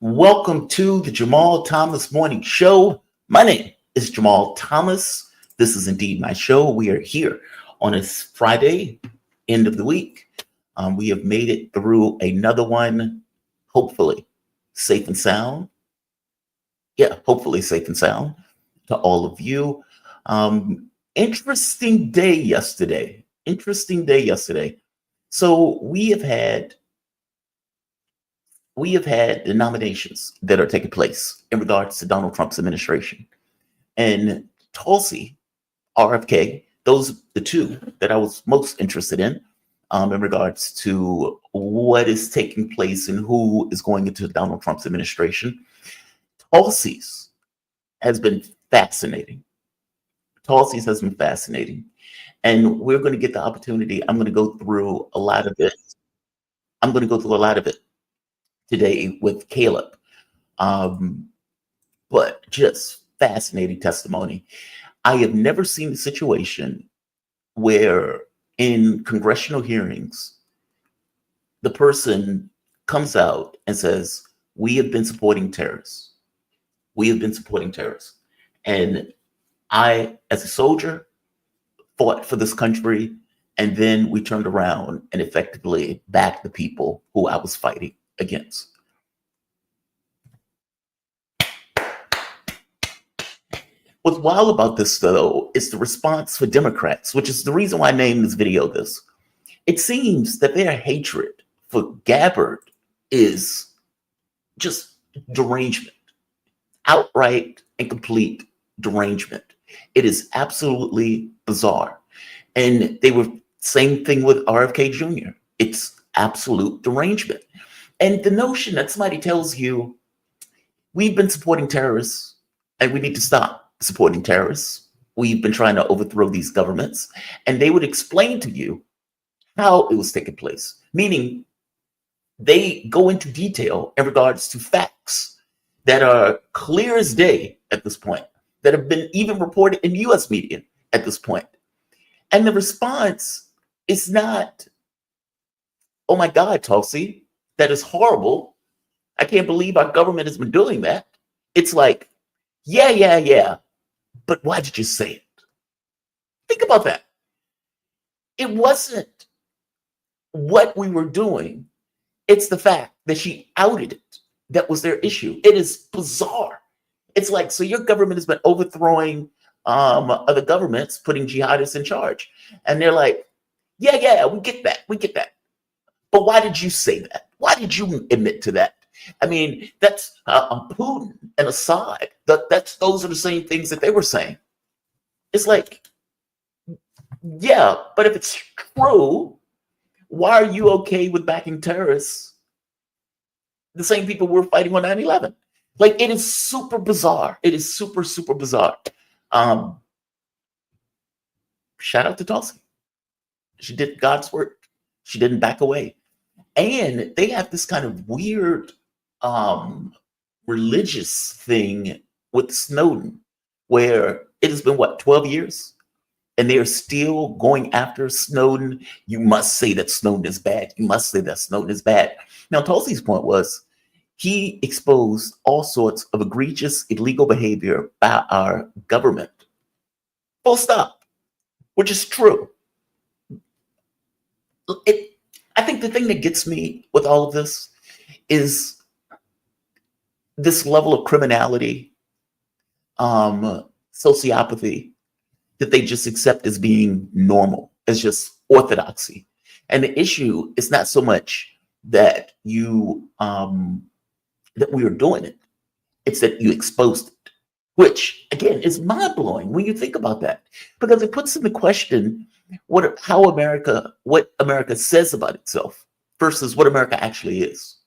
Welcome to the Jamal Thomas Morning Show. My name is Jamal Thomas. This is indeed my show. We are here on this Friday, end of the week. We have made it through another one, hopefully safe and sound. Yeah, hopefully safe and sound to all of you. Interesting day yesterday. So we have had the nominations that are taking place in regards to Donald Trump's administration. And Tulsi, RFK, those are the two that I was most interested in regards to what is taking place and who is going into Donald Trump's administration. Tulsi's has been fascinating. And we're going to get the opportunity. I'm going to go through a lot of it. Today with Caleb. But just fascinating testimony. I have never seen a situation where in congressional hearings, the person comes out and says, we have been supporting terrorists. And I, as a soldier, fought for this country. And then we turned around and effectively backed the people who I was fighting against. What's wild about this, though, is the response for Democrats, which is the reason why I named this video this. It seems that their hatred for Gabbard is just derangement, outright and complete derangement. It is absolutely bizarre. And they were same thing with RFK Jr. It's absolute derangement. And the notion that somebody tells you, we've been supporting terrorists and we need to stop supporting terrorists. We've been trying to overthrow these governments. And they would explain to you how it was taking place, meaning they go into detail in regards to facts that are clear as day at this point, that have been even reported in US media at this point. And the response is not, oh my God, Tulsi, that is horrible. I can't believe our government has been doing that. It's like, yeah. But why did you say it? Think about that. It wasn't what we were doing. It's the fact that she outed it. That was their issue. It is bizarre. It's like, so your government has been overthrowing other governments, putting jihadists in charge. And they're like, yeah, we get that. But why did you say that? Why did you admit to that? I mean, that's Putin and Assad. Those are the same things that they were saying. It's like, yeah, but if it's true, why are you okay with backing terrorists? The same people we're fighting on 9/11. Like, it is super bizarre. It is super, super bizarre. Shout out to Tulsi. She did God's work. She didn't back away. And they have this kind of weird religious thing with Snowden, where it has been, 12 years? And they are still going after Snowden. You must say that Snowden is bad. Now, Tulsi's point was, he exposed all sorts of egregious, illegal behavior by our government. Full stop. Which is true. I think the thing that gets me with all of this is this level of criminality, sociopathy, that they just accept as being normal, as just orthodoxy. And the issue is not so much that that we are doing it. It's that you exposed it, which again is mind-blowing when you think about that, because it puts into question what America says about itself versus what America actually is.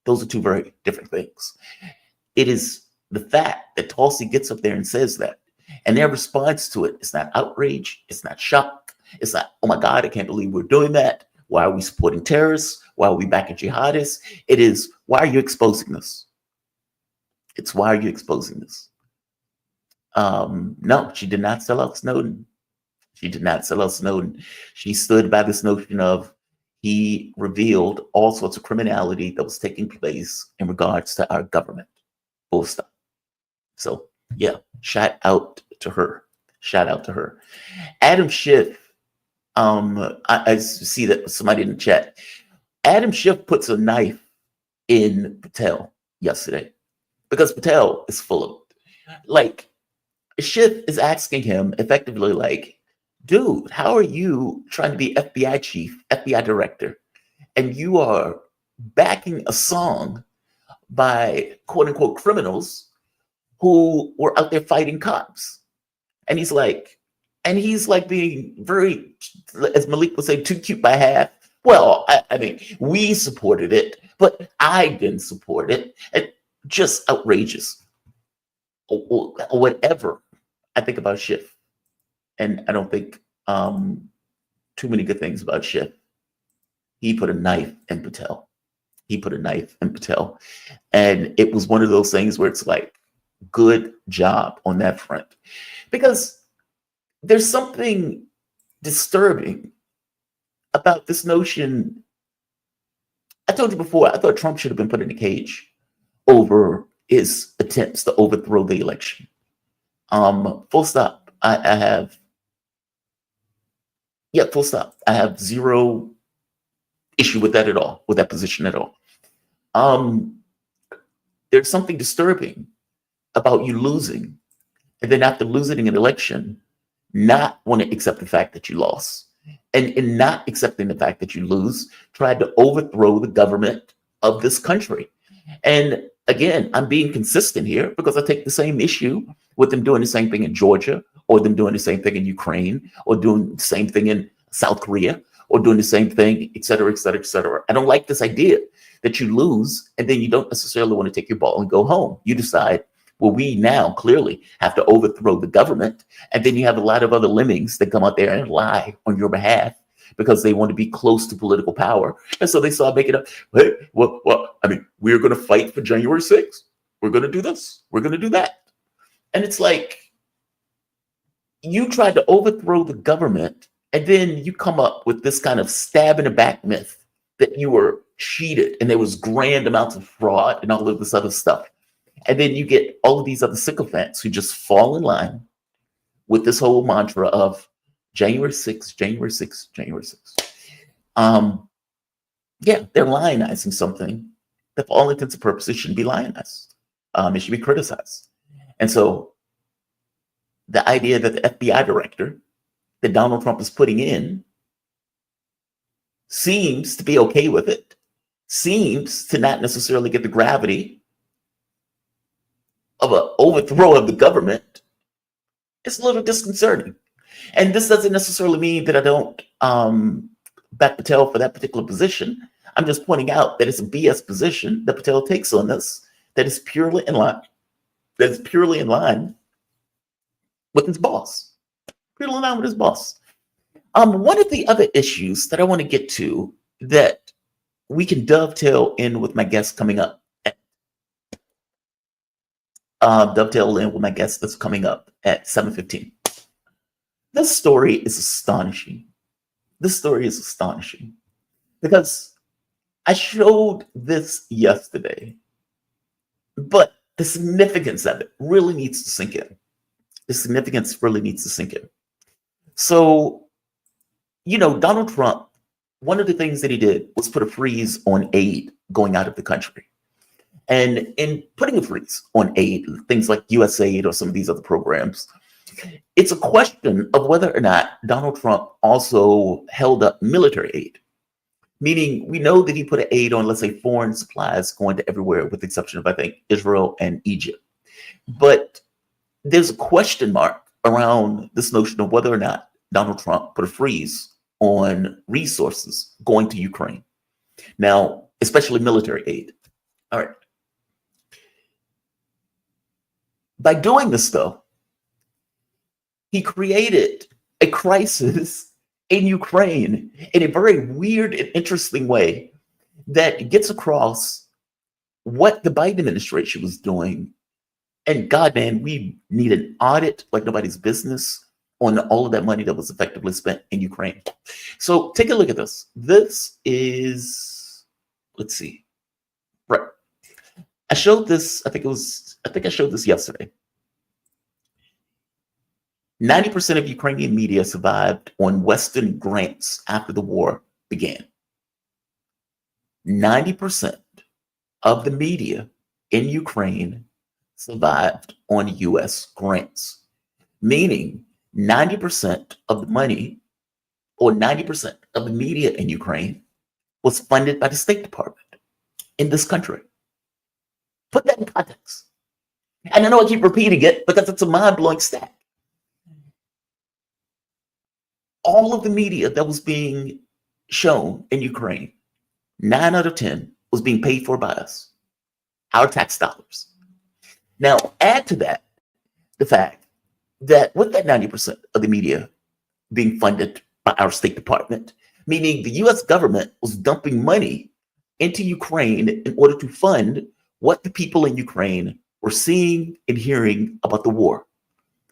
Those are two very different things. It is the fact that Tulsi gets up there and says that, and their response to it is not outrage, it's not shock, it's not, oh my God, I can't believe we're doing that. Why are we supporting terrorists? Why are we backing jihadists? It is, why are you exposing this? It's, why are you exposing this? No, she did not sell out Snowden. She stood by this notion of, he revealed all sorts of criminality that was taking place in regards to our government. Full stop. So yeah, shout out to her. Shout out to her. Adam Schiff. I see that somebody in the chat. Adam Schiff puts a knife in Patel yesterday because Patel is full of like Schiff is asking him effectively like, dude, how are you trying to be FBI chief, FBI director, and you are backing a song by quote unquote criminals who were out there fighting cops? And he's like being very, as Malik would say, too cute by half. Well, I mean, we supported it, but I didn't support it. It just outrageous. Or whatever I think about Schiff, and I don't think too many good things about Schiff. He put a knife in Patel. He put a knife in Patel, and it was one of those things where it's like, good job on that front, because there's something disturbing about this notion. I told you before, I thought Trump should have been put in a cage over his attempts to overthrow the election. Full stop. Full stop. I have zero issue with that at all, with that position at all. There's something disturbing about you losing, and then after losing an election, not want to accept the fact that you lost. And in not accepting the fact that you lose, tried to overthrow the government of this country. And again, I'm being consistent here because I take the same issue with them doing the same thing in Georgia, or them doing the same thing in Ukraine, or doing the same thing in South Korea, or doing the same thing, et cetera, et cetera, et cetera. I don't like this idea that you lose and then you don't necessarily want to take your ball and go home. You decide, well, we now clearly have to overthrow the government. And then you have a lot of other lemmings that come out there and lie on your behalf because they want to be close to political power. And so they start making up, hey, well, I mean, we're going to fight for January 6th. We're going to do this. We're going to do that. And it's like, you tried to overthrow the government, and then you come up with this kind of stab in the back myth that you were cheated and there was grand amounts of fraud and all of this other stuff. And then you get all of these other sycophants who just fall in line with this whole mantra of January 6th, January 6th, January 6th. Yeah, they're lionizing something that for all intents and purposes shouldn't be lionized. It should be criticized. And so the idea that the FBI director that Donald Trump is putting in seems to be okay with it, seems to not necessarily get the gravity of an overthrow of the government. It's a little disconcerting. And this doesn't necessarily mean that I don't back Patel for that particular position. I'm just pointing out that it's a BS position that Patel takes on this, that is purely in line, with his boss. Purely in line with his boss. One of the other issues that I want to get to that we can dovetail in with my guest coming up. Dovetail in with my guest that's coming up at 7:15. This story is astonishing. This story is astonishing because I showed this yesterday, but the significance of it really needs to sink in. The significance really needs to sink in. So, you know, Donald Trump, one of the things that he did was put a freeze on aid going out of the country. And in putting a freeze on aid, things like USAID or some of these other programs, it's a question of whether or not Donald Trump also held up military aid. Meaning, we know that he put an aid on, let's say, foreign supplies going to everywhere, with the exception of, I think, Israel and Egypt. But there's a question mark around this notion of whether or not Donald Trump put a freeze on resources going to Ukraine. Now, especially military aid. All right. By doing this, though, he created a crisis in Ukraine in a very weird and interesting way that gets across what the Biden administration was doing. And God, man, we need an audit like nobody's business on all of that money that was effectively spent in Ukraine. So take a look at this. This is, let's see, right. I showed this, I think I showed this yesterday. 90% of Ukrainian media survived on Western grants after the war began. 90% of the media in Ukraine survived on US grants, meaning 90% of the money or 90% of the media in Ukraine was funded by the State Department in this country. Put that in context. And I know I keep repeating it because it's a mind-blowing stat. All of the media that was being shown in Ukraine, 9 out of 10 was being paid for by us, our tax dollars. Now, add to that the fact that with that 90% of the media being funded by our State Department, meaning the US government was dumping money into Ukraine in order to fund what the people in Ukraine were seeing and hearing about the war,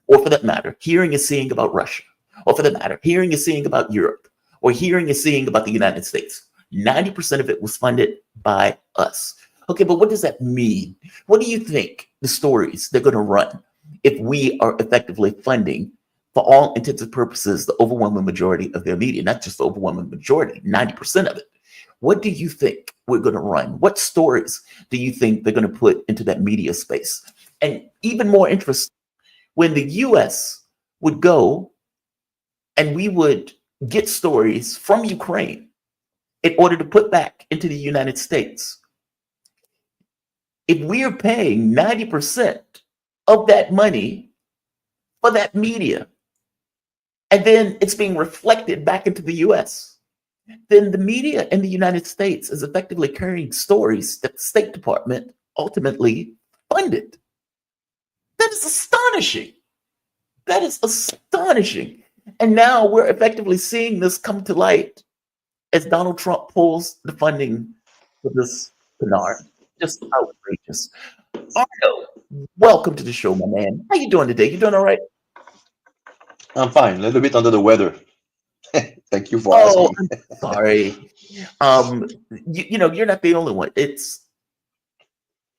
or for that matter, hearing and seeing about Russia, or for that matter, hearing and seeing about Europe, or hearing and seeing about the United States. 90% of it was funded by us. Okay, but what does that mean? What do you think the stories they're going to run if we are effectively funding, for all intents and purposes, the overwhelming majority of their media, not just the overwhelming majority, 90% of it? What do you think we're going to run? What stories do you think they're going to put into that media space? And even more interesting, when the US would go and we would get stories from Ukraine in order to put back into the United States, if we are paying 90% of that money for that media, and then it's being reflected back into the US, then the media in the United States is effectively carrying stories that the State Department ultimately funded. That is astonishing. That is astonishing. And now we're effectively seeing this come to light as Donald Trump pulls the funding for this canard. Just outrageous. Arno, welcome to the show, my man. How you doing today? You doing all right? I'm fine. A little bit under the weather. Thank you for asking. I'm sorry. You know, you're not the only one. It's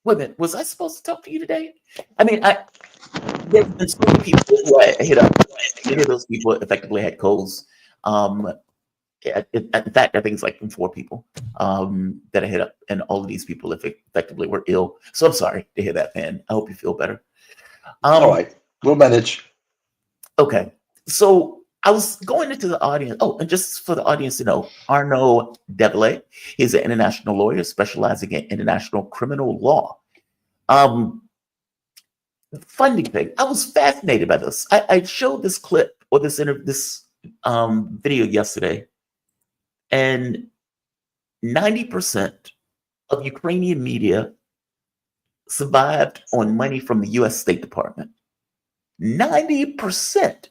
wait a minute. Was I supposed to talk to you today? I mean, there's been so many people who I hit up. Many of those people effectively had colds. In fact, I think it's like 4 people that I hit up, and all of these people effectively were ill. So I'm sorry to hear that, man. I hope you feel better. All right, we'll manage. Okay, so I was going into the audience. Oh, and just for the audience to know, Arno Devlay, he's an international lawyer specializing in international criminal law. Funding thing. I was fascinated by this. I showed this clip or this video yesterday, and 90% of Ukrainian media survived on money from the US State Department. 90%.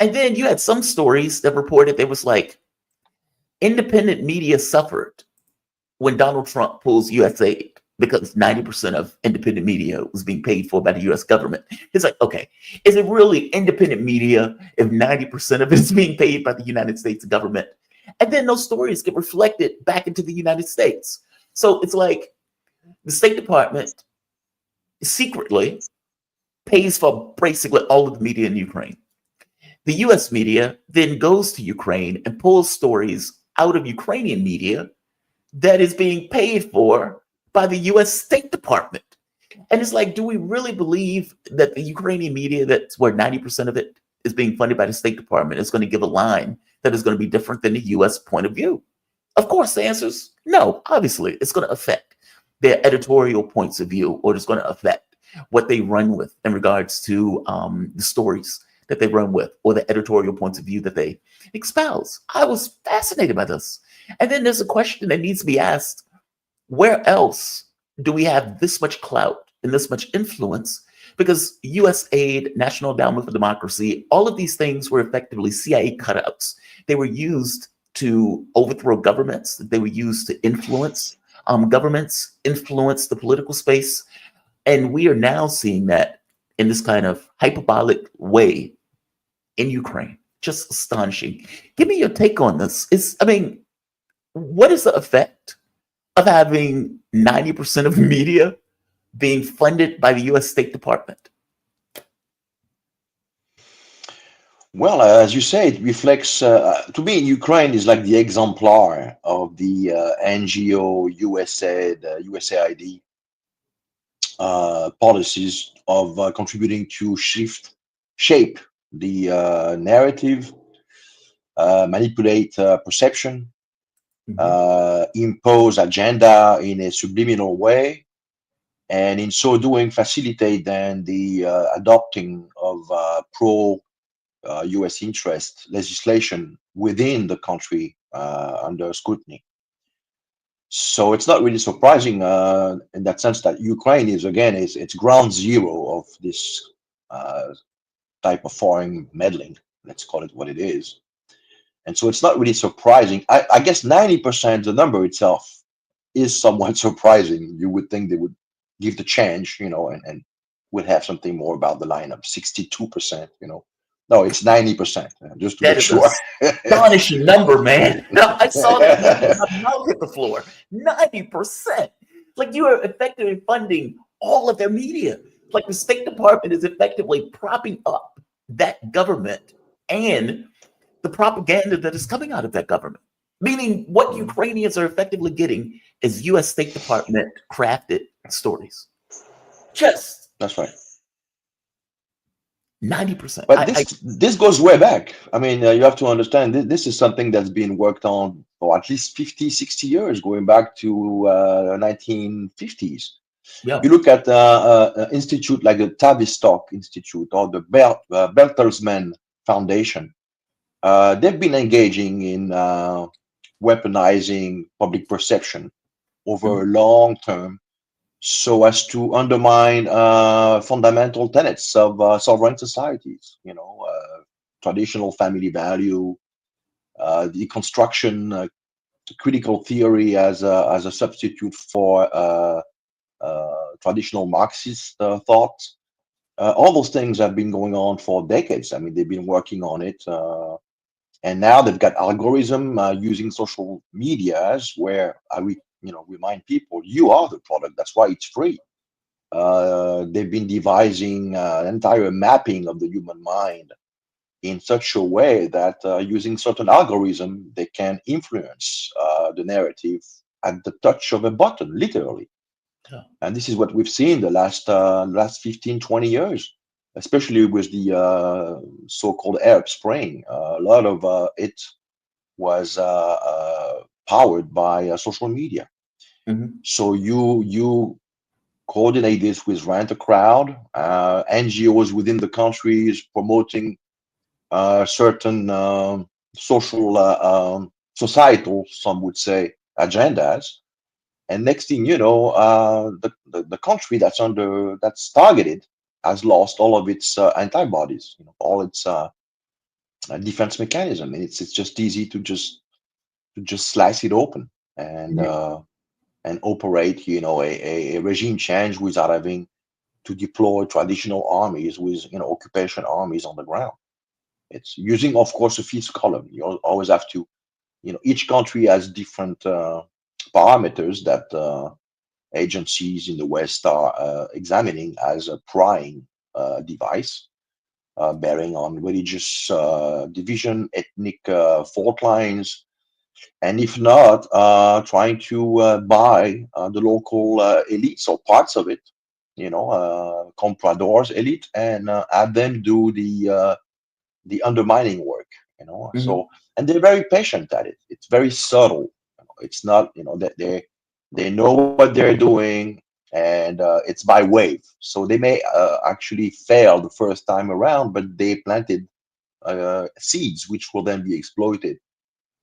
And then you had some stories that reported there was like independent media suffered when Donald Trump pulls US aid because 90% of independent media was being paid for by the US government. It's like, okay, is it really independent media if 90% of it is being paid by the United States government? And then those stories get reflected back into the United States. So it's like the State Department secretly pays for basically all of the media in Ukraine. The US media then goes to Ukraine and pulls stories out of Ukrainian media that is being paid for by the US State Department. And it's like, do we really believe that the Ukrainian media, that's where 90% of it is being funded by the State Department, is going to give a line that is going to be different than the US point of view? Of course, the answer is no. Obviously, it's going to affect their editorial points of view, or it's going to affect what they run with in regards to the stories that they run with, or the editorial points of view that they espouse. I was fascinated by this. And then there's a question that needs to be asked: where else do we have this much clout and this much influence? Because US aid, National Endowment for Democracy, all of these things were effectively CIA cutouts. They were used to overthrow governments. They were used to influence governments, influence the political space. And we are now seeing that in this kind of hyperbolic way in Ukraine. Just astonishing. Give me your take on this. What is the effect of having 90% of media being funded by the US State Department? Well, as you say, it reflects, to me, Ukraine is like the exemplar of the NGO, USAID policies of contributing to shape the narrative, manipulate perception, impose agenda in a subliminal way, and in so doing facilitate then the adopting of pro US interest legislation within the country under scrutiny. So it's not really surprising in that sense that Ukraine is, again, it's ground zero of this type of foreign meddling. Let's call it what it is. And so it's not really surprising. I guess 90%, the number itself, is somewhat surprising. You would think they would give the change, and would have something more about the line of 62%, No, it's 90%, just to That make is sure. an astonishing number, man. No, I saw that number, my mouth hit the floor. 90%. Like, you are effectively funding all of their media. Like, the State Department is effectively propping up that government and the propaganda that is coming out of that government. Meaning what Ukrainians are effectively getting is US State Department crafted stories. Just That's right. 90%. But this goes way back. I mean, you have to understand, this is something that's been worked on for at least 50, 60 years, going back to 1950s. Yeah. You look at an institute like the Tavistock Institute or the Bertelsmann Foundation. They've been engaging in weaponizing public perception over a long term, so as to undermine fundamental tenets of sovereign societies, traditional family value, the construction, critical theory as a substitute for traditional Marxist thought. All those things have been going on for decades. I mean, they've been working on it. And now they've got algorithm using social medias where remind people, you are the product. That's why it's free. They've been devising an entire mapping of the human mind in such a way that using certain algorithm, they can influence the narrative at the touch of a button, literally. Yeah. And this is what we've seen the last 15, 20 years, especially with the so-called Arab Spring. A lot of it was powered by social media. So you coordinate this with Rent a Crowd, NGOs within the countries promoting certain social, societal, some would say, agendas. And next thing you know, the country that's targeted has lost all of its antibodies, all its defense mechanism, and it's just easy to just slice it open and operate, a regime change without having to deploy traditional armies with occupation armies on the ground. It's using, of course, a fifth column. You always have to, each country has different parameters that agencies in the West are examining as a prying device, bearing on religious division, ethnic fault lines, and if not, trying to buy the local elites or parts of it, compradors elite, and have them do the undermining work, So, and they're very patient at it. It's very subtle. It's not, that they know what they're doing, and it's by wave. So they may actually fail the first time around, but they planted seeds which will then be exploited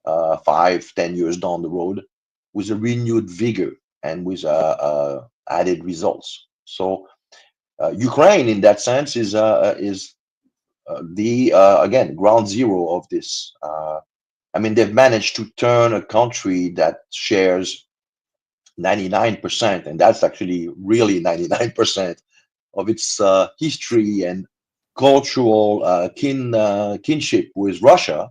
5, 10 years down the road with a renewed vigor and with added results. So Ukraine, in that sense, is the again, ground zero of this. I mean, they've managed to turn a country that shares 99%, and that's actually really 99% of its history and cultural kinship with Russia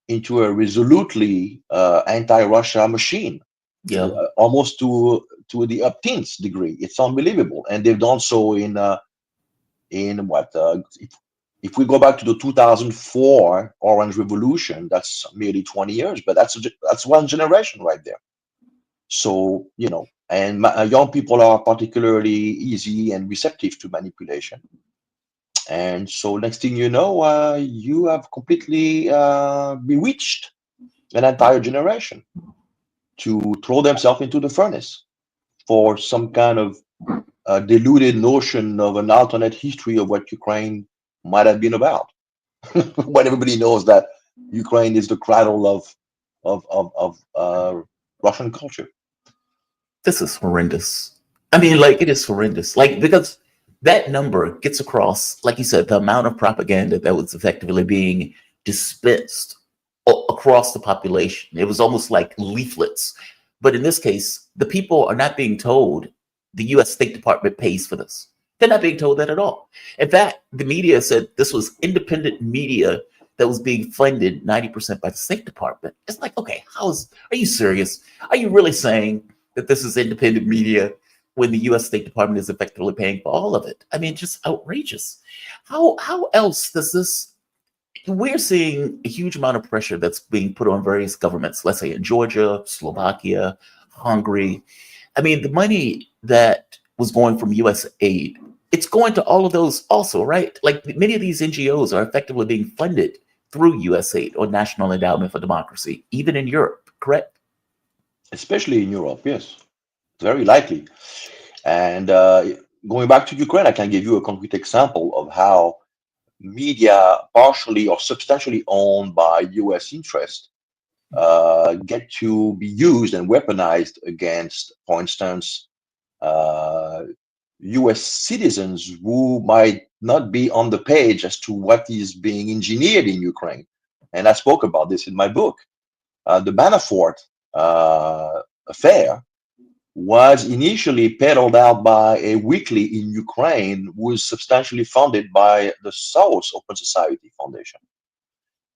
into a resolutely anti-Russia machine, Yeah. almost to the upteenth degree. It's unbelievable, and they've done so in what? If we go back to the 2004 Orange Revolution, that's merely 20 years, but that's one generation right there. So and young people are particularly easy and receptive to manipulation. And so next thing you know, you have completely bewitched an entire generation to throw themselves into the furnace for some kind of deluded notion of an alternate history of what Ukraine might have been about. When everybody knows that Ukraine is the cradle of Russian culture. This is horrendous. I mean, like, it is horrendous. Like, because that number gets across, like you said, the amount of propaganda that was effectively being dispensed across the population. It was almost like leaflets. But in this case, the people are not being told the US State Department pays for this. They're not being told that at all. In fact, the media said this was independent media that was being funded 90% by the State Department. It's like, okay, are you serious? Are you really saying that this is independent media when the US State Department is effectively paying for all of it? I mean, just outrageous. How else does this? We're seeing a huge amount of pressure that's being put on various governments, let's say in Georgia, Slovakia, Hungary. I mean, the money that was going from US aid, it's going to all of those also, right? Like, many of these NGOs are effectively being funded through US aid or National Endowment for Democracy, even in Europe, correct? Especially in Europe, yes, very likely. And going back to Ukraine, I can give you a concrete example of how media, partially or substantially owned by US interest, get to be used and weaponized against, for instance, US citizens who might not be on the page as to what is being engineered in Ukraine. And I spoke about this in my book. The Manafort affair was initially peddled out by a weekly in Ukraine, who was substantially funded by the Soros Open Society Foundation.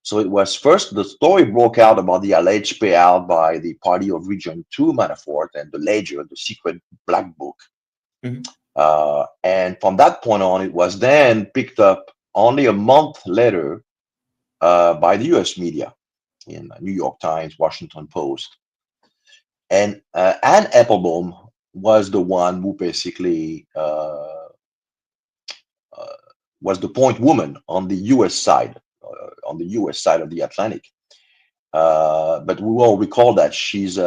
So it was first the story broke out about the alleged payout by the party of Region to Manafort and the ledger, the secret black book. Mhm. And from that point on, it was then picked up only a month later by the US media in New York Times, Washington Post. And Anne Applebaum was the one who basically was the point woman on the US side, on the US side of the Atlantic. But we all recall that she's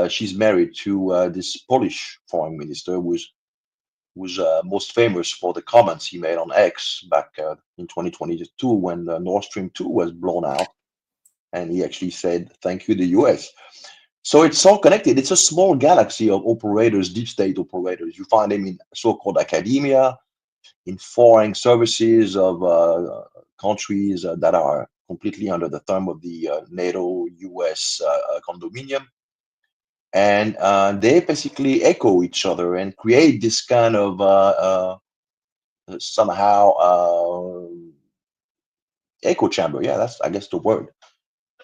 married to this Polish foreign minister who's most famous for the comments he made on X back in 2022 when Nord Stream 2 was blown out. And he actually said, "Thank you, the US." So it's all connected. It's a small galaxy of operators, deep state operators. You find them in so-called academia, in foreign services of countries that are completely under the thumb of the NATO US condominium. And they basically echo each other and create this kind of somehow echo chamber. Yeah, that's, I guess, the word.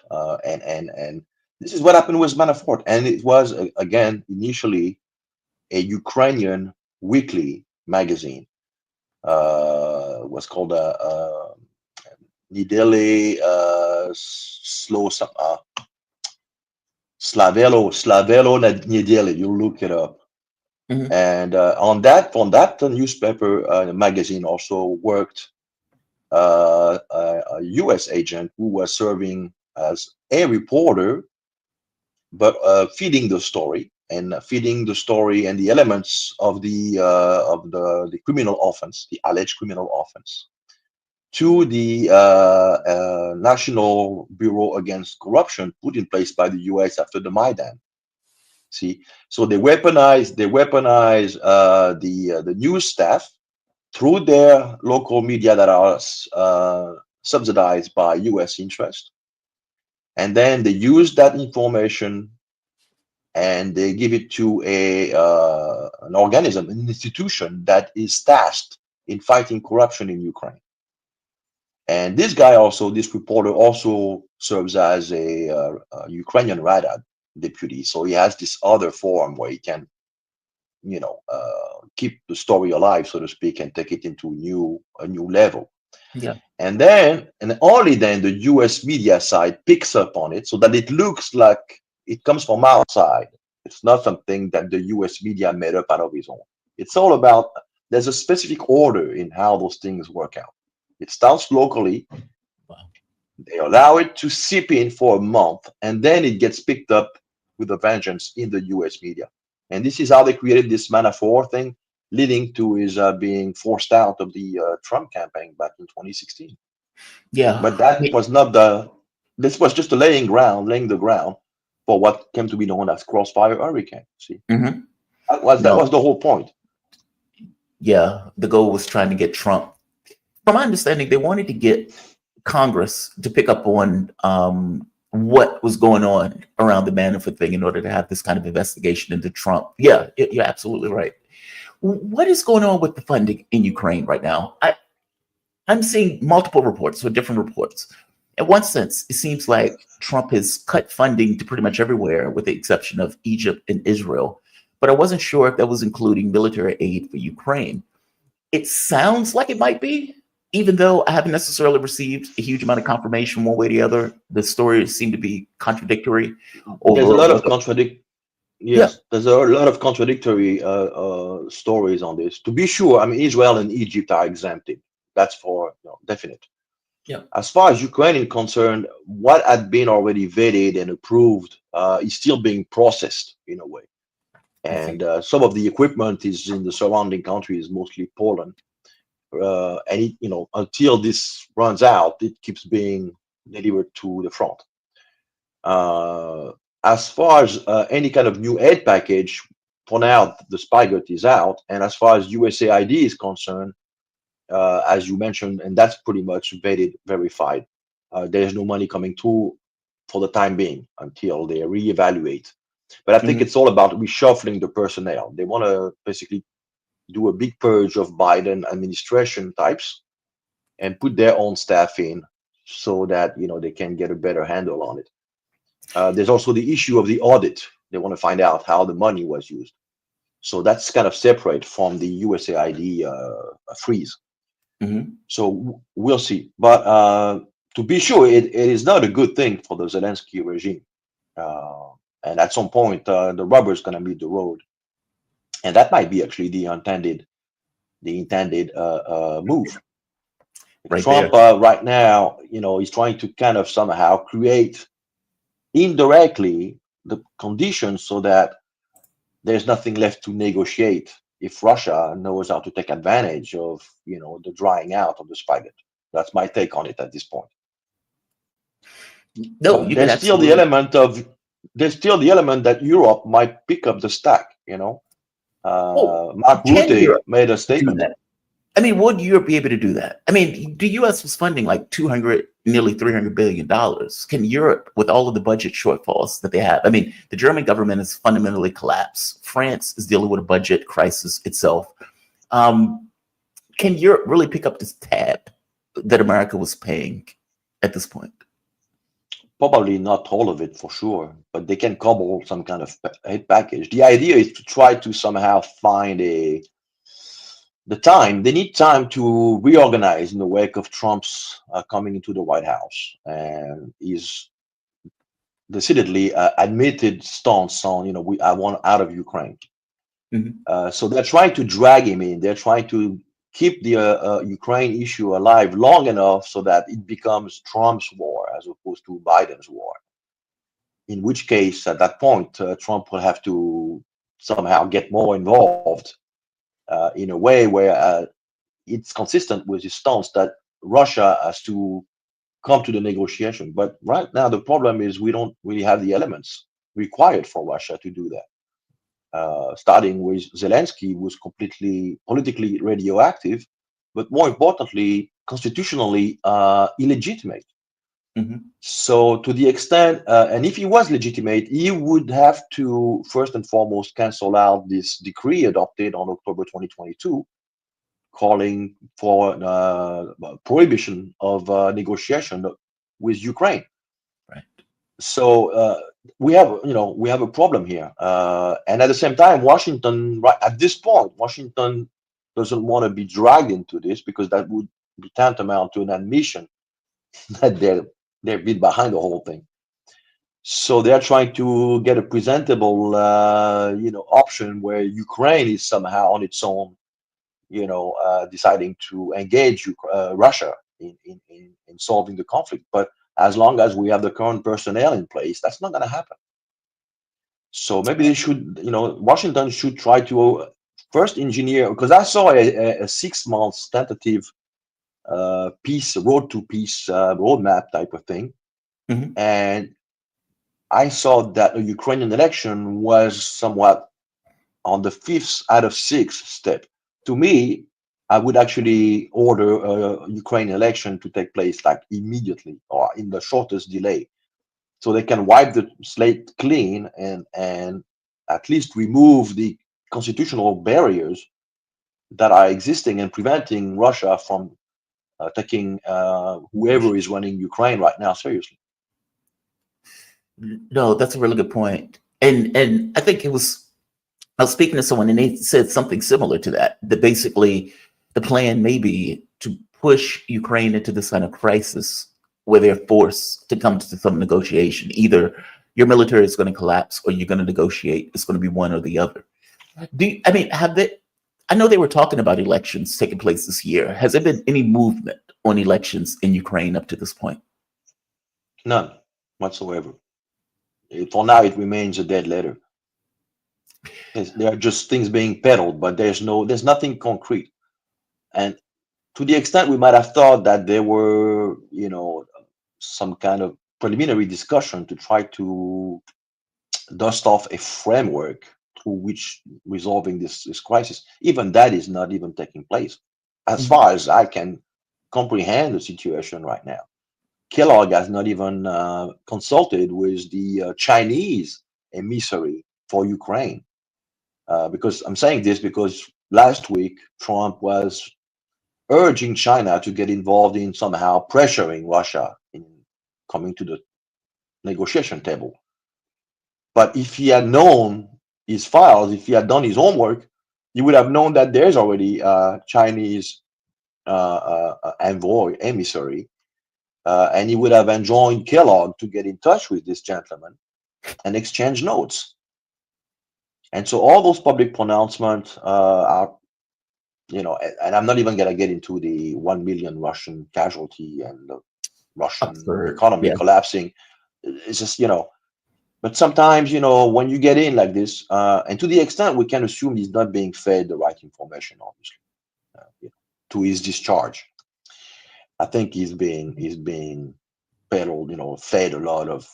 And this is what happened with Manafort. And it was, again, initially a Ukrainian weekly magazine. Was called Nedele Slavelo Nedele. You look it up. Mhm. And on that newspaper magazine also worked a U.S. agent who was serving as a reporter, but feeding the story and the elements of the criminal offense, the alleged criminal offense, to the National Bureau Against Corruption put in place by the U.S. after the Maidan. See, so they weaponize the news staff through their local media that are subsidized by U.S. interest, and then they use that information and they give it to an organism, an institution that is tasked in fighting corruption in Ukraine. And this guy also, this reporter also serves as a Ukrainian Rada deputy. So he has this other forum where he can, keep the story alive, so to speak, and take it into a new level. Yeah. And then, and only then, the US media side picks up on it so that it looks like it comes from outside. It's not something that the US media made up out of his own. It's all about, there's a specific order in how those things work out. It starts locally, Wow. they allow it to seep in for a month, and then it gets picked up with a vengeance in the US media. And this is how they created this Manafort thing, leading to his being forced out of the Trump campaign back in 2016. Yeah. But that was not this was just a laying the ground for what came to be known as Crossfire Hurricane. See, Hmm. that was No. the whole point. Yeah. The goal was trying to get Trump. From my understanding, they wanted to get Congress to pick up on what was going on around the Manafort thing in order to have this kind of investigation into Trump. Yeah, you're absolutely right. What is going on with the funding in Ukraine right now? I'm seeing multiple reports or different reports. In one sense, it seems like Trump has cut funding to pretty much everywhere, with the exception of Egypt and Israel. But I wasn't sure if that was including military aid for Ukraine. It sounds like it might be, even though I haven't necessarily received a huge amount of confirmation one way or the other. The stories seem to be contradictory There's a over lot of whether, yeah, Yes, there's a lot of contradictory stories on this. To be sure, I mean, Israel and Egypt are exempted. That's for definite. yeah, As far as Ukraine is concerned, what had been already vetted and approved is still being processed in a way. I see. And some of the equipment is in the surrounding countries, mostly Poland. And until this runs out, it keeps being delivered to the front. Uh, as far as any kind of new aid package, for now, the spigot is out. And as far as USAID is concerned, as you mentioned, and that's pretty much vetted, verified. There's no money coming through for the time being until they reevaluate. But I think Mhm. it's all about reshuffling the personnel. They want to basically do a big purge of Biden administration types and put their own staff in so that they can get a better handle on it. There's also the issue of the audit. They want to find out how the money was used. So that's kind of separate from the USAID freeze. Mhm. So we'll see. But to be sure, it is not a good thing for the Zelensky regime. Uh, and at some point, the rubber is going to meet the road. And that might be actually the intended move. Right Trump there. right now, is trying to kind of somehow create indirectly the conditions so that there's nothing left to negotiate if Russia knows how to take advantage of, the drying out of the spigot. That's my take on it at this point. No, But you can absolutely. there's still the element that Europe might pick up the stack. Oh, Mark can Rutte Europe made a do statement. that? I mean, would Europe be able to do that? I mean, the U.S. was funding like 200, nearly $300 billion. Can Europe, with all of the budget shortfalls that they have? I mean, the German government has fundamentally collapsed. France is dealing with a budget crisis itself. Um, can Europe really pick up this tab that America was paying at this point? Probably not all of it for sure, but they can cobble some kind of aid package. The idea is to try to somehow find they need time to reorganize in the wake of Trump's coming into the White House and his decidedly admitted stance on, I want out of Ukraine. Mhm. So they're trying to drag him in. They're trying to keep the Ukraine issue alive long enough so that it becomes Trump's war as opposed to Biden's war. In which case, at that point, Trump will have to somehow get more involved in a way where it's consistent with his stance that Russia has to come to the negotiation. But right now, the problem is we don't really have the elements required for Russia to do that. Starting with Zelensky, who was completely politically radioactive, but more importantly, constitutionally illegitimate. Mhm. So, to the extent, and if he was legitimate, he would have to first and foremost cancel out this decree adopted on October 2022, calling for prohibition of negotiation with Ukraine. Right. So we have a problem here, and at the same time, Washington, right at this point, Washington doesn't want to be dragged into this because that would be tantamount to an admission that they've been behind the whole thing. So they're trying to get a presentable, option where Ukraine is somehow on its own, deciding to engage Russia in solving the conflict. But as long as we have the current personnel in place, that's not going to happen. So maybe they should, Washington should try to first engineer, because I saw a 6 months tentative road to peace roadmap type of thing. Mhm. And I saw that a Ukrainian election was somewhat on the 5th out of 6 step. To me, I would actually order a Ukrainian election to take place like immediately or in the shortest delay, so they can wipe the slate clean and at least remove the constitutional barriers that are existing and preventing Russia from taking whoever is running Ukraine right now seriously. No, that's a really good point. And I think I was speaking to someone and they said something similar to that. That basically the plan may be to push Ukraine into this kind of crisis where they're forced to come to some negotiation. Either your military is going to collapse or you're going to negotiate. It's going to be one or the other. Have they? I know they were talking about elections taking place this year. Has there been any movement on elections in Ukraine up to this point? None whatsoever. For now, it remains a dead letter. There are just things being peddled, but there's nothing concrete. And to the extent we might have thought that there were, some kind of preliminary discussion to try to dust off a framework through which resolving this crisis, even that is not even taking place, as far as I can comprehend the situation right now. Kellogg has not even consulted with the Chinese emissary for Ukraine. Because I'm saying this because last week Trump was urging China to get involved in somehow pressuring Russia in coming to the negotiation table. But if he had known his files, if he had done his homework, he would have known that there's already a Chinese envoy, emissary, and he would have enjoined Kellogg to get in touch with this gentleman and exchange notes. And so all those public pronouncements are, and I'm not even going to get into the 1 million Russian casualty and the Russian economy collapsing. It's just, but sometimes, when you get in like this, and to the extent we can assume he's not being fed the right information, obviously, to his discharge. I think he's being peddled, fed a lot of,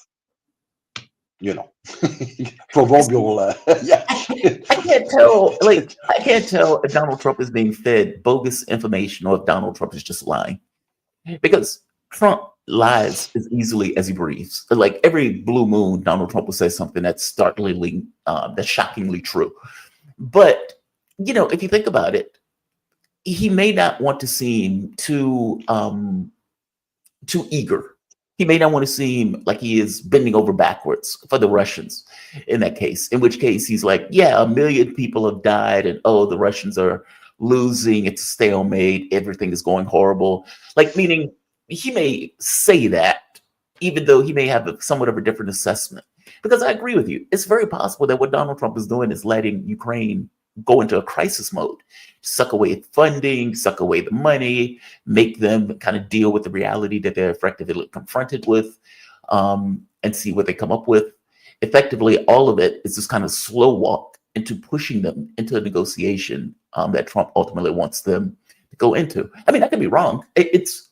proverbial. Yeah. I can't tell. I can't tell if Donald Trump is being fed bogus information or if Donald Trump is just lying, because Trump lies as easily as he breathes. Like every blue moon, Donald Trump will say something that's startlingly, that's shockingly true. But if you think about it, he may not want to seem too eager. He may not want to seem like he is bending over backwards for the Russians in that case, in which case he's like, yeah, 1 million people have died and the Russians are losing. It's a stalemate. Everything is going horrible. Like, meaning he may say that, even though he may have somewhat of a different assessment. Because I agree with you. It's very possible that what Donald Trump is doing is letting Ukraine go into a crisis mode, suck away funding, suck away the money, make them kind of deal with the reality that they're effectively confronted with, and see what they come up with. Effectively, all of it is this kind of slow walk into pushing them into a negotiation that Trump ultimately wants them to go into. I mean, I could be wrong. It's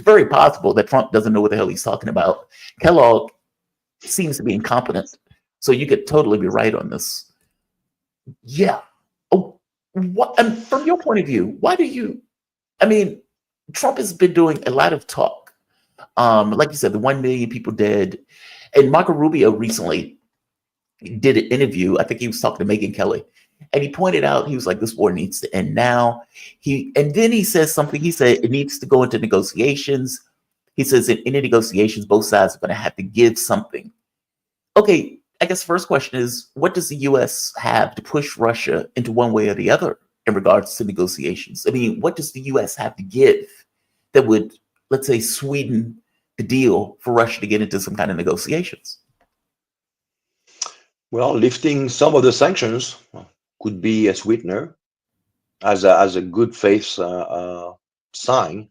very possible that Trump doesn't know what the hell he's talking about. Kellogg seems to be incompetent. So you could totally be right on this. Yeah. Oh, and from your point of view, Trump has been doing a lot of talk. Like you said, the 1 million people dead. And Marco Rubio recently did an interview. I think he was talking to Megyn Kelly. And he pointed out, he was like, this war needs to end now. And then he says something. He said it needs to go into negotiations. He says in any negotiations, both sides are going to have to give something. Okay, I guess first question is, what does the U.S. have to push Russia into one way or the other in regards to negotiations? I mean, what does the U.S. have to give that would, let's say, sweeten the deal for Russia to get into some kind of negotiations? Well, lifting some of the sanctions could be a sweetener, as a good faith sign.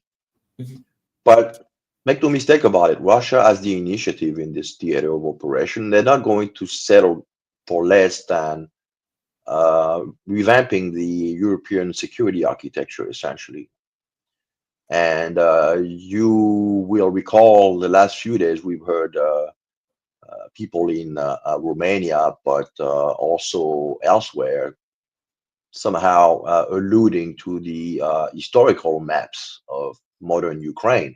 Mhm. But make no mistake about it, Russia has the initiative in this theater of operation. They're not going to settle for less than revamping the European security architecture, essentially. And you will recall the last few days we've heard people in Romania, but also elsewhere, somehow alluding to the historical maps of modern Ukraine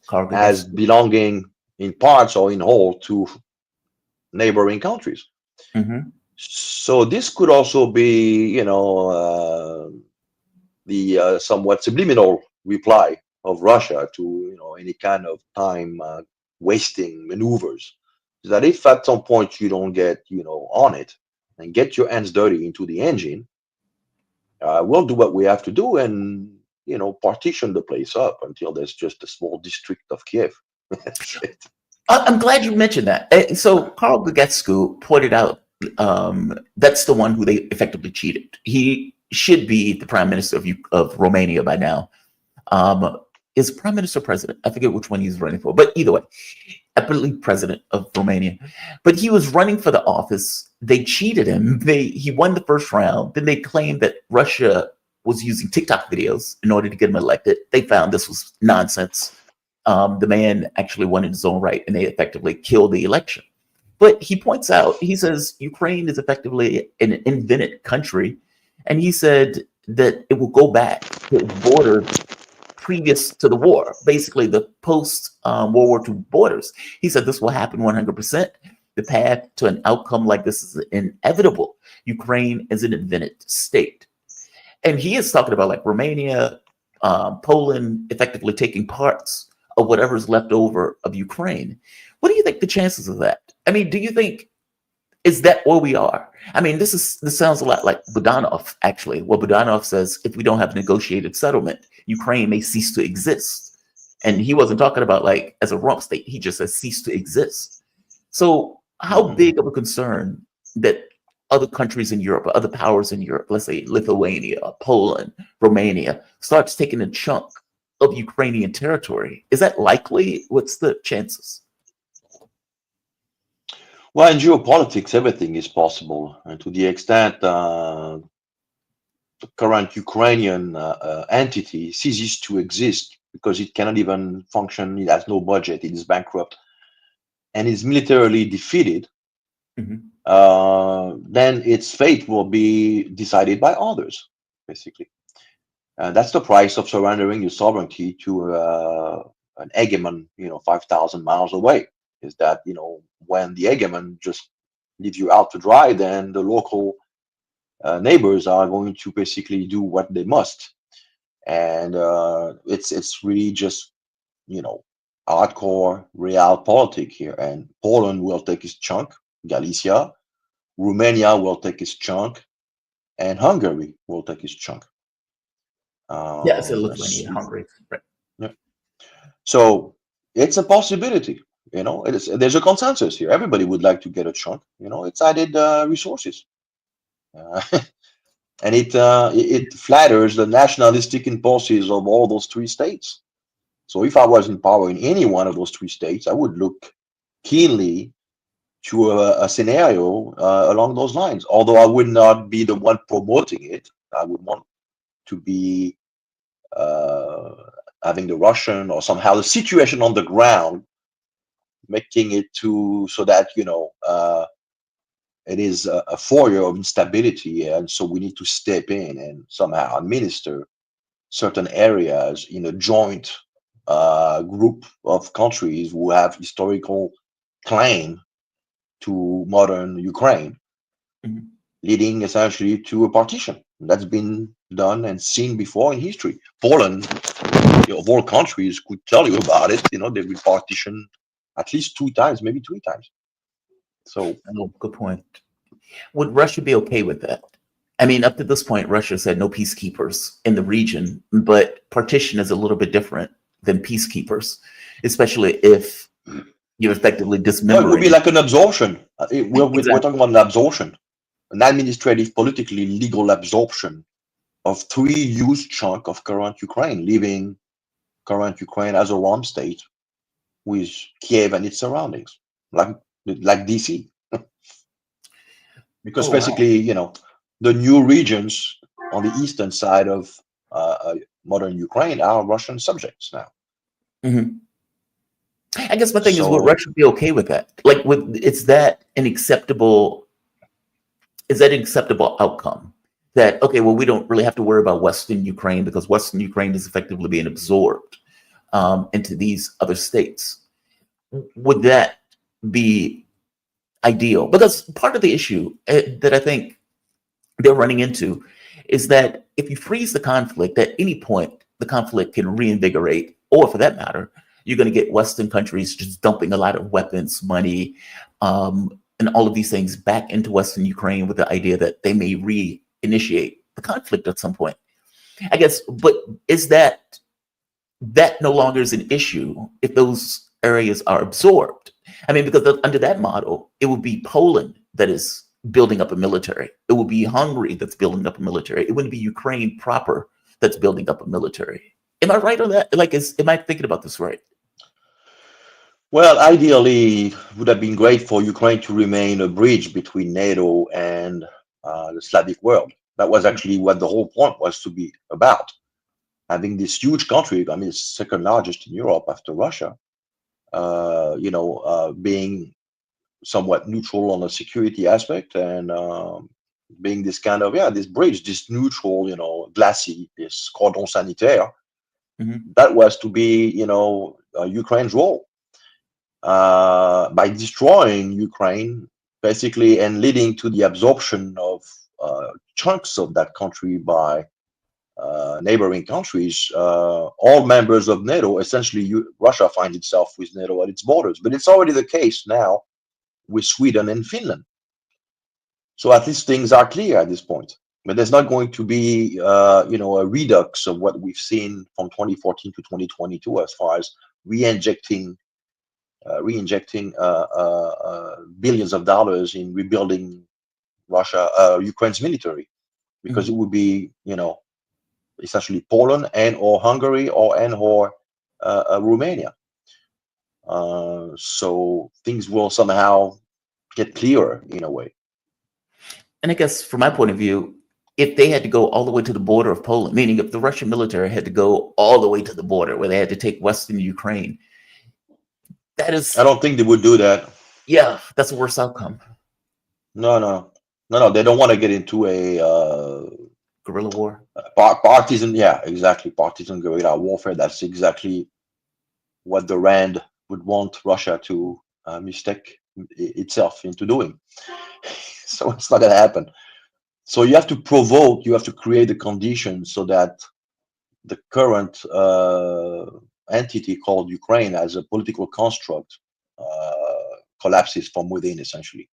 Cargo as gets. belonging in parts or in whole to neighboring countries. Mhm. So this could also be, the somewhat subliminal reply of Russia to, any kind of time wasting maneuvers. Is that if at some point you don't get, on it and get your hands dirty into the engine, we'll do what we have to do and, partition the place up until there's just a small district of Kiev. That's it. I'm glad you mentioned that. So Carl Gagetscu pointed out that's the one who they effectively cheated. He should be the prime minister of Romania by now. Is prime minister president? I forget which one he's running for, but either way, I believe president of Romania. But he was running for the office. They cheated him. He won the first round. Then they claimed that Russia was using TikTok videos in order to get him elected. They found this was nonsense. The man actually won in his own right, and they effectively killed the election. But he points out, he says Ukraine is effectively an invented country, and he said that it will go back to its borders previous to the war, basically the post World War II borders. He said this will happen 100%. The path to an outcome like this is inevitable. Ukraine is an invented state. And he is talking about like Romania, Poland effectively taking parts of whatever's left over of Ukraine. What do you think the chances of that? I mean, do you think is that where we are? I mean, this sounds a lot like Budanov, actually. Well, Budanov says if we don't have a negotiated settlement, Ukraine may cease to exist. And he wasn't talking about like as a rump state, he just says cease to exist. So how Mhm. big of a concern that other countries in Europe, or other powers in Europe, let's say Lithuania, Poland, Romania, starts taking a chunk of Ukrainian territory? Is that likely? What's the chances? Well, in geopolitics, everything is possible. And to the extent the current Ukrainian entity ceases to exist because it cannot even function, it has no budget, it is bankrupt, and is militarily defeated, Mhm. then its fate will be decided by others, basically. And that's the price of surrendering your sovereignty to an hegemon, 5,000 miles away. Is that, when the hegemon just leaves you out to dry, then the local neighbors are going to basically do what they must. And it's really just, hardcore realpolitik here. And Poland will take its chunk, Galicia, Romania will take its chunk, and Hungary will take its chunk. Yeah, it's S- Lithuania, Hungary. Right. yeah. So it's a possibility. There's a consensus here. Everybody would like to get a chunk. It's added resources, uh, and it flatters the nationalistic impulses of all those three states. So if I was in power in any one of those three states, I would look keenly to a scenario along those lines. Although I would not be the one promoting it, I would want to be uh, having the Russian or somehow the situation on the ground, making it to so that it is a foyer of instability, and so we need to step in and somehow administer certain areas in a joint group of countries who have historical claim to modern Ukraine. Mhm. leading essentially to a partition. That's been done and seen before in history. Poland, of all countries, could tell you about it. They've been partitioned at least 2 times, maybe 3 times. So, Oh, good point. Would Russia be okay with that? I mean, up to this point, Russia said no peacekeepers in the region, but partition is a little bit different than peacekeepers, especially if you're effectively no, it would be dismembering. like an absorption. We're Exactly. talking about an absorption, an administrative, politically legal absorption of 3 huge chunk of current Ukraine, leaving current Ukraine as a ROM state with Kiev and its surroundings, like DC. Because Oh, wow. basically, the new regions on the eastern side of modern Ukraine are Russian subjects now. Mhm. I guess my thing is, would So, Russia be okay with that? Like, is that an acceptable outcome? That, okay, well, we don't really have to worry about Western Ukraine because Western Ukraine is effectively being absorbed into these other states. Would that be ideal? Because part of the issue that I think they're running into is that if you freeze the conflict, at any point, the conflict can reinvigorate, or for that matter, you're going to get Western countries just dumping a lot of weapons, money, and all of these things back into Western Ukraine with the idea that they may reinitiate the conflict at some point. I guess, but is that no longer is an issue if those areas are absorbed? I mean, because under that model, it would be Poland that is building up a military. It would be Hungary that's building up a military. It wouldn't be Ukraine proper that's building up a military. Am I right on that? Like, am I thinking about this right? well, ideally, it would have been great for Ukraine to remain a bridge between NATO and the Slavic world. That was actually what the whole point was to be about. Having this huge country, I mean, it's second largest in Europe after Russia, being somewhat neutral on the security aspect and being this kind of, this bridge, this neutral, glassy, this cordon sanitaire. Mhm. That was to be, Ukraine's role. By destroying Ukraine, basically, and leading to the absorption of chunks of that country by neighboring countries, all members of NATO, essentially, Russia finds itself with NATO at its borders. But it's already the case now with Sweden and Finland. So at least things are clear at this point. But there's not going to be, a redux of what we've seen from 2014 to 2022 as far as re-injecting billions of dollars in rebuilding Ukraine's military, because Mhm. it would be, essentially Poland or Hungary or Romania. So things will somehow get clearer in a way. And I guess from my point of view, if they had to go all the way to the border of Poland, meaning if the Russian military had to go all the way to the border where they had to take Western Ukraine, that I is, don't think they would do that. yeah, that's a worse outcome. No. They don't want to get into a Guerrilla war. partisan. Yeah, exactly. Partisan guerrilla warfare. That's exactly what the Rand would want Russia to mistake itself into doing. So it's not going to happen. So you have to provoke, you have to create the conditions so that the current entity called Ukraine as a political construct collapses from within, essentially.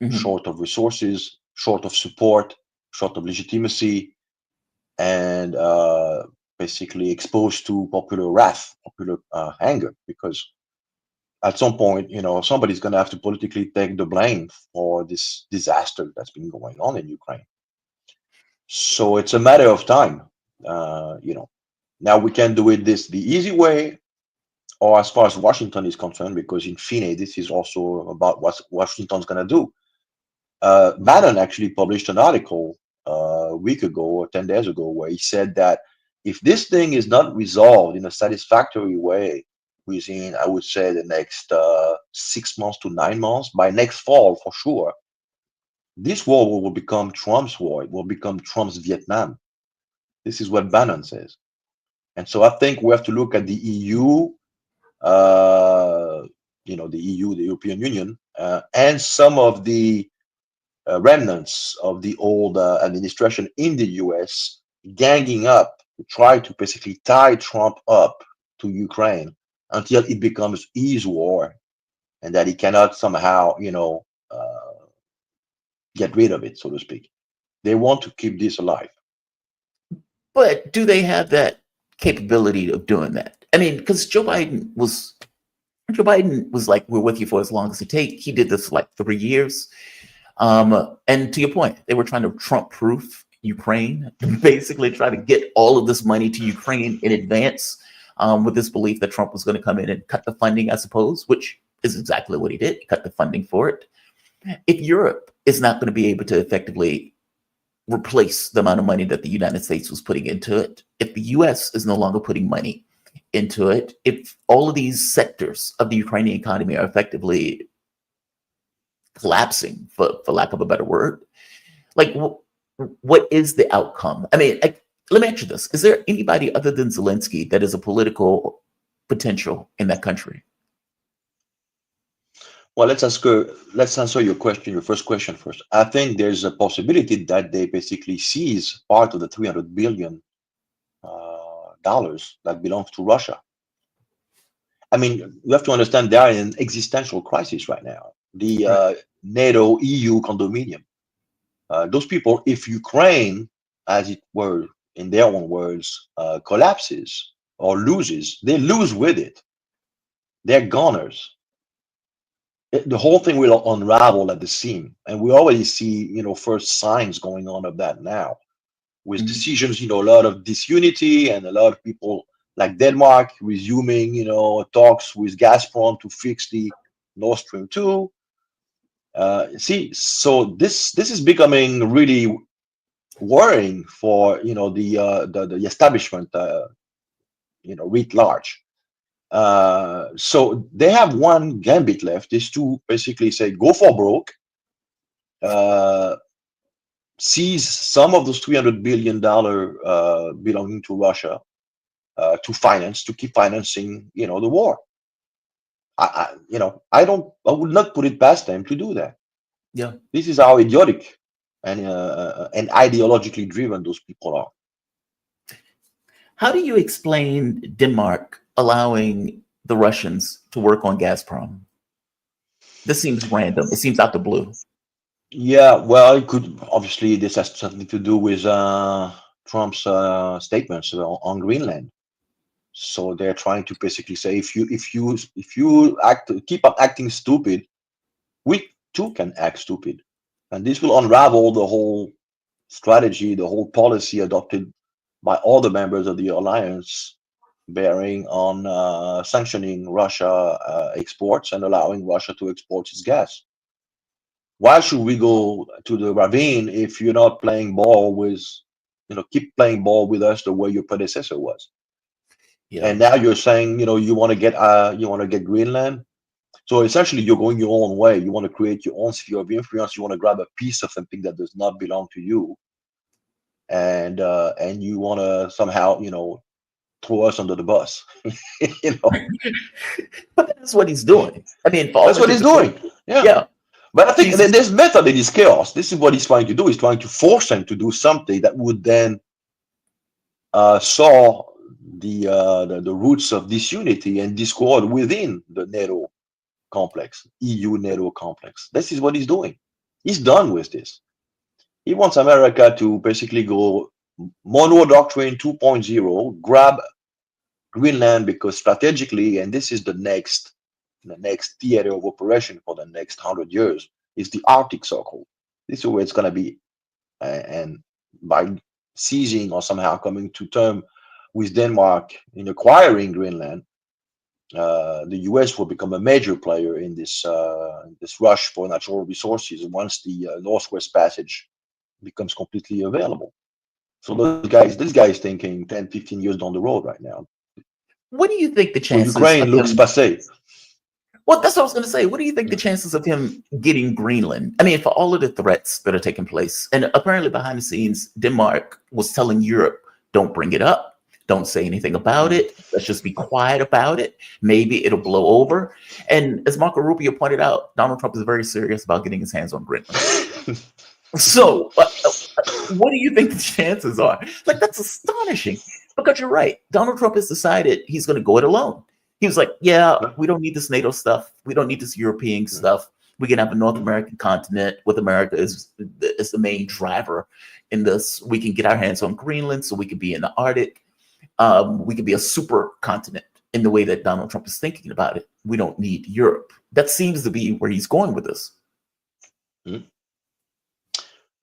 Mhm. Short of resources, short of support, short of legitimacy, and basically exposed to popular wrath, popular anger, because at some point, somebody's going to have to politically take the blame for this disaster that's been going on in Ukraine. So it's a matter of time. Now we can do it the easy way, or as far as Washington is concerned, because in fine, this is also about what Washington's going to do. Bannon actually published an article a week ago or 10 days ago where he said that if this thing is not resolved in a satisfactory way within, I would say, the next 6 months to 9 months, by next fall for sure, this war will become Trump's war. It will become Trump's Vietnam. This is what Bannon says. And so I think we have to look at the EU, the EU, the European Union, and some of the remnants of the old administration in the US ganging up to try to basically tie Trump up to Ukraine until it becomes his war and that he cannot somehow, get rid of it, so to speak. They want to keep this alive. But do they have that capability of doing that? I mean, because Joe Biden was like, we're with you for as long as it takes. He did this for like 3 years. And to your point, they were trying to Trump-proof Ukraine, basically try to get all of this money to Ukraine in advance, with this belief that Trump was going to come in and cut the funding, I suppose, which is exactly what he did. He cut the funding for it. If Europe is not going to be able to effectively replace the amount of money that the United States was putting into it, if the US is no longer putting money into it, if all of these sectors of the Ukrainian economy are effectively collapsing, for lack of a better word, like what is the outcome? I mean, let me ask you this. Is there anybody other than Zelensky that is a political potential in that country? Well, let's answer your first question first. I think there's a possibility that they basically seize part of the $300 billion that belongs to Russia. I mean, you have to understand they are in an existential crisis right now. The NATO EU condominium. Those people, if Ukraine, as it were, in their own words, collapses or loses, they lose with it. They're goners. The whole thing will unravel at the seam, and we already see, first signs going on of that now, with decisions, a lot of disunity and a lot of people like Denmark resuming, talks with Gazprom to fix the Nord Stream 2. So this is becoming really worrying for the establishment, writ large. So they have one gambit left, is to basically say, go for broke, seize some of those $300 billion belonging to Russia to keep financing, the war. I would not put it past them to do that. Yeah. This is how idiotic and ideologically driven those people are. How do you explain Denmark allowing the Russians to work on Gazprom? This seems random. It seems out the blue. Yeah, well, it could, obviously this has something to do with Trump's statements on Greenland. So they're trying to basically say, if you keep on acting stupid, we too can act stupid, and this will unravel the whole strategy, the whole policy adopted by all the members of the alliance, bearing on sanctioning Russia exports and allowing Russia to export its gas. Why should we go to the ravine if you're not playing ball with, keep playing ball with us the way your predecessor was? Yeah. And now you're saying, you want to get Greenland. So essentially, you're going your own way. You want to create your own sphere of influence. You want to grab a piece of something that does not belong to you, and you want to somehow, throw us under the bus. But that's what he's doing. I mean, that's what he's doing. Yeah. But I think there's method in this chaos. This is what he's trying to do. He's trying to force them to do something that would then saw the roots of disunity and discord within the NATO complex, EU NATO complex. This is what he's doing. He's done with this. He wants America to basically go mono doctrine 2.0, grab Greenland, because strategically, and this is the next theater of operation for the next 100 years, is the Arctic Circle. This is where it's going to be. And by seizing or somehow coming to term with Denmark in acquiring Greenland, the US will become a major player in this rush for natural resources once the Northwest Passage becomes completely available. So this guy is thinking 10, 15 years down the road right now. What do you think the chances? So Ukraine looks passé. Well, that's what I was going to say. What do you think the chances of him getting Greenland? I mean, for all of the threats that are taking place, and apparently behind the scenes, Denmark was telling Europe, don't bring it up. Don't say anything about it. Let's just be quiet about it. Maybe it'll blow over. And as Marco Rubio pointed out, Donald Trump is very serious about getting his hands on Greenland. So, what do you think the chances are? Like, that's astonishing. Because you're right. Donald Trump has decided he's going to go it alone. He was like, yeah, we don't need this NATO stuff. We don't need this European stuff. We can have a North American continent with America as the main driver in this. We can get our hands on Greenland so we can be in the Arctic. We can be a super continent in the way that Donald Trump is thinking about it. We don't need Europe. That seems to be where he's going with this.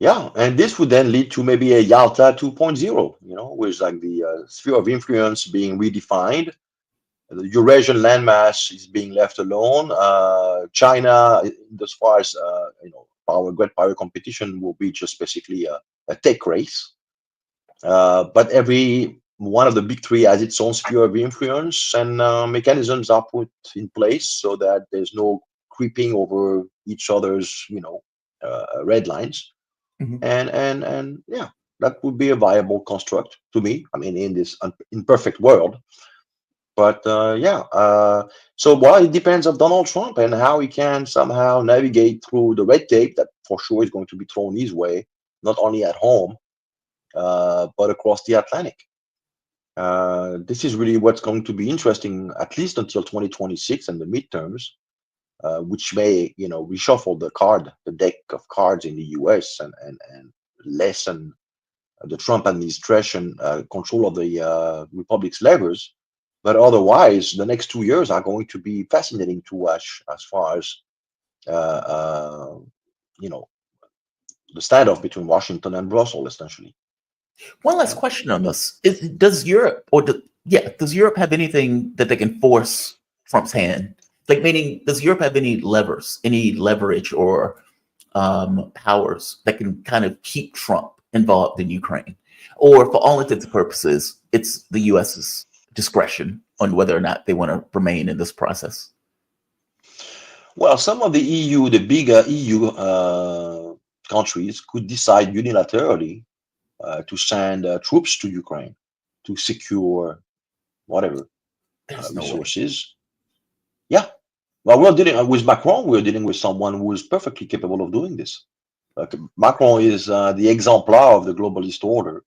Yeah, and this would then lead to maybe a Yalta 2.0, with like the sphere of influence being redefined. The Eurasian landmass is being left alone. China, as far as great power competition, will be just basically a tech race. But every one of the big three has its own sphere of influence, and mechanisms are put in place so that there's no creeping over each other's, red lines. And yeah, that would be a viable construct to me. I mean, in this imperfect world. But so while it depends on Donald Trump and how he can somehow navigate through the red tape that for sure is going to be thrown his way, not only at home, but across the Atlantic. This is really what's going to be interesting, at least until 2026 and the midterms, which may, reshuffle the deck of cards in the US and lessen the Trump administration control of the Republic's levers. But otherwise, the next 2 years are going to be fascinating to watch as far as, the standoff between Washington and Brussels, essentially. One last question on this: does Europe have anything that they can force Trump's hand? Like, meaning, does Europe have any levers, any leverage or powers that can kind of keep Trump involved in Ukraine? Or for all intents and purposes, it's the US's discretion on whether or not they want to remain in this process? Well, some of the EU, the bigger EU countries could decide unilaterally to send troops to Ukraine to secure whatever resources. Yeah. Well, we're dealing with Macron. We're dealing with someone who is perfectly capable of doing this. Macron is the exemplar of the globalist order,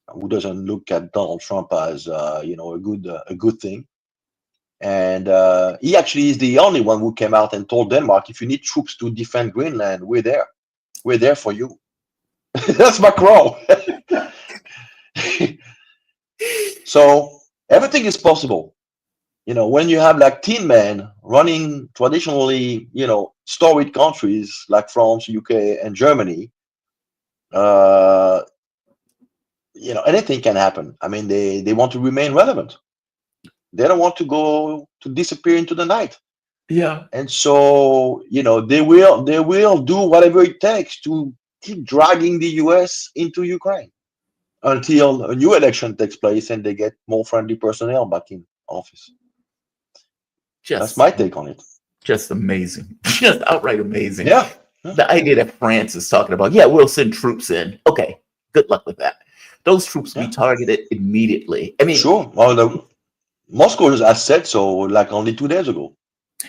who doesn't look at Donald Trump as a good thing. And he actually is the only one who came out and told Denmark, if you need troops to defend Greenland, we're there. We're there for you. That's Macron. So everything is possible. When you have like Tin Man running traditionally, storied countries like France, UK, and Germany, anything can happen. I mean, they want to remain relevant. They don't want to disappear into the night. Yeah. And so, they will do whatever it takes to keep dragging the US into Ukraine until a new election takes place and they get more friendly personnel back in office. That's my take on it. Just amazing. Just outright amazing. Yeah. The idea that France is talking about, we'll send troops in. Okay, good luck with that. Those troops be targeted immediately. I mean, sure. Well, Moscow has said so, like only 2 days ago.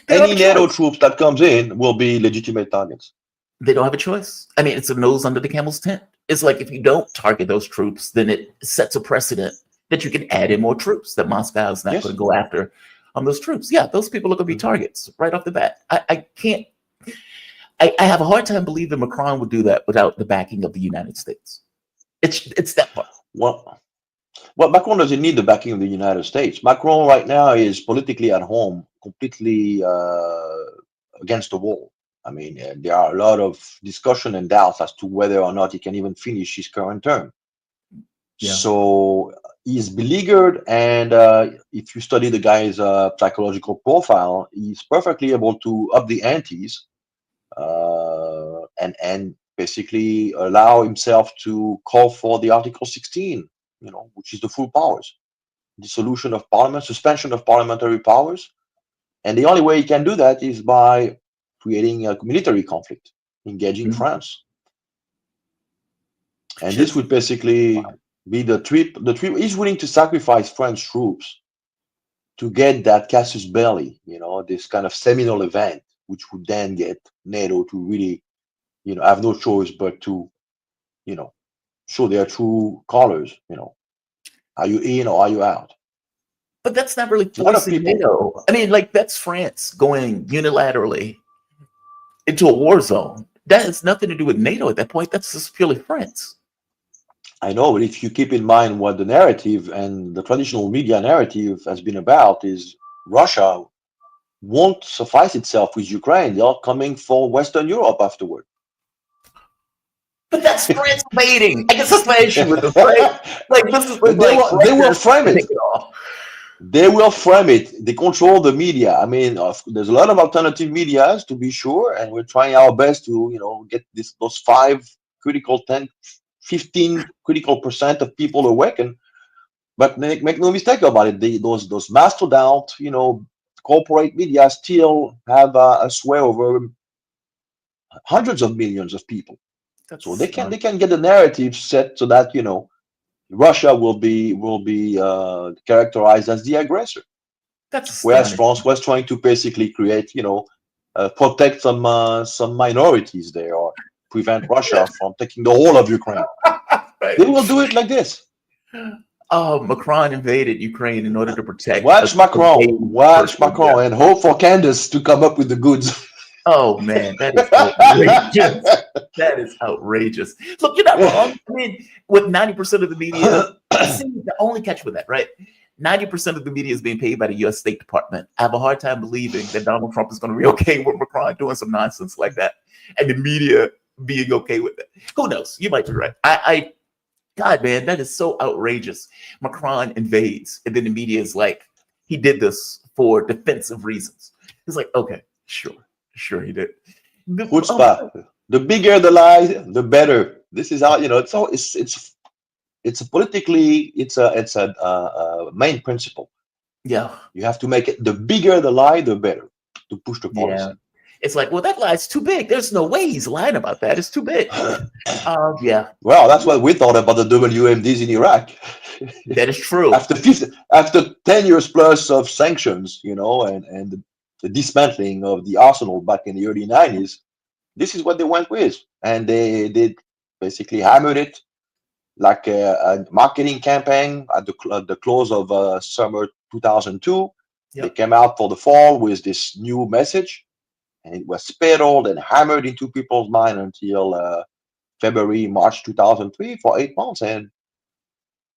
Any NATO troops that comes in will be legitimate targets. They don't have a choice. I mean, it's a nose under the camel's tent. It's like, if you don't target those troops, then it sets a precedent that you can add in more troops, that Moscow is not going to go after on those troops. Yeah, those people are going to be targets right off the bat. I have a hard time believing Macron would do that without the backing of the United States. It's that part. Well, Macron doesn't need the backing of the United States. Macron right now is politically at home, completely against the wall. I mean, there are a lot of discussion and doubts as to whether or not he can even finish his current term. Yeah. So he's beleaguered, and if you study the guy's psychological profile, he's perfectly able to up the antes and basically allow himself to call for the Article 16, which is the full powers, dissolution of parliament, suspension of parliamentary powers. And the only way he can do that is by creating a military conflict, engaging France. And this would basically be the trip. The trip is willing to sacrifice French troops to get that casus belli, this kind of seminal event, which would then get NATO to really, have no choice but to, you know, show their true colors. Are you in or are you out? But that's not really A lot of forcing people. NATO. I mean, like, that's France going unilaterally into a war zone. That has nothing to do with NATO at that point. That's just purely France. I know, but if you keep in mind what the narrative and the traditional media narrative has been about, is Russia won't suffice itself with Ukraine. They are coming for Western Europe afterward. But that's France invading. I guess that's my issue with this, right? Like, this is But like they will frame it. take it off. They will frame it. They control the media. I mean, there's a lot of alternative medias, to be sure, and we're trying our best to, get those 15 critical percent of people awakened. But make no mistake about it, those mastodon, corporate media still have a sway over hundreds of millions of people. So they can get the narrative set so that Russia will be characterized as the aggressor. Whereas France was trying to basically create, protect some minorities there, or prevent Russia from taking the whole of Ukraine. Right. They will do it like this. Macron invaded Ukraine in order to protect. Watch Macron, and hope for Candace to come up with the goods. Oh man, that is outrageous. That is outrageous. Look, you're not wrong. I mean, with 90% of the media, see, the only catch with that, right? 90% of the media is being paid by the U.S. State Department. I have a hard time believing that Donald Trump is going to be okay with Macron doing some nonsense like that, and the media being okay with it. Who knows? You might be right. God, man, that is so outrageous. Macron invades, and then the media is like, he did this for defensive reasons. It's like, okay, sure he did. Chutzpah. The bigger the lie, the better. This is how it's politically it's a main principle. Yeah, you have to make it, the bigger the lie, the better, to push the policy. Yeah. It's like, well, that lie's too big. There's no way he's lying about that. It's too big. Yeah. Well, that's what we thought about the WMDs in Iraq. That is true. After 10 years plus of sanctions, and the dismantling of the arsenal back in the early 90s, this is what they went with. And they basically hammered it like a marketing campaign at the close of summer 2002. Yep. They came out for the fall with this new message, and it was pedaled and hammered into people's mind until March 2003 for 8 months. And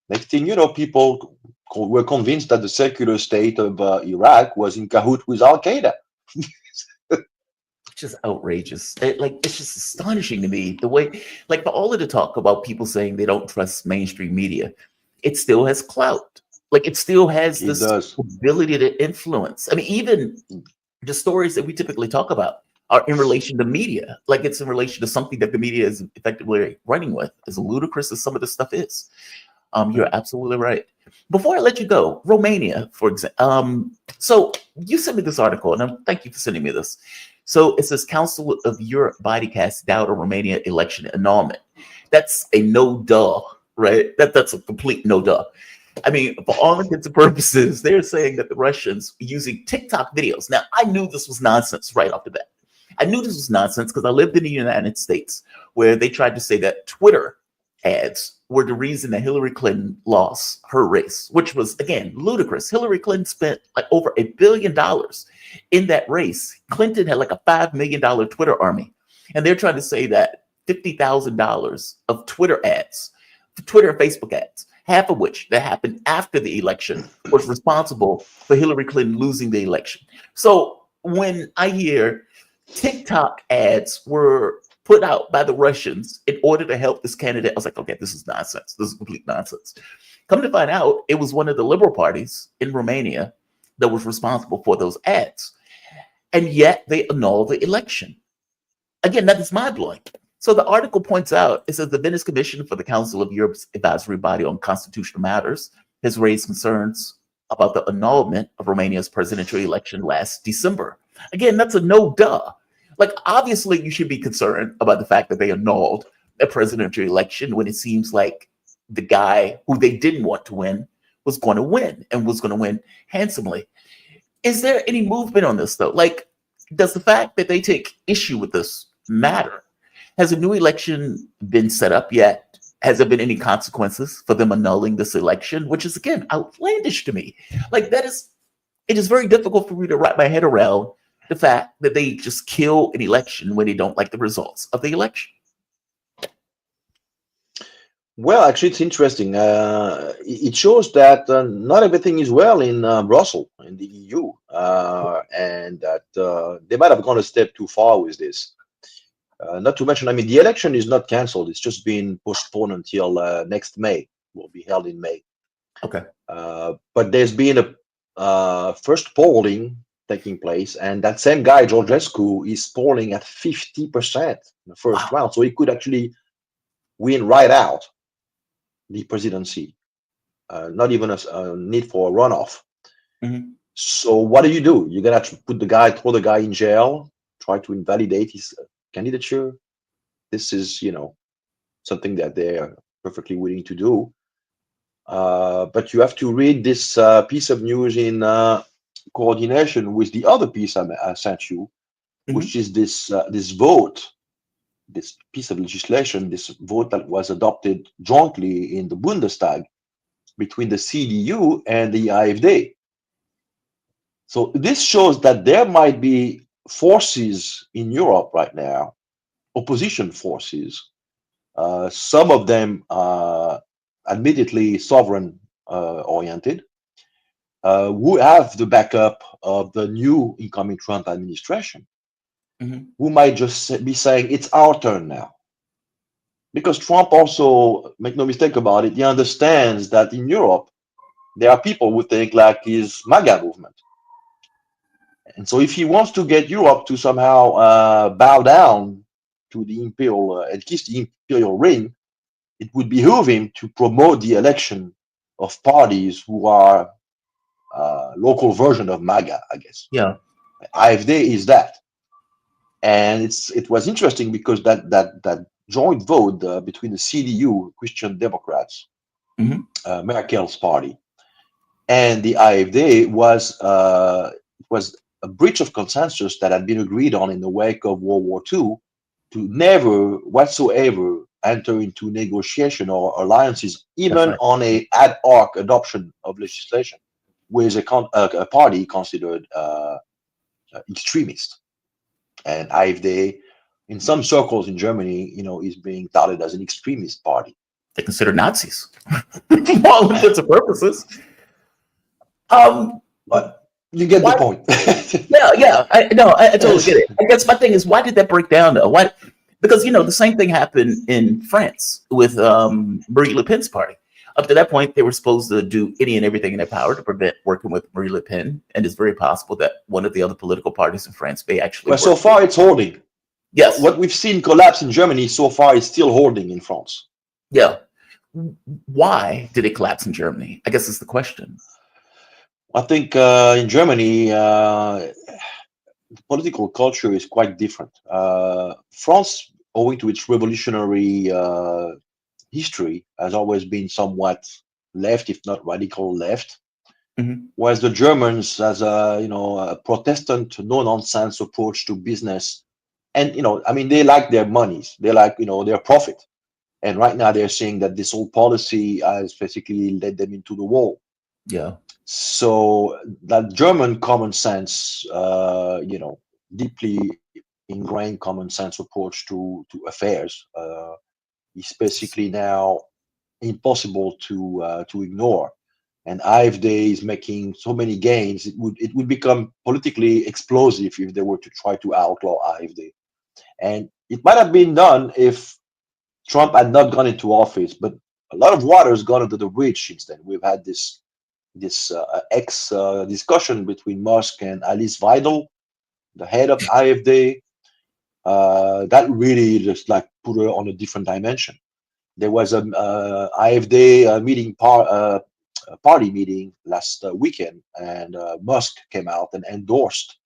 next thing you know, people were convinced that the secular state of Iraq was in cahoots with Al-Qaeda. Just outrageous. It's just astonishing to me the way, like, for all of the talk about people saying they don't trust mainstream media, it still has clout. Like, it still has this ability to influence. I mean, even the stories that we typically talk about are in relation to media. Like, it's in relation to something that the media is effectively running with, as ludicrous as some of this stuff is. You're absolutely right. Before I let you go, Romania, for example. So you sent me this article, and thank you for sending me this. So it says Council of Europe body casts doubt on Romania election annulment. That's a no duh, right? That's a complete no duh. I mean, for all intents and purposes, they're saying that the Russians using TikTok videos. Now, I knew this was nonsense right off the bat. I knew this was nonsense because I lived in the United States, where they tried to say that Twitter ads were the reason that Hillary Clinton lost her race, which was, again, ludicrous. Hillary Clinton spent like over $1 billion in that race. Clinton had like a $5 million Twitter army. And they're trying to say that $50,000 of Twitter ads, Twitter and Facebook ads, half of which that happened after the election, was responsible for Hillary Clinton losing the election. So when I hear TikTok ads were put out by the Russians in order to help this candidate, I was like, okay, this is nonsense. This is complete nonsense. Come to find out, it was one of the liberal parties in Romania that was responsible for those ads. And yet they annulled the election. Again, that is mind-blowing. So the article points out, it says the Venice Commission for the Council of Europe's advisory body on constitutional matters has raised concerns about the annulment of Romania's presidential election last December. Again, that's a no duh. Like, obviously, you should be concerned about the fact that they annulled a presidential election when it seems like the guy who they didn't want to win was going to win and was going to win handsomely. Is there any movement on this though? Like, does the fact that they take issue with this matter? Has a new election been set up yet? Has there been any consequences for them annulling this election? Which is again outlandish to me. Like it is very difficult for me to wrap my head around the fact that they just kill an election when they don't like the results of the election. Well, actually, it's interesting. It shows that not everything is well in Brussels, in the EU, and that they might have gone a step too far with this. Not to mention, I mean, the election is not cancelled. It's just been postponed until next May. Will be held in May. Okay. But there's been a first polling taking place, and that same guy, Georgescu, is polling at 50% in the first round. So he could actually win right out the presidency, not even a need for a runoff. Mm-hmm. So what do? You're gonna throw the guy in jail, try to invalidate his candidature. This is, something that they are perfectly willing to do. But you have to read this piece of news in coordination with the other piece I sent you, which is this vote. This piece of legislation, this vote that was adopted jointly in the Bundestag between the CDU and the AfD. So this shows that there might be forces in Europe right now, opposition forces, some of them admittedly sovereign oriented, who have the backup of the new incoming Trump administration. Who might just be saying it's our turn now. Because Trump also, make no mistake about it, he understands that in Europe, there are people who think like his MAGA movement. And so if he wants to get Europe to somehow bow down to the imperial, and kiss the imperial ring, it would behoove him to promote the election of parties who are local version of MAGA, I guess. Yeah. AfD is that. And it was interesting because that joint vote between the CDU, Christian Democrats, Merkel's party, and the AfD was a breach of consensus that had been agreed on in the wake of World War II to never whatsoever enter into negotiation or alliances, even on a ad hoc adoption of legislation with a party considered extremist. And AfD, in some circles in Germany, is being touted as an extremist party. They consider Nazis for all intents and purposes. But you get the point. Yeah. I totally get it. I guess my thing is, why did that break down though? Why? Because the same thing happened in France with Marine Le Pen's party. Up to that point, they were supposed to do any and everything in their power to prevent working with Marine Le Pen, and it's very possible that one of the other political parties in France may actually. Well, so far it's holding. Yes. What we've seen collapse in Germany so far is still holding in France. Yeah. Why did it collapse in Germany? I guess is the question. I think in Germany, the political culture is quite different. France, owing to its revolutionary history, has always been somewhat left, if not radical left. Whereas the Germans, as a Protestant, no-nonsense approach to business, and they like their monies, they like their profit, and right now they're saying that this whole policy has basically led them into the wall. Yeah. So that German common sense, deeply ingrained common sense approach to affairs, is basically now impossible to ignore. And AfD is making so many gains; it would become politically explosive if they were to try to outlaw AfD. And it might have been done if Trump had not gone into office, but a lot of water has gone under the bridge since then. We've had this discussion between Musk and Alice Weidel, the head of AfD, that really just like put her on a different dimension. There was a AfD meeting party meeting last weekend, and Musk came out and endorsed,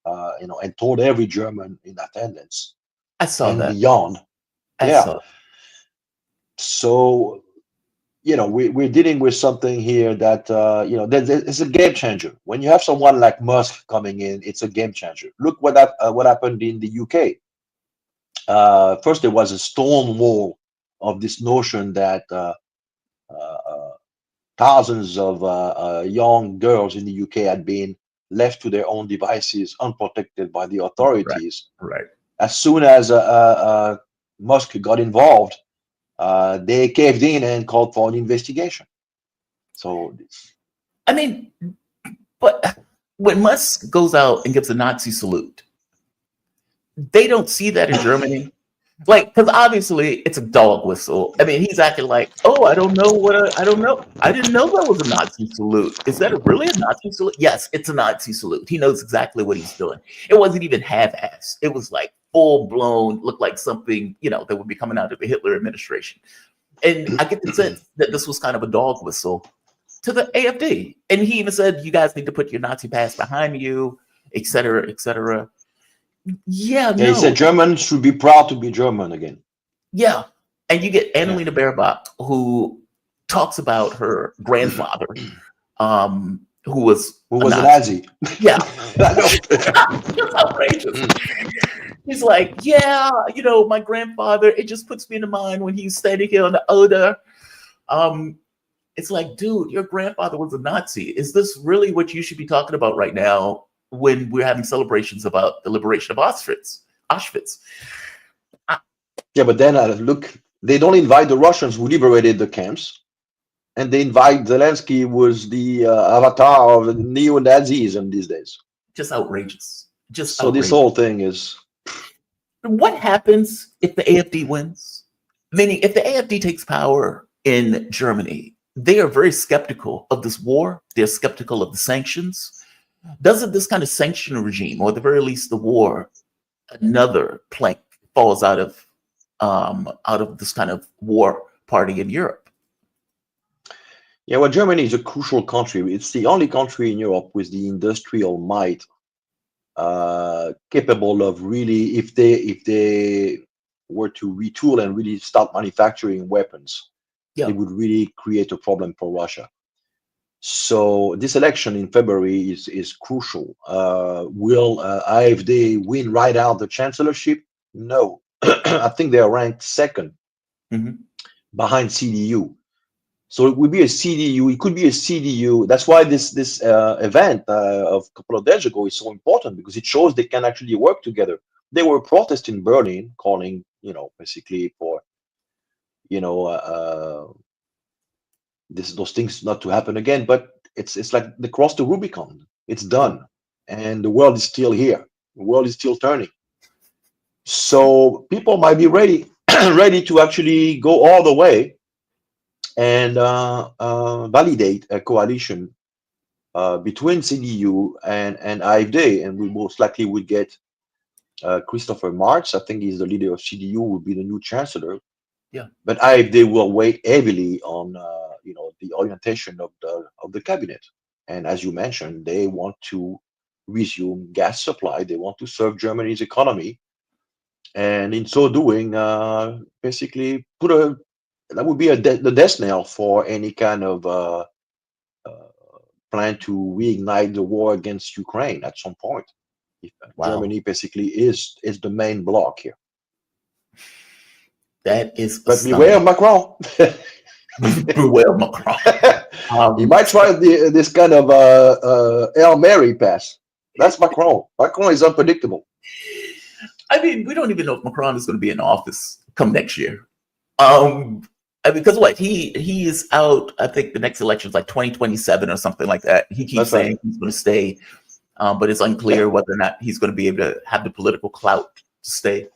and told every German in attendance. I saw and that. beyond. I saw. So we're dealing with something here that it's a game changer. When you have someone like Musk coming in, it's a game changer. Look what happened in the UK. First, there was a stonewall of this notion that thousands of young girls in the UK had been left to their own devices, unprotected by the authorities. Right. As soon as Musk got involved, they caved in and called for an investigation. So, I mean, but when Musk goes out and gives a Nazi salute, they don't see that in Germany. Like, because obviously it's a dog whistle. I mean, he's acting like, oh, I don't know I don't know. I didn't know that was a Nazi salute. Is that really a Nazi salute? Yes, it's a Nazi salute. He knows exactly what he's doing. It wasn't even half-assed. It was like full-blown, looked like something, that would be coming out of the Hitler administration. And I get the sense that this was kind of a dog whistle to the AfD. And he even said, you guys need to put your Nazi past behind you, et cetera, et cetera. Yeah, he said Germans should be proud to be German again. Yeah. And you get Annalena Baerbock, who talks about her grandfather, who was a Nazi. Yeah. That's outrageous. He's like, yeah, my grandfather, it just puts me in the mind when he's standing here on the Oder. It's like, dude, your grandfather was a Nazi. Is this really what you should be talking about right now when we're having celebrations about the liberation of Auschwitz? Yeah, but then look, they don't invite the Russians who liberated the camps, and they invite Zelensky, who was the avatar of neo-Nazism these days. Just outrageous. This whole thing is. What happens if the AfD wins? Meaning, if the AfD takes power in Germany, they are very skeptical of this war. They're skeptical of the sanctions. Doesn't this kind of sanction regime, or at the very least the war, another plank falls out of this kind of war party in Europe? Yeah, well, Germany is a crucial country. It's the only country in Europe with the industrial might capable of really, if they were to retool and really start manufacturing weapons, it would really create a problem for Russia. So this election in February is crucial. Will AfD win right out the chancellorship? No. I think they are ranked second behind CDU. So it would be a CDU. It could be a CDU. That's why this event of a couple of days ago is so important, because it shows they can actually work together. They were protesting in Berlin, calling, basically for, those things not to happen again. But it's like they crossed the Rubicon. It's done, and the world is still here. The world is still turning. So people might be ready to actually go all the way and validate a coalition between CDU and AfD, and we most likely would get Christopher Marx. I think he's the leader of CDU, will be the new chancellor. Yeah. But AfD will weigh heavily on the orientation of the cabinet. And as you mentioned, they want to resume gas supply. They want to serve Germany's economy, and in so doing, basically that would be the death knell for any kind of plan to reignite the war against Ukraine at some point. Germany basically is the main bloc here. That is, but beware Macron. Beware Macron. He might try this kind of Hail Mary pass. That's Macron. Macron is unpredictable. I mean, we don't even know if Macron is going to be in office come next year. Because what he is out, I think the next election is like 2027 or something like that. He keeps saying he's going to stay, but it's unclear whether or not he's going to be able to have the political clout to stay.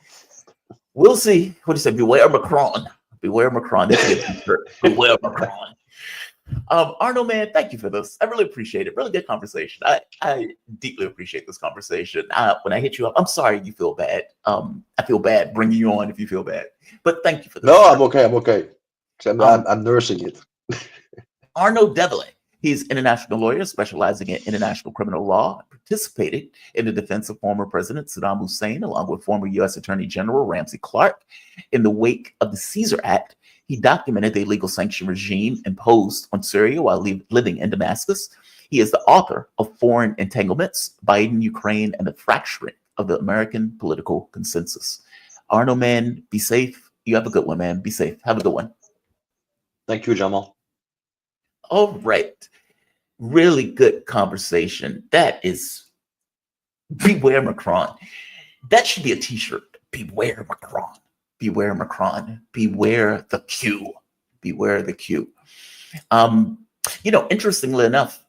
We'll see. What do you say? Beware Macron. Beware Macron. Beware Macron. Arno, man, thank you for this. I really appreciate it. Really good conversation. I deeply appreciate this conversation. When I hit you up, I'm sorry you feel bad. I feel bad bringing you on if you feel bad. But thank you for this. No, I'm okay. I'm nursing it. Arno Devile. He's an international lawyer specializing in international criminal law, participated in the defense of former President Saddam Hussein, along with former U.S. Attorney General Ramsey Clark, in the wake of the Caesar Act. He documented the illegal sanction regime imposed on Syria while living in Damascus. He is the author of Foreign Entanglements, Biden, Ukraine, and the Fracturing of the American Political Consensus. Arno, man, be safe. You have a good one, man. Be safe. Have a good one. Thank you, Jamal. All right. Really good conversation. That is Beware Macron. That should be a t-shirt. Beware Macron. Beware Macron. Beware the Q. Beware the Q. Interestingly enough,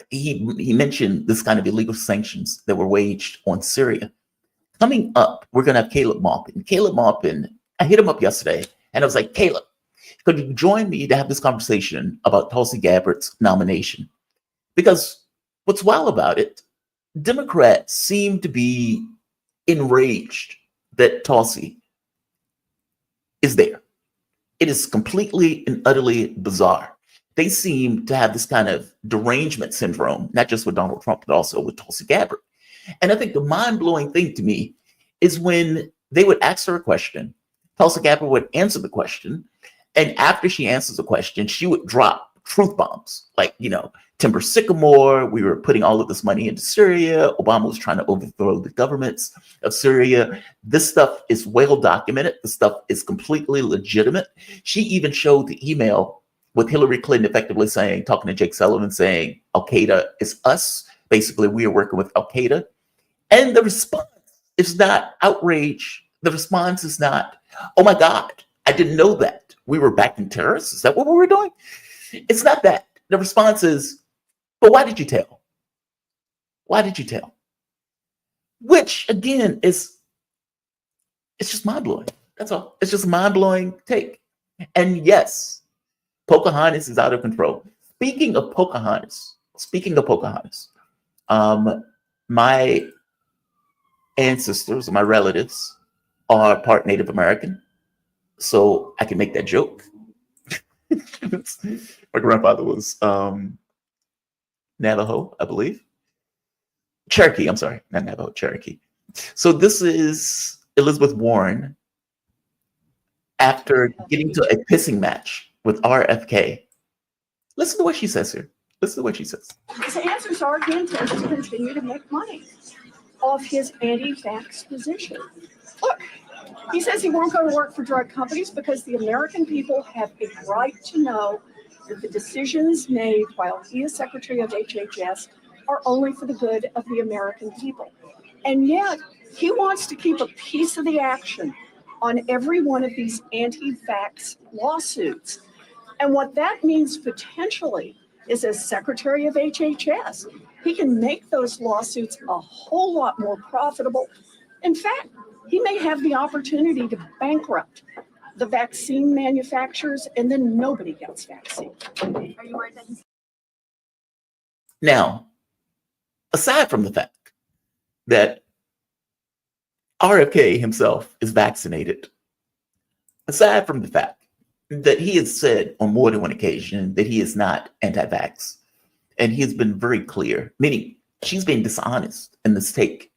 he mentioned this kind of illegal sanctions that were waged on Syria. Coming up, we're going to have Caleb Maupin. Caleb Maupin, I hit him up yesterday, and I was like, Caleb, could you join me to have this conversation about Tulsi Gabbard's nomination? Because what's wild about it, Democrats seem to be enraged that Tulsi is there. It is completely and utterly bizarre. They seem to have this kind of derangement syndrome, not just with Donald Trump, but also with Tulsi Gabbard. And I think the mind-blowing thing to me is when they would ask her a question, Tulsi Gabbard would answer the question, and after she answers the question, she would drop truth bombs, like, timber sycamore, we were putting all of this money into Syria, Obama was trying to overthrow the governments of Syria. This stuff is well documented. The stuff is completely legitimate. She even showed the email with Hillary Clinton effectively saying, talking to Jake Sullivan, saying, Al-Qaeda is us. Basically, we are working with Al-Qaeda. And the response is not outrage. The response is not, oh my God, I didn't know that. We were backing terrorists. Is that what we were doing? It's not that. The response is, but why did you tell? Why did you tell? Which, again, it's just mind-blowing. That's all. It's just a mind-blowing take. And yes, Pocahontas is out of control. Speaking of Pocahontas, my ancestors, my relatives, are part Native American, so I can make that joke. My grandfather was Navajo, I believe. Cherokee, I'm sorry, not Navajo, Cherokee. So this is Elizabeth Warren after getting to a pissing match with RFK. Listen to what she says here. Listen to what she says. His answers are he intends to continue to make money off his anti-vax position. Look, he says he won't go to work for drug companies because the American people have a right to know that the decisions made while he is Secretary of HHS are only for the good of the American people. And yet, he wants to keep a piece of the action on every one of these anti-vax lawsuits. And what that means potentially is, as Secretary of HHS, he can make those lawsuits a whole lot more profitable. In fact, he may have the opportunity to bankrupt the vaccine manufacturers, and then nobody gets vaccine. Are you worried that he's... Now, aside from the fact that RFK himself is vaccinated, aside from the fact that he has said on more than one occasion that he is not anti-vax, and he has been very clear, meaning she's being dishonest in this take.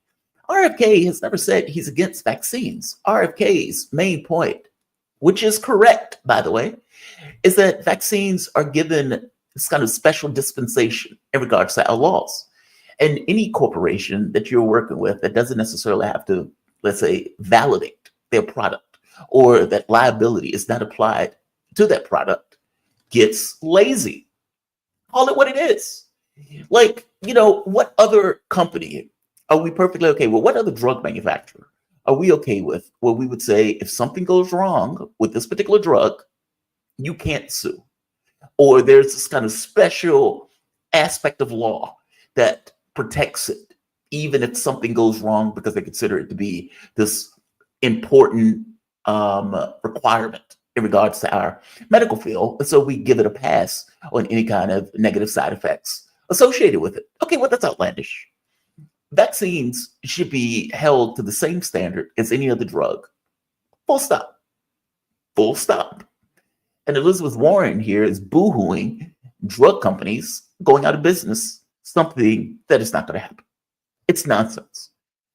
RFK has never said he's against vaccines. RFK's main point, which is correct, by the way, is that vaccines are given this kind of special dispensation in regards to our laws. And any corporation that you're working with that doesn't necessarily have to, let's say, validate their product, or that liability is not applied to that product, gets lazy. Call it what it is. Like, what other company are we perfectly okay with? What other drug manufacturer are we okay with where we would say if something goes wrong with this particular drug, you can't sue? Or there's this kind of special aspect of law that protects it, even if something goes wrong, because they consider it to be this important requirement in regards to our medical field. And so we give it a pass on any kind of negative side effects associated with it. Okay, well, that's outlandish. Vaccines should be held to the same standard as any other drug. Full stop. Full stop. And Elizabeth Warren here is boo-hooing drug companies going out of business, something that is not going to happen. It's nonsense.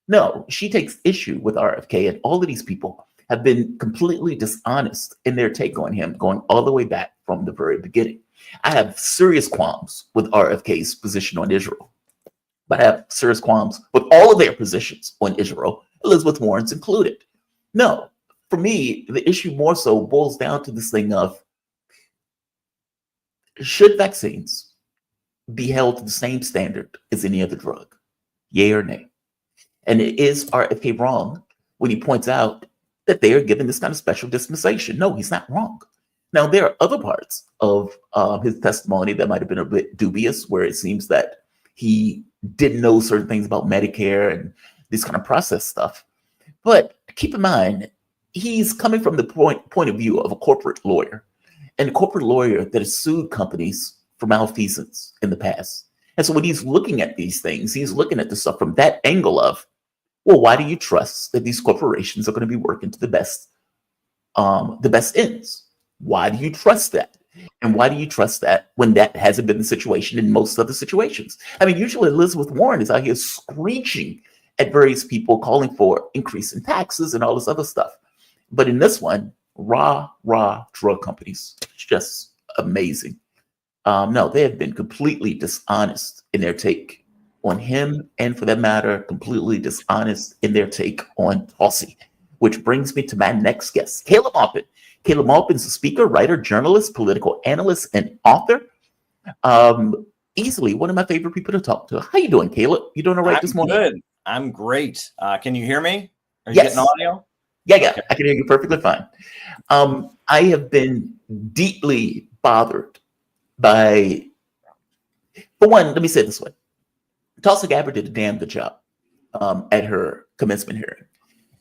No, she takes issue with RFK and all of these people have been completely dishonest in their take on him, going all the way back from the very beginning. I have serious qualms with RFK's position on Israel, but I have serious qualms with all of their positions on Israel, Elizabeth Warren's included. No, for me, the issue more so boils down to this thing of, should vaccines be held to the same standard as any other drug? Yay or nay? And is RFK wrong when he points out that they are given this kind of special dispensation? No, he's not wrong. Now, there are other parts of his testimony that might have been a bit dubious, where it seems that he didn't know certain things about Medicare and this kind of process stuff. But keep in mind, he's coming from the point of view of a corporate lawyer, and a corporate lawyer that has sued companies for malfeasance in the past. And so when he's looking at these things, he's looking at the stuff from that angle of, well, why do you trust that these corporations are going to be working to the best ends? Why do you trust that? And why do you trust that when that hasn't been the situation in most other situations? I mean, usually Elizabeth Warren is out here screeching at various people, calling for increase in taxes and all this other stuff. But in this one, raw drug companies. It's just amazing. No, they have been completely dishonest in their take on him, and for that matter, completely dishonest in their take on Tulsi, which brings me to my next guest, Caleb Maupin. Caleb Maupin is a speaker, writer, journalist, political analyst, and author. Easily one of my favorite people to talk to. How you doing, Caleb? You doing all right this morning? Good. I'm great. Can you hear me? Are you Yes. getting audio? Yeah, Okay. I can hear you perfectly fine. I have been deeply bothered by, for one, let me say it this way. Tulsi Gabbard did a damn good job at her commencement hearing.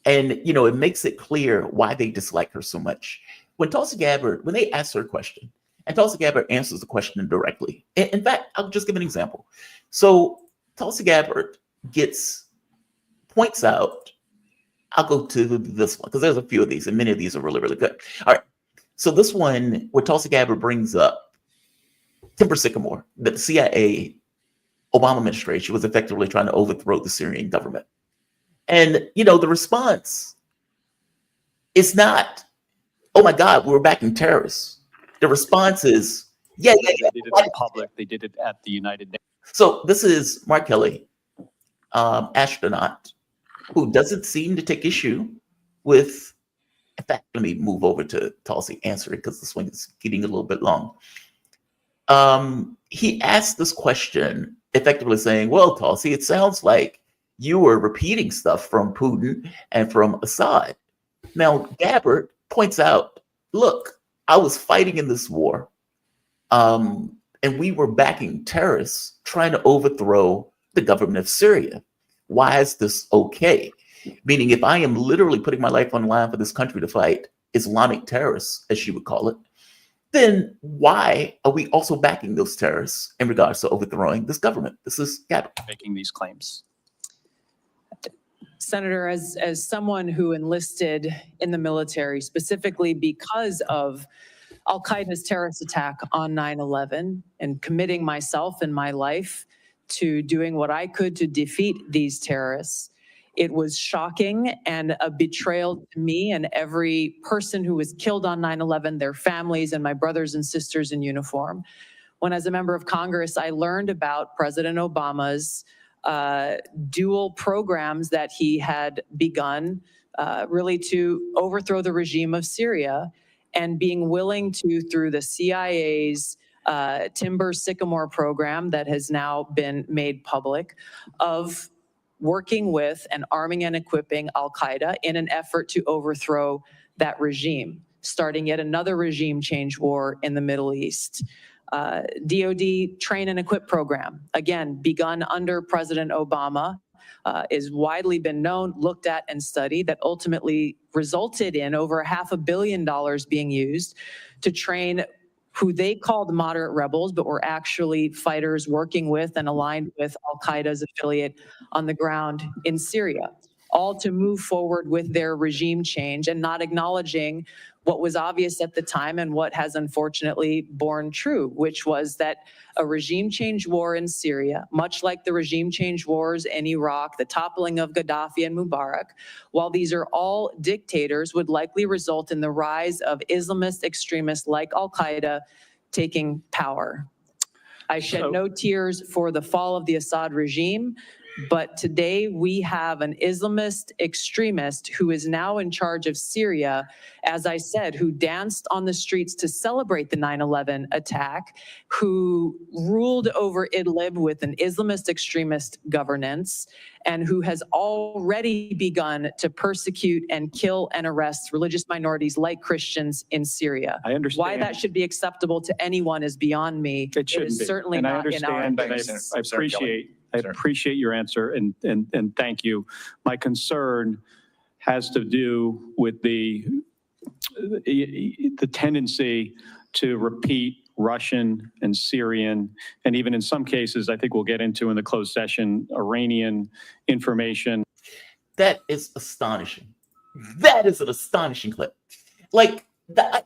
And, you know, it makes it clear why they dislike her so much. When Tulsi Gabbard, when they ask her a question, and Tulsi Gabbard answers the question directly. In fact, I'll just give an example. So Tulsi Gabbard points out, I'll go to this one, because there's a few of these, and many of these are really, really good. All right. So this one, where Tulsi Gabbard brings up Timber Sycamore, that the CIA, Obama administration was effectively trying to overthrow the Syrian government. And, you know, the response is not, oh my God, we're backing terrorists. The response is, yeah. They did it in public. They did it at the United Nations. So this is Mark Kelly, astronaut, who doesn't seem to take issue with, in fact, let me move over to Tulsi answer it, because this one is getting a little bit long. He asked this question, effectively saying, well, Tulsi, it sounds like you were repeating stuff from Putin and from Assad. Now, Gabbard points out, look, I was fighting in this war, and we were backing terrorists trying to overthrow the government of Syria. Why is this okay? Meaning, if I am literally putting my life on the line for this country to fight Islamic terrorists, as she would call it, then why are we also backing those terrorists in regards to overthrowing this government? This is Gabbard Making these claims. Senator, as someone who enlisted in the military specifically because of Al-Qaeda's terrorist attack on 9/11 and committing myself and my life to doing what I could to defeat these terrorists, it was shocking and a betrayal to me and every person who was killed on 9/11, their families and my brothers and sisters in uniform. When, as a member of Congress, I learned about President Obama's dual programs that he had begun really to overthrow the regime of Syria, and being willing to, through the CIA's Timber Sycamore program that has now been made public, of working with and arming and equipping Al-Qaeda in an effort to overthrow that regime, starting yet another regime change war in the Middle East. DoD train and equip program, again, begun under President Obama, is widely been known, looked at, and studied, that ultimately resulted in over $500 million being used to train who they called moderate rebels, but were actually fighters working with and aligned with Al-Qaeda's affiliate on the ground in Syria, all to move forward with their regime change and not acknowledging what was obvious at the time and what has unfortunately borne true, which was that a regime change war in Syria, much like the regime change wars in Iraq, the toppling of Gaddafi and Mubarak, while these are all dictators, would likely result in the rise of Islamist extremists like Al-Qaeda taking power. I shed no tears for the fall of the Assad regime, but today we have an Islamist extremist who is now in charge of Syria, as I said, who danced on the streets to celebrate the 9/11 attack, who ruled over Idlib with an Islamist extremist governance, and who has already begun to persecute and kill and arrest religious minorities like Christians in Syria. I understand. Why that should be acceptable to anyone is beyond me. It shouldn't is be. certainly And I not in our understand, and interest. I appreciate your answer, and thank you. My concern has to do with the tendency to repeat Russian and Syrian, and even in some cases, I think we'll get into in the closed session, Iranian information. That is astonishing. That is an astonishing clip. Like the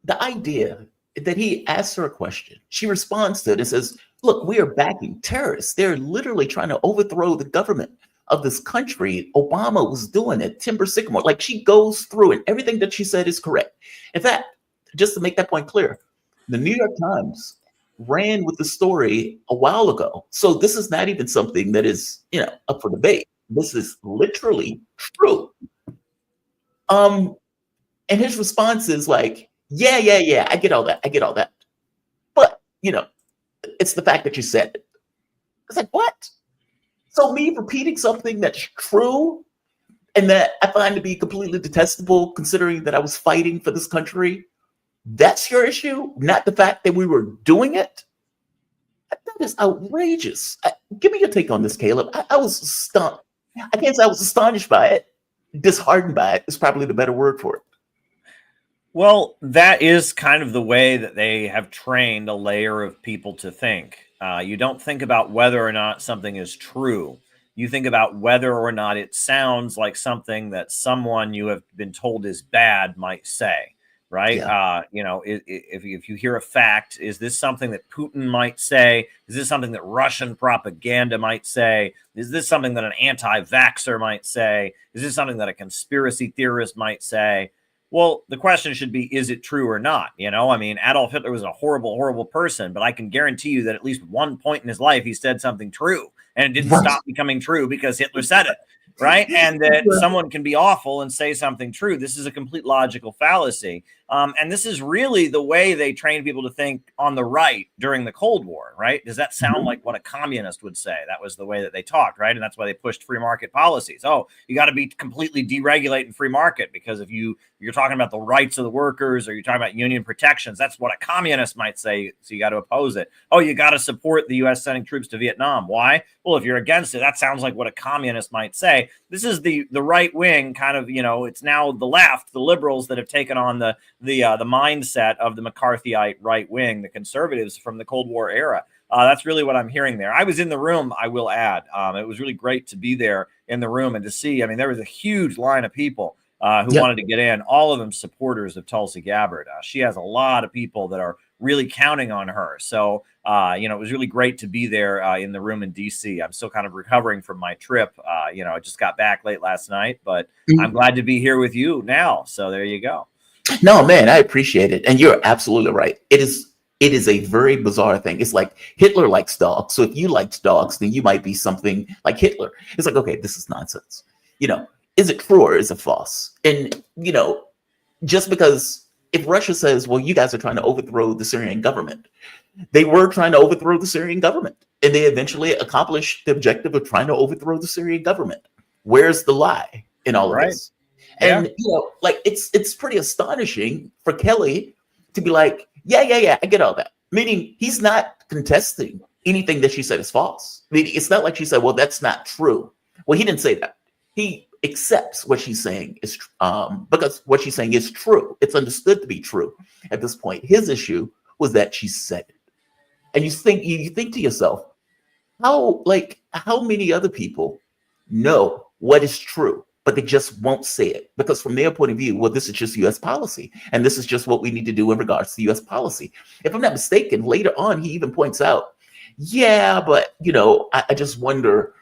idea that he asks her a question, she responds to it and says, look, we are backing terrorists. They're literally trying to overthrow the government of this country. Obama was doing it, Timber Sycamore. Like, she goes through it. Everything that she said is correct. In fact, just to make that point clear, the New York Times ran with the story a while ago. So this is not even something that is, up for debate. This is literally true. And his response is like, yeah, I get all that. But, it's the fact that you said it. It's like, what? So me repeating something that's true and that I find to be completely detestable, considering that I was fighting for this country, that's your issue, not the fact that we were doing it? That is outrageous. Give me your take on this, Caleb. I was stunned. I can't say I was astonished by it. Disheartened by it is probably the better word for it. Well, that is kind of the way that they have trained a layer of people to think. You don't think about whether or not something is true. You think about whether or not it sounds like something that someone you have been told is bad might say, right? Yeah. If you hear a fact, is this something that Putin might say? Is this something that Russian propaganda might say? Is this something that an anti-vaxxer might say? Is this something that a conspiracy theorist might say? Well, the question should be, is it true or not? Adolf Hitler was a horrible, horrible person, but I can guarantee you that at least one point in his life, he said something true, and it didn't stop becoming true because Hitler said it, right? And that someone can be awful and say something true. This is a complete logical fallacy. And this is really the way they train people to think on the right during the Cold War, right? Does that sound like what a communist would say? That was the way that they talked, right? And that's why they pushed free market policies. Oh, you got to be completely deregulating free market, because if you're talking about the rights of the workers, or you're talking about union protections, that's what a communist might say. So you got to oppose it. Oh, you got to support the U.S. sending troops to Vietnam. Why? Well, if you're against it, that sounds like what a communist might say. This is the right wing kind of, it's now the left, the liberals that have taken on the mindset of the McCarthyite right wing, the conservatives from the Cold War era. That's really what I'm hearing there. I was in the room, I will add. It was really great to be there in the room and to see. There was a huge line of people who wanted to get in, all of them supporters of Tulsi Gabbard. She has a lot of people that are really counting on her. So, it was really great to be there in the room in DC. I'm still kind of recovering from my trip. I just got back late last night, but I'm glad to be here with you now. So there you go. No, man, I appreciate it. And you're absolutely right. It is a very bizarre thing. It's like Hitler likes dogs. So if you liked dogs, then you might be something like Hitler. It's like, okay, this is nonsense. Is it true or is it false? And, just because if Russia says, well, you guys are trying to overthrow the Syrian government, they were trying to overthrow the Syrian government, and they eventually accomplished the objective of trying to overthrow the Syrian government. Where's the lie in all of this? And, it's pretty astonishing for Kelly to be like, yeah, I get all that. Meaning he's not contesting anything that she said is false. It's not like she said, well, that's not true. Well, he didn't say that. He accepts what she's saying is because what she's saying is true. It's understood to be true at this point. His issue was that she said it. And you think to yourself, how many other people know what is true, but they just won't say it because from their point of view, well, this is just U.S. policy, and this is just what we need to do in regards to U.S. policy. If I'm not mistaken, later on, he even points out, yeah, but, I just wonder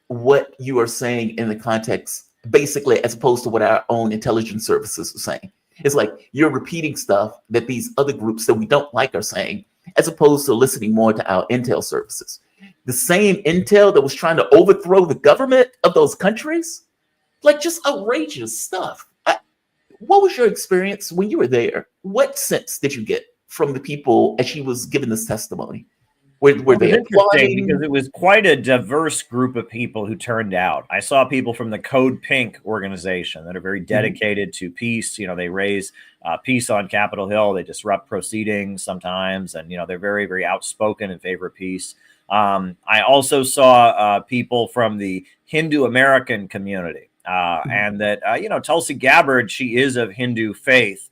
what you are saying in the context, basically, as opposed to what our own intelligence services are saying. It's like you're repeating stuff that these other groups that we don't like are saying, as opposed to listening more to our intel services. The same intel that was trying to overthrow the government of those countries, like just outrageous stuff. What was your experience when you were there? What sense did you get from the people as she was giving this testimony? Were they applauding? Because it was quite a diverse group of people who turned out. I saw people from the Code Pink organization that are very dedicated to peace. They raise peace on Capitol Hill. They disrupt proceedings sometimes, and they're very, very outspoken in favor of peace. I also saw people from the Hindu-American community, and that Tulsi Gabbard, she is of Hindu faith.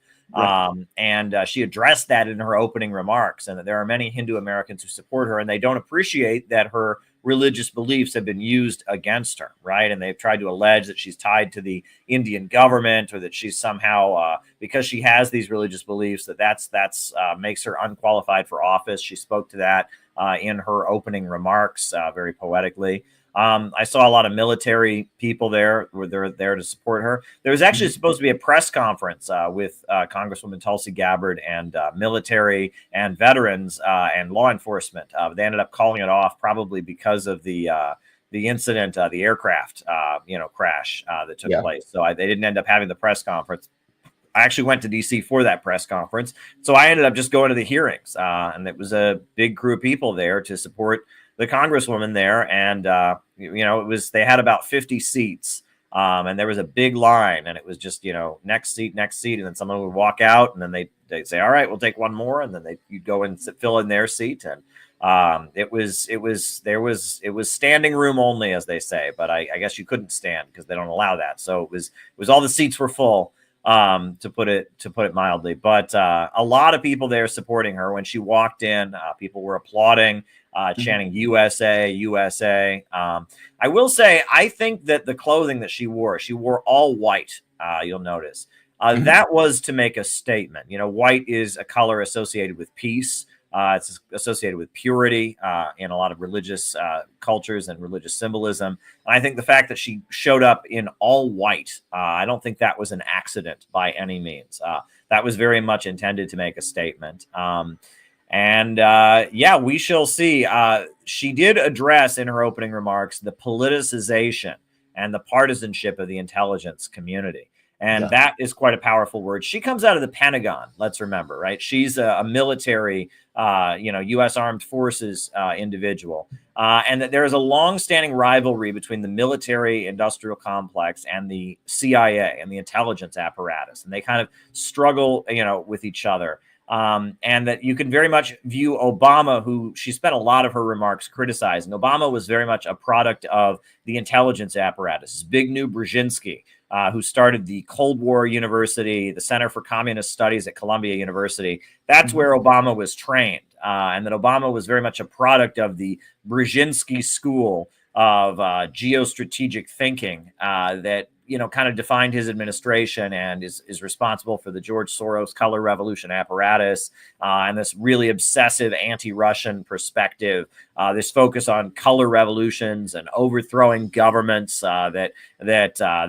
And she addressed that in her opening remarks, and that there are many Hindu Americans who support her, and they don't appreciate that her religious beliefs have been used against her, right? And they've tried to allege that she's tied to the Indian government, or that she's somehow, because she has these religious beliefs, that's makes her unqualified for office. She spoke to that in her opening remarks very poetically. I saw a lot of military people there who were there to support her. There was actually supposed to be a press conference with Congresswoman Tulsi Gabbard and military and veterans and law enforcement. They ended up calling it off probably because of the incident, the aircraft, crash that took place. So they didn't end up having the press conference. I actually went to DC for that press conference. So I ended up just going to the hearings, and it was a big crew of people there to support the Congresswoman there. And, they had about 50 seats, and there was a big line, and it was just, next seat. And then someone would walk out, and then they'd say, all right, we'll take one more. And then you'd go and fill in their seat. And it was standing room only, as they say, but I guess you couldn't stand because they don't allow that. So it was all the seats were full. To put it mildly, but a lot of people there supporting her. When she walked in, people were applauding, chanting USA, USA. I will say, I think that the clothing that she wore all white. You'll notice that was to make a statement. White is a color associated with peace. It's associated with purity in a lot of religious cultures and religious symbolism. And I think the fact that she showed up in all white, I don't think that was an accident by any means. That was very much intended to make a statement. We shall see. She did address in her opening remarks the politicization and the partisanship of the intelligence community. And that is quite a powerful word. She comes out of the Pentagon, let's remember, right? She's a military, U.S. Armed Forces individual. And that there is a long-standing rivalry between the military-industrial complex and the CIA and the intelligence apparatus. And they kind of struggle, with each other. And that you can very much view Obama, who she spent a lot of her remarks criticizing. Obama was very much a product of the intelligence apparatus. Zbigniew Brzezinski, who started the Cold War University, the Center for Communist Studies at Columbia University. That's where Obama was trained. And that Obama was very much a product of the Brzezinski school of geostrategic thinking that kind of defined his administration and is responsible for the George Soros color revolution apparatus and this really obsessive anti-Russian perspective, this focus on color revolutions and overthrowing governments that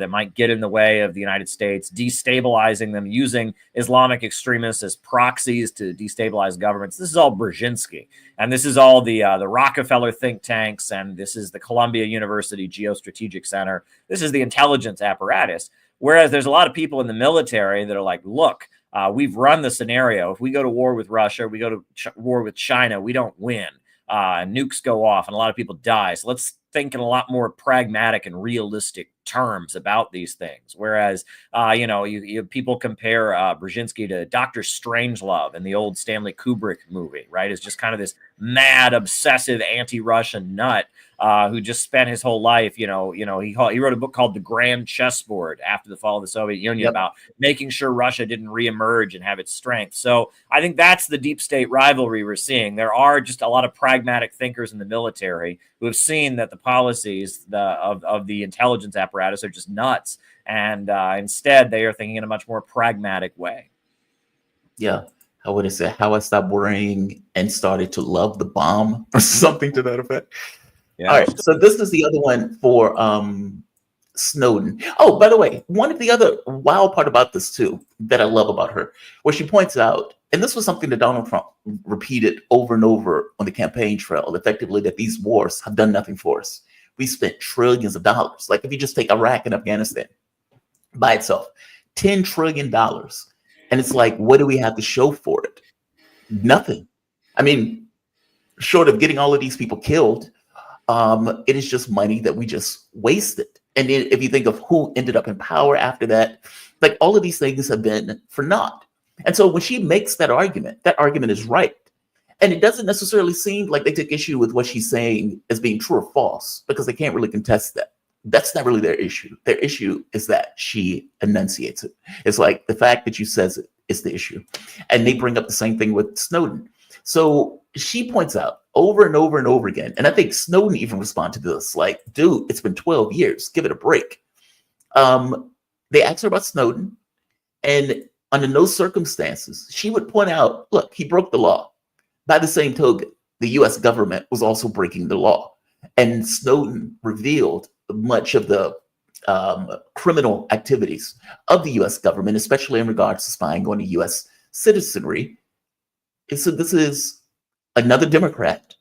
might get in the way of the United States, destabilizing them, using Islamic extremists as proxies to destabilize governments. This is all Brzezinski, and this is all the Rockefeller think tanks, and this is the Columbia University Geostrategic Center. This is the intelligence apparatus. Whereas there's a lot of people in the military that are like, look, we've run the scenario. If we go to war with Russia, we go to war with China, we don't win. Nukes go off and a lot of people die. So let's think in a lot more pragmatic and realistic terms about these things. Whereas, you people compare Brzezinski to Dr. Strangelove in the old Stanley Kubrick movie, right? It's just kind of this mad, obsessive, anti-Russian nut. who just spent his whole life, he wrote a book called The Grand Chessboard after the fall of the Soviet Union about making sure Russia didn't reemerge and have its strength. So I think that's the deep state rivalry we're seeing. There are just a lot of pragmatic thinkers in the military who have seen that the policies of the intelligence apparatus are just nuts. And instead, they are thinking in a much more pragmatic way. Yeah. How would I say? How I stopped worrying and started to love the bomb, or something to that effect. Yeah. All right. So this is the other one for Snowden. Oh, by the way, one of the other wild part about this too that I love about her, where she points out, and this was something that Donald Trump repeated over and over on the campaign trail, effectively, that these wars have done nothing for us. We spent trillions of dollars. Like if you just take Iraq and Afghanistan by itself, $10 trillion. And it's like, what do we have to show for it? Nothing. I mean, short of getting all of these people killed, it is just money that we just wasted. And then if you think of who ended up in power after that, like all of these things have been for naught. And so when she makes that argument is right. And it doesn't necessarily seem like they took issue with what she's saying as being true or false, because they can't really contest that. That's not really their issue. Their issue is that she enunciates it. It's like the fact that she says it is the issue. And they bring up the same thing with Snowden. So she points out over and over and over again, and I think Snowden even responded to this, like, dude, it's been 12 years. Give it a break. They asked her about Snowden, and under no circumstances, she would point out, look, he broke the law. By the same token, the US government was also breaking the law. And Snowden revealed much of the criminal activities of the US government, especially in regards to spying on the US citizenry. And so this is another Democrat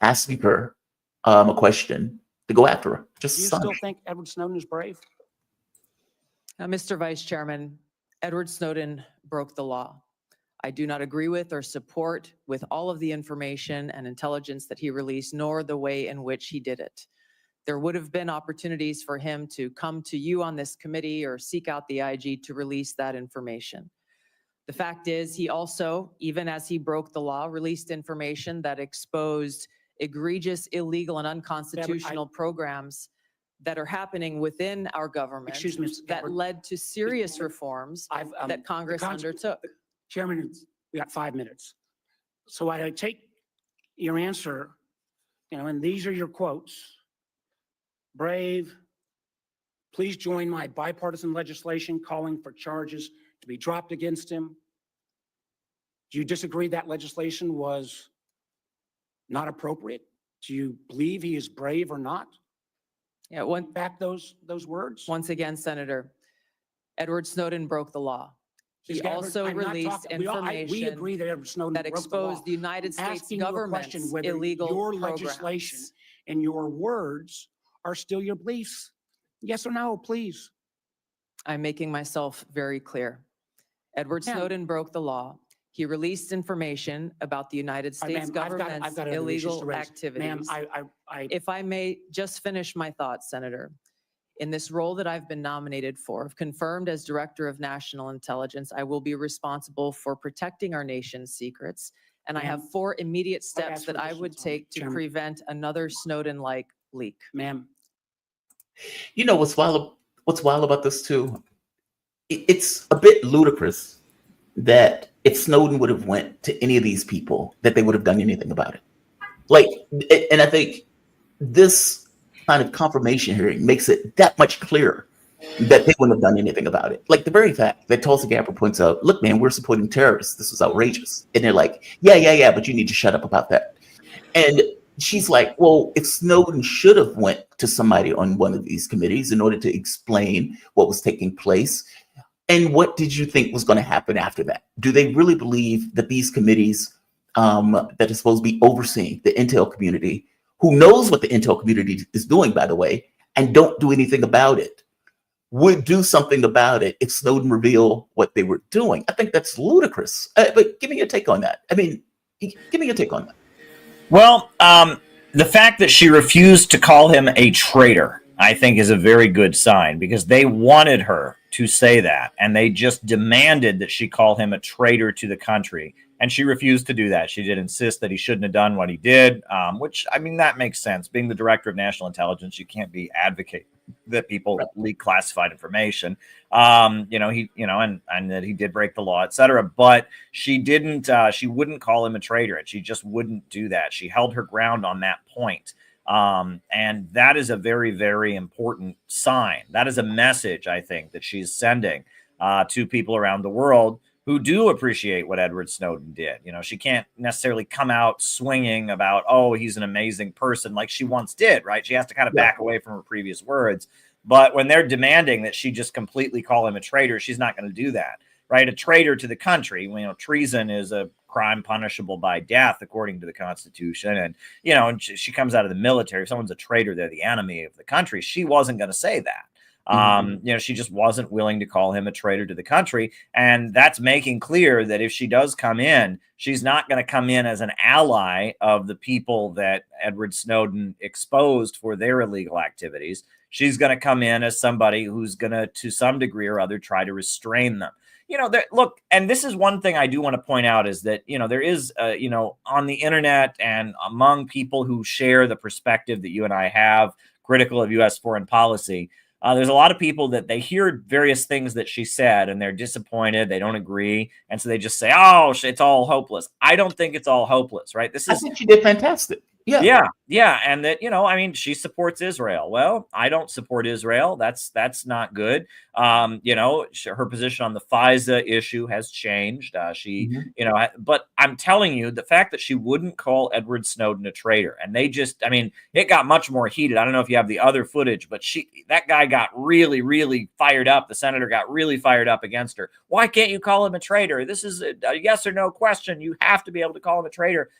asking her a question to go after her. Just Do you still think Edward Snowden is brave? Mr. Vice Chairman, Edward Snowden broke the law. I do not agree with or support with all of the information and intelligence that he released, nor the way in which he did it. There would have been opportunities for him to come to you on this committee or seek out the IG to release that information. The fact is, he also, even as he broke the law, released information that exposed egregious, illegal, and unconstitutional programs that are happening within our government. Excuse me, that led to serious reforms that Congress undertook. Chairman, we got 5 minutes. So I take your answer, and these are your quotes. Brave, please join my bipartisan legislation calling for charges to be dropped against him. Do you disagree that legislation was not appropriate? Do you believe he is brave or not? Yeah, back those words. Once again, Senator, Edward Snowden broke the law. He also released information we agree that Edward Snowden that broke exposed the United States government's illegal your programs. legislation and your words are still your beliefs. Yes or no, please. I'm making myself very clear. Edward Snowden broke the law. He released information about the United States government's illegal activities. Ma'am, if I may just finish my thoughts, Senator. In this role that I've been nominated for, if confirmed as Director of National Intelligence, I will be responsible for protecting our nation's secrets. And I have 4 immediate steps that I would take to prevent another Snowden-like leak. Ma'am. You know what's wild about this too? It's a bit ludicrous that if Snowden would have went to any of these people, that they would have done anything about it. Like, and I think this kind of confirmation hearing makes it that much clearer that they wouldn't have done anything about it. Like the very fact that Tulsi Gabbard points out, look, man, we're supporting terrorists. This is outrageous. And they're like, yeah, but you need to shut up about that. And she's like, well, if Snowden should have went to somebody on one of these committees in order to explain what was taking place, and what did you think was going to happen after that? Do they really believe that these committees that are supposed to be overseeing the intel community, who knows what the intel community is doing, by the way, and don't do anything about it, would do something about it if Snowden revealed what they were doing? I think that's ludicrous. But give me your take on that. I mean, give me your take on that. Well, the fact that she refused to call him a traitor, I think, is a very good sign, because they wanted her to say that, and they just demanded that she call him a traitor to the country. And she refused to do that. She did insist that he shouldn't have done what he did, which, I mean, that makes sense. Being the director of national intelligence, you can't be advocate that people leak classified information. And that he did break the law, et cetera. But she didn't, she wouldn't call him a traitor, and she just wouldn't do that. She held her ground on that point. And that is a very, very important sign. That is a message, I think, that she's sending to people around the world who do appreciate what Edward Snowden did. You know, she can't necessarily come out swinging about, oh, he's an amazing person like she once did, right? She has to kind of back away from her previous words. But when they're demanding that she just completely call him a traitor, she's not going to do that, right? A traitor to the country, you know, treason is a crime punishable by death according to the Constitution. And, you know, and she comes out of the military. If someone's a traitor, they're the enemy of the country. She wasn't going to say that. You know, she just wasn't willing to call him a traitor to the country. And that's making clear that if she does come in, she's not going to come in as an ally of the people that Edward Snowden exposed for their illegal activities. She's going to come in as somebody who's going to some degree or other, try to restrain them. You know, look, and this is one thing I do want to point out is that, you know, there is, you know, on the internet and among people who share the perspective that you and I have, critical of U.S. foreign policy, there's a lot of people that they hear various things that she said and they're disappointed. They don't agree. And so they just say, oh, it's all hopeless. I don't think it's all hopeless, right? I think she did fantastic. Yeah. And that, you know, I mean, she supports Israel. Well, I don't support Israel. That's not good. You know, her position on the FISA issue has changed. You know, but I'm telling you, the fact that she wouldn't call Edward Snowden a traitor, and they just, I mean, it got much more heated. I don't know if you have the other footage, but that guy got really, really fired up. The senator got really fired up against her. Why can't you call him a traitor? This is a yes or no question. You have to be able to call him a traitor.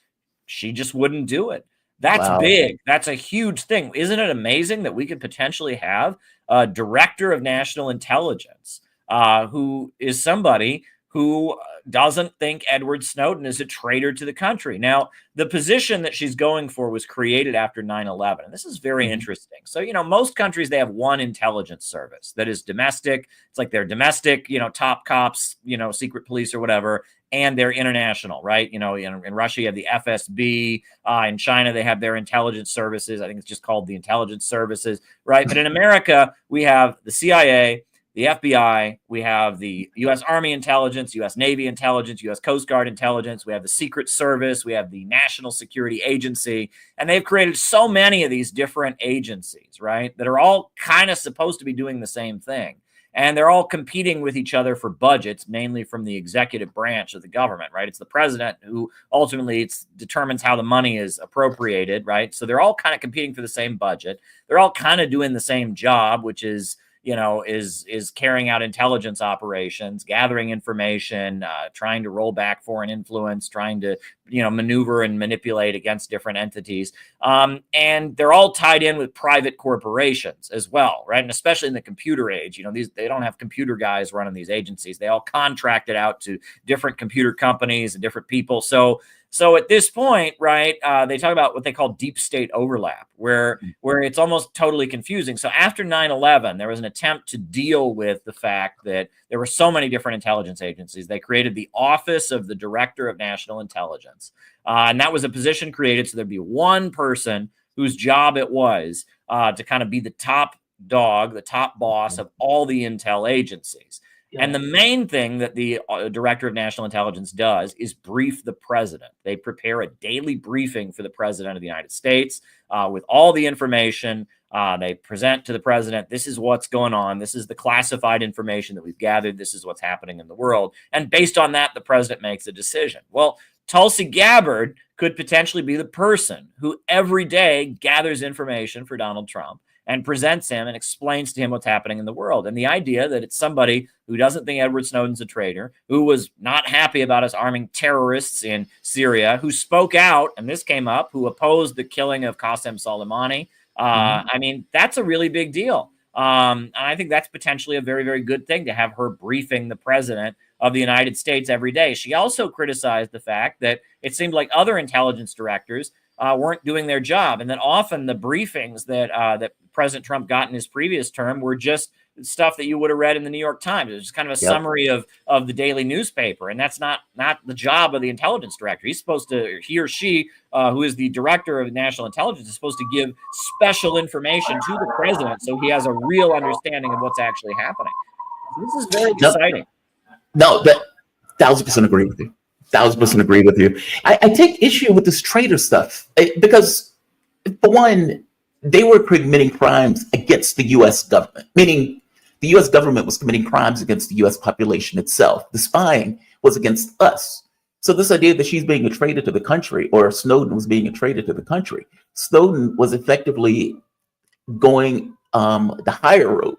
She just wouldn't do it. That's big. That's a huge thing. Isn't it amazing that we could potentially have a director of national intelligence who is somebody who doesn't think Edward Snowden is a traitor to the country? Now, the position that she's going for was created after 9/11. And this is very interesting. So, you know, most countries, they have one intelligence service that is domestic. It's like their domestic, you know, top cops, you know, secret police or whatever. And they're international, right? You know, in Russia, you have the FSB. In China, they have their intelligence services. I think it's just called the intelligence services, right? But in America, we have the CIA, the FBI, we have the U.S. Army intelligence, U.S. Navy intelligence, U.S. Coast Guard intelligence. We have the Secret Service. We have the National Security Agency. And they've created so many of these different agencies, right, that are all kind of supposed to be doing the same thing. And they're all competing with each other for budgets, mainly from the executive branch of the government, right? It's the president who ultimately determines how the money is appropriated, right? So they're all kind of competing for the same budget. They're all kind of doing the same job, which is, you know, is carrying out intelligence operations, gathering information, trying to roll back foreign influence, trying to, you know, maneuver and manipulate against different entities. And they're all tied in with private corporations as well, right? And especially in the computer age, you know, they don't have computer guys running these agencies. They all contract it out to different computer companies and different people. So at this point, right, they talk about what they call deep state overlap, where it's almost totally confusing. So after 9/11, there was an attempt to deal with the fact that there were so many different intelligence agencies. They created the Office of the Director of National Intelligence. And that was a position created so there'd be one person whose job it was to kind of be the top dog, the top boss of all the intel agencies. And the main thing that the Director of National Intelligence does is brief the president. They prepare a daily briefing for the president of the United States with all the information. They present to the president, this is what's going on. This is the classified information that we've gathered. This is what's happening in the world. And based on that, the president makes a decision. Well, Tulsi Gabbard could potentially be the person who every day gathers information for Donald Trump and presents him and explains to him what's happening in the world. And the idea that it's somebody who doesn't think Edward Snowden's a traitor, who was not happy about us arming terrorists in Syria, who spoke out, and this came up, who opposed the killing of Qasem Soleimani. I mean, that's a really big deal. And I think that's potentially a very, very good thing to have her briefing the president of the United States every day. She also criticized the fact that it seemed like other intelligence directors weren't doing their job, and that often the briefings that President Trump got in his previous term were just stuff that you would have read in the New York Times. It was kind of a summary of the daily newspaper, and that's not the job of the intelligence director. He's supposed to, he or she, who is the director of national intelligence, is supposed to give special information to the president so he has a real understanding of what's actually happening. So this is very exciting. No, that 1,000% agree with you. 1,000% agree with you. I take issue with this traitor stuff because, for one, they were committing crimes against the U.S. government, meaning the U.S. government was committing crimes against the U.S. population itself. The spying was against us. So this idea that she's being a traitor to the country, or Snowden was being a traitor to the country, Snowden was effectively going the higher road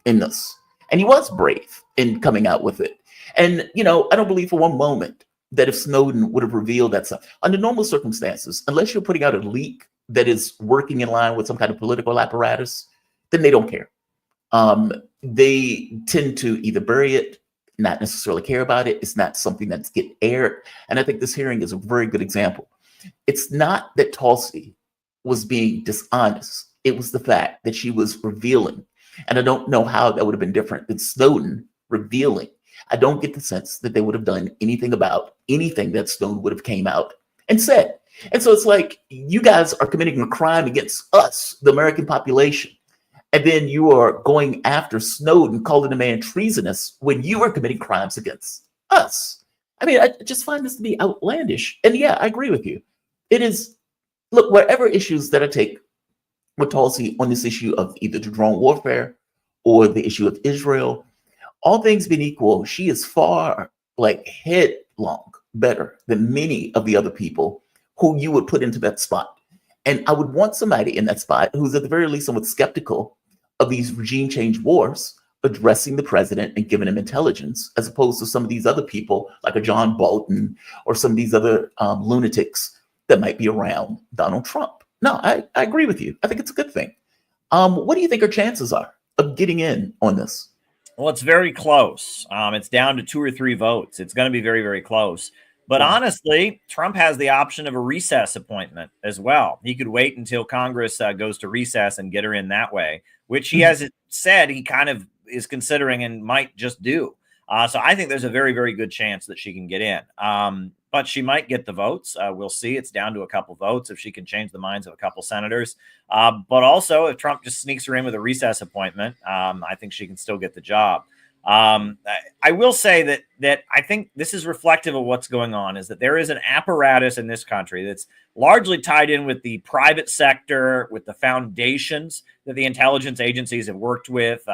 in this. And he was brave in coming out with it. And, I don't believe for one moment that if Snowden would have revealed that stuff, under normal circumstances, unless you're putting out a leak that is working in line with some kind of political apparatus, then they don't care. They tend to either bury it, not necessarily care about it. It's not something that's get aired. And I think this hearing is a very good example. It's not that Tulsi was being dishonest. It was the fact that she was revealing. And I don't know how that would have been different than Snowden revealing. I don't get the sense that they would have done anything about anything that Snowden would have came out and said. And so it's like, you guys are committing a crime against us, the American population. And then you are going after Snowden, calling the man treasonous when you are committing crimes against us. I mean, I just find this to be outlandish. And yeah, I agree with you. It is, look, whatever issues that I take with Tulsi on this issue of either the drone warfare or the issue of Israel, all things being equal, she is far headlong better than many of the other people who you would put into that spot. And I would want somebody in that spot who's at the very least somewhat skeptical of these regime change wars, addressing the president and giving him intelligence, as opposed to some of these other people like a John Bolton or some of these other lunatics that might be around Donald Trump. No, I agree with you. I think it's a good thing. What do you think our chances are of getting in on this? Well, it's very close. It's down to 2 or 3 votes. It's going to be very, very close. But honestly, Trump has the option of a recess appointment as well. He could wait until Congress goes to recess and get her in that way, which he has said he kind of is considering and might just do. So I think there's a very, very good chance that she can get in. But she might get the votes. We'll see. It's down to a couple votes if she can change the minds of a couple senators. But also, if Trump just sneaks her in with a recess appointment, I think she can still get the job. I will say that I think this is reflective of what's going on, is that there is an apparatus in this country that's largely tied in with the private sector, with the foundations that the intelligence agencies have worked with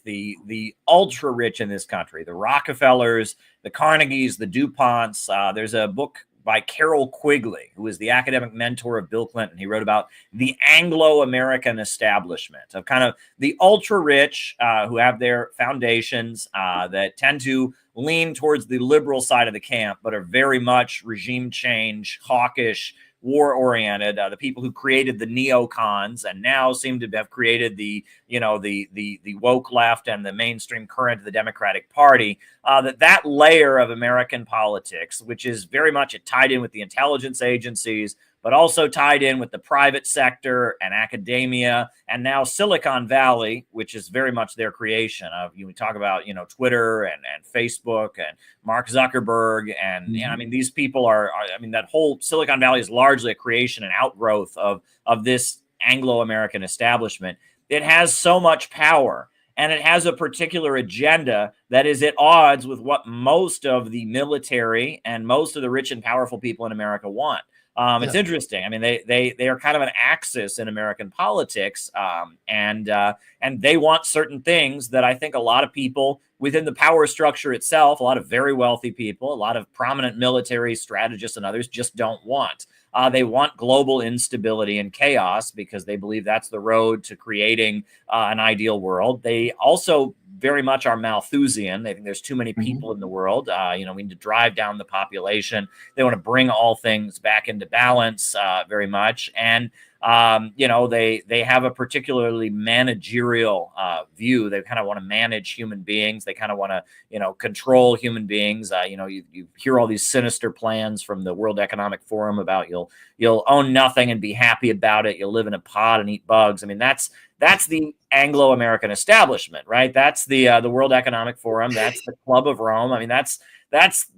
the ultra rich in this country, the Rockefellers, the Carnegies, the DuPonts. There's a book by Carol Quigley, who is the academic mentor of Bill Clinton. He wrote about the Anglo-American establishment of kind of the ultra-rich who have their foundations that tend to lean towards the liberal side of the camp, but are very much regime change, hawkish, war-oriented. The people who created the neocons and now seem to have created the woke left and the mainstream current of the Democratic Party. That layer of American politics, which is very much tied in with the intelligence agencies, but also tied in with the private sector and academia, and now Silicon Valley, which is very much their creation. We talk about, Twitter and Facebook and Mark Zuckerberg. And, I mean, these people that whole Silicon Valley is largely a creation and outgrowth of this Anglo-American establishment. It has so much power, and it has a particular agenda that is at odds with what most of the military and most of the rich and powerful people in America want. It's interesting. I mean, they are kind of an axis in American politics, and they want certain things that I think a lot of people within the power structure itself, a lot of very wealthy people, a lot of prominent military strategists and others just don't want. They want global instability and chaos because they believe that's the road to creating an ideal world. They also very much are Malthusian. They think there's too many people in the world. We need to drive down the population. They want to bring all things back into balance very much. And You know, they have a particularly managerial view. They kind of want to manage human beings. They kind of want to, you know, control human beings. You know, you hear all these sinister plans from the World Economic Forum about you'll own nothing and be happy about it. You'll live in a pod and eat bugs. I mean, that's the Anglo-American establishment, right? That's the World Economic Forum. That's the Club of Rome. I mean, that's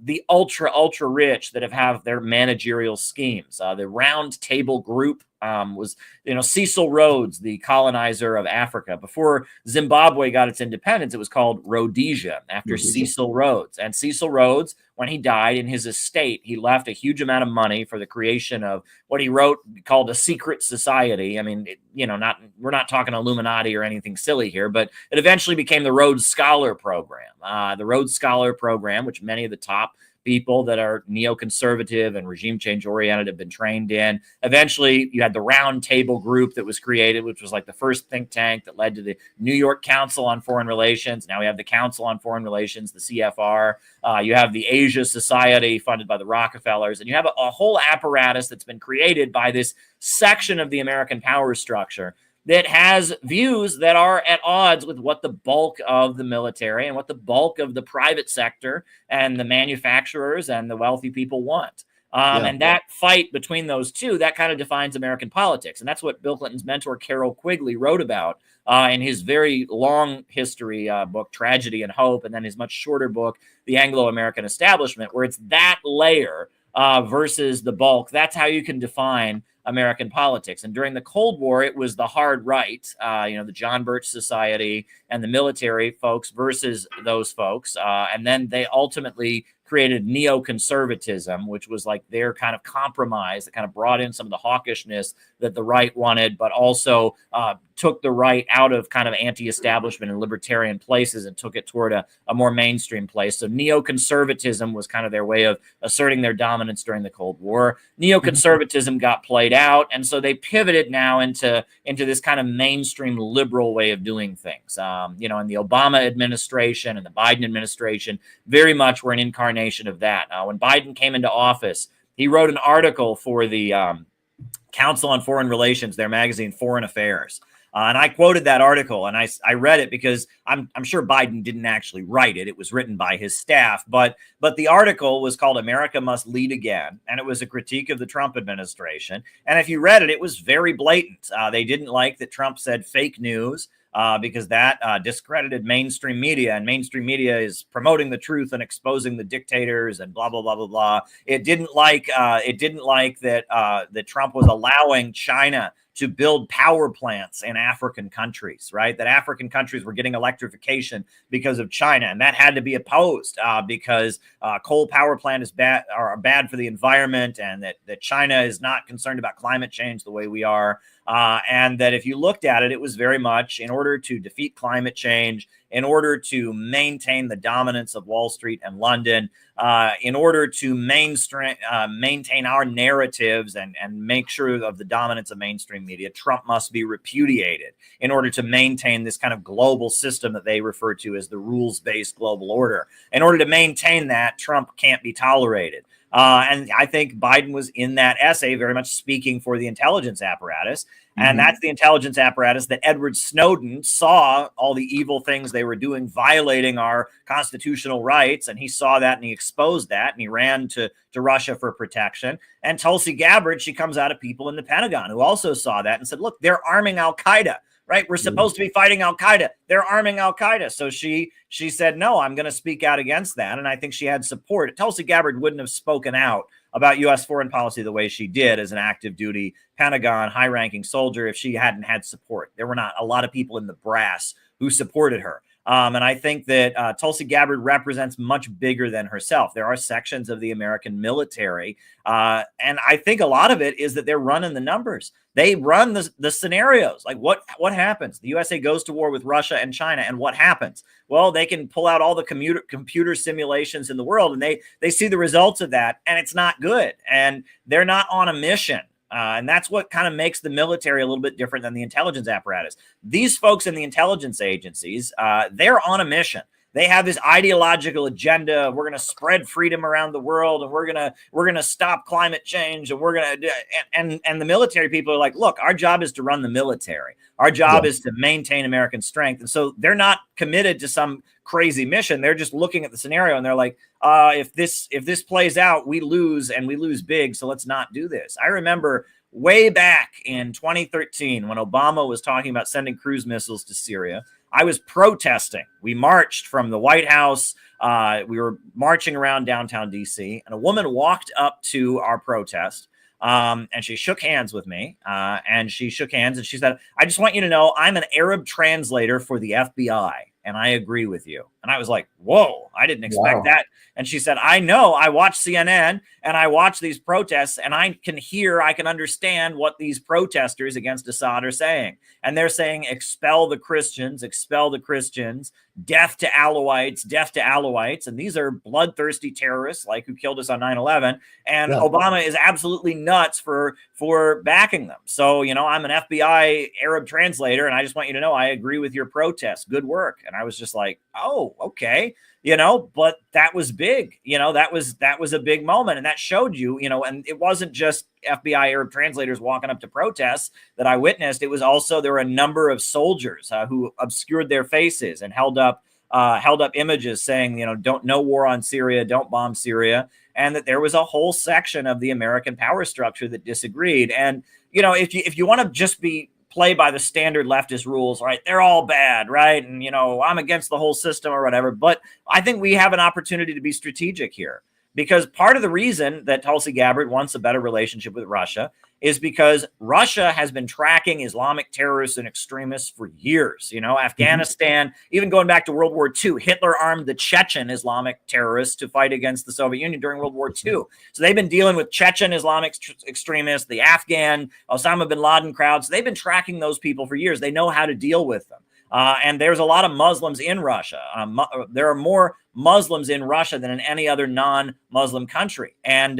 the ultra rich that have their managerial schemes. The Round Table Group was, you know, Cecil Rhodes, the colonizer of Africa. Before Zimbabwe got its independence, it was called Rhodesia after Cecil Rhodes. And Cecil Rhodes, when he died, in his estate, he left a huge amount of money for the creation of what he wrote called a secret society. I mean, you know, we're not talking Illuminati or anything silly here, but it eventually became the Rhodes Scholar Program. The Rhodes Scholar Program, which many of the top people that are neoconservative and regime change oriented have been trained in. Eventually, you had the Round Table Group that was created, which was like the first think tank that led to the New York Council on Foreign Relations. Now we have the Council on Foreign Relations, the CFR. You have the Asia Society funded by the Rockefellers, and you have a whole apparatus that's been created by this section of the American power structure that has views that are at odds with what the bulk of the military and what the bulk of the private sector and the manufacturers and the wealthy people want. And that fight between those two, that kind of defines American politics. And that's what Bill Clinton's mentor, Carroll Quigley, wrote about in his very long history book, Tragedy and Hope, and then his much shorter book, The Anglo-American Establishment, where it's that layer versus the bulk. That's how you can define American politics. And during the Cold War, it was the hard right, you know, the John Birch Society and the military folks versus those folks. And then they ultimately created neoconservatism, which was like their kind of compromise that kind of brought in some of the hawkishness that the right wanted, but also took the right out of kind of anti-establishment and libertarian places and took it toward a more mainstream place. So neoconservatism was kind of their way of asserting their dominance during the Cold War. Neoconservatism got played out, and so they pivoted now into this kind of mainstream liberal way of doing things. You know, in the Obama administration and the Biden administration, very much were an incarnation of that. When Biden came into office, he wrote an article for the Council on Foreign Relations, their magazine, Foreign Affairs. And I quoted that article, and I read it because I'm sure Biden didn't actually write it. It was written by his staff, but the article was called "America Must Lead Again," and it was a critique of the Trump administration. And if you read it, it was very blatant. They didn't like that Trump said fake news. Because that discredited mainstream media, and mainstream media is promoting the truth and exposing the dictators and blah blah blah blah blah. It didn't like that that Trump was allowing China to build power plants in African countries, right? That African countries were getting electrification because of China, and that had to be opposed because coal power plant are bad for the environment, and that China is not concerned about climate change the way we are. And that if you looked at it, it was very much in order to defeat climate change, in order to maintain the dominance of Wall Street and London, in order to maintain our narratives and make sure of the dominance of mainstream media, Trump must be repudiated in order to maintain this kind of global system that they refer to as the rules-based global order. In order to maintain that, Trump can't be tolerated. And I think Biden was in that essay very much speaking for the intelligence apparatus. And that's the intelligence apparatus that Edward Snowden saw all the evil things they were doing, violating our constitutional rights. And he saw that and he exposed that and he ran to Russia for protection. And Tulsi Gabbard, she comes out of people in the Pentagon who also saw that and said, look, they're arming al-Qaeda. Right. We're supposed to be fighting al-Qaeda. They're arming al-Qaeda. So she said, no, I'm going to speak out against that. And I think she had support. Tulsi Gabbard wouldn't have spoken out about U.S. foreign policy the way she did as an active duty Pentagon high ranking soldier if she hadn't had support. There were not a lot of people in the brass who supported her. And I think that Tulsi Gabbard represents much bigger than herself. There are sections of the American military. And I think a lot of it is that they're running the numbers. They run the scenarios. Like what happens? The USA goes to war with Russia and China. And what happens? Well, they can pull out all the computer simulations in the world and they see the results of that. And it's not good. And they're not on a mission. And that's what kind of makes the military a little bit different than the intelligence apparatus. These folks in the intelligence agencies, they're on a mission. They have this ideological agenda. We're going to spread freedom around the world, and we're going to stop climate change, and we're going to and the military people are like, look, our job is to run the military. Our job is to maintain American strength. And so they're not committed to some crazy mission. They're just looking at the scenario and they're like, if this plays out, we lose, and we lose big. So let's not do this. I remember way back in 2013 when Obama was talking about sending cruise missiles to Syria. I was protesting. We marched from the White House. We were marching around downtown DC, and a woman walked up to our protest. And she shook hands with me, and she said, I just want you to know I'm an Arab translator for the FBI, and I agree with you. And I was like, whoa, I didn't expect that. And she said, I know, I watch CNN and I watch these protests, and I can understand what these protesters against Assad are saying. And they're saying, expel the Christians, death to Alawites. And these are bloodthirsty terrorists like who killed us on 9/11. And Obama is absolutely nuts for backing them. So, I'm an FBI Arab translator, and I just want you to know I agree with your protest. Good work. And I was just like, oh, okay. But that was big, that was a big moment. And that showed you, and it wasn't just FBI Arab translators walking up to protests that I witnessed. It was also, there were a number of soldiers who obscured their faces and held up images saying, no war on Syria, don't bomb Syria. And that there was a whole section of the American power structure that disagreed. And, if you want to just play by the standard leftist rules, right? They're all bad, right? And, I'm against the whole system or whatever. But I think we have an opportunity to be strategic here, because part of the reason that Tulsi Gabbard wants a better relationship with Russia is because Russia has been tracking Islamic terrorists and extremists for years. Afghanistan, even going back to World War II, Hitler armed the Chechen Islamic terrorists to fight against the Soviet Union during World War II. So they've been dealing with Chechen Islamic extremists, the Afghan, Osama bin Laden crowds. They've been tracking those people for years. They know how to deal with them. And there's a lot of Muslims in Russia. There are more Muslims in Russia than in any other non-Muslim country. And,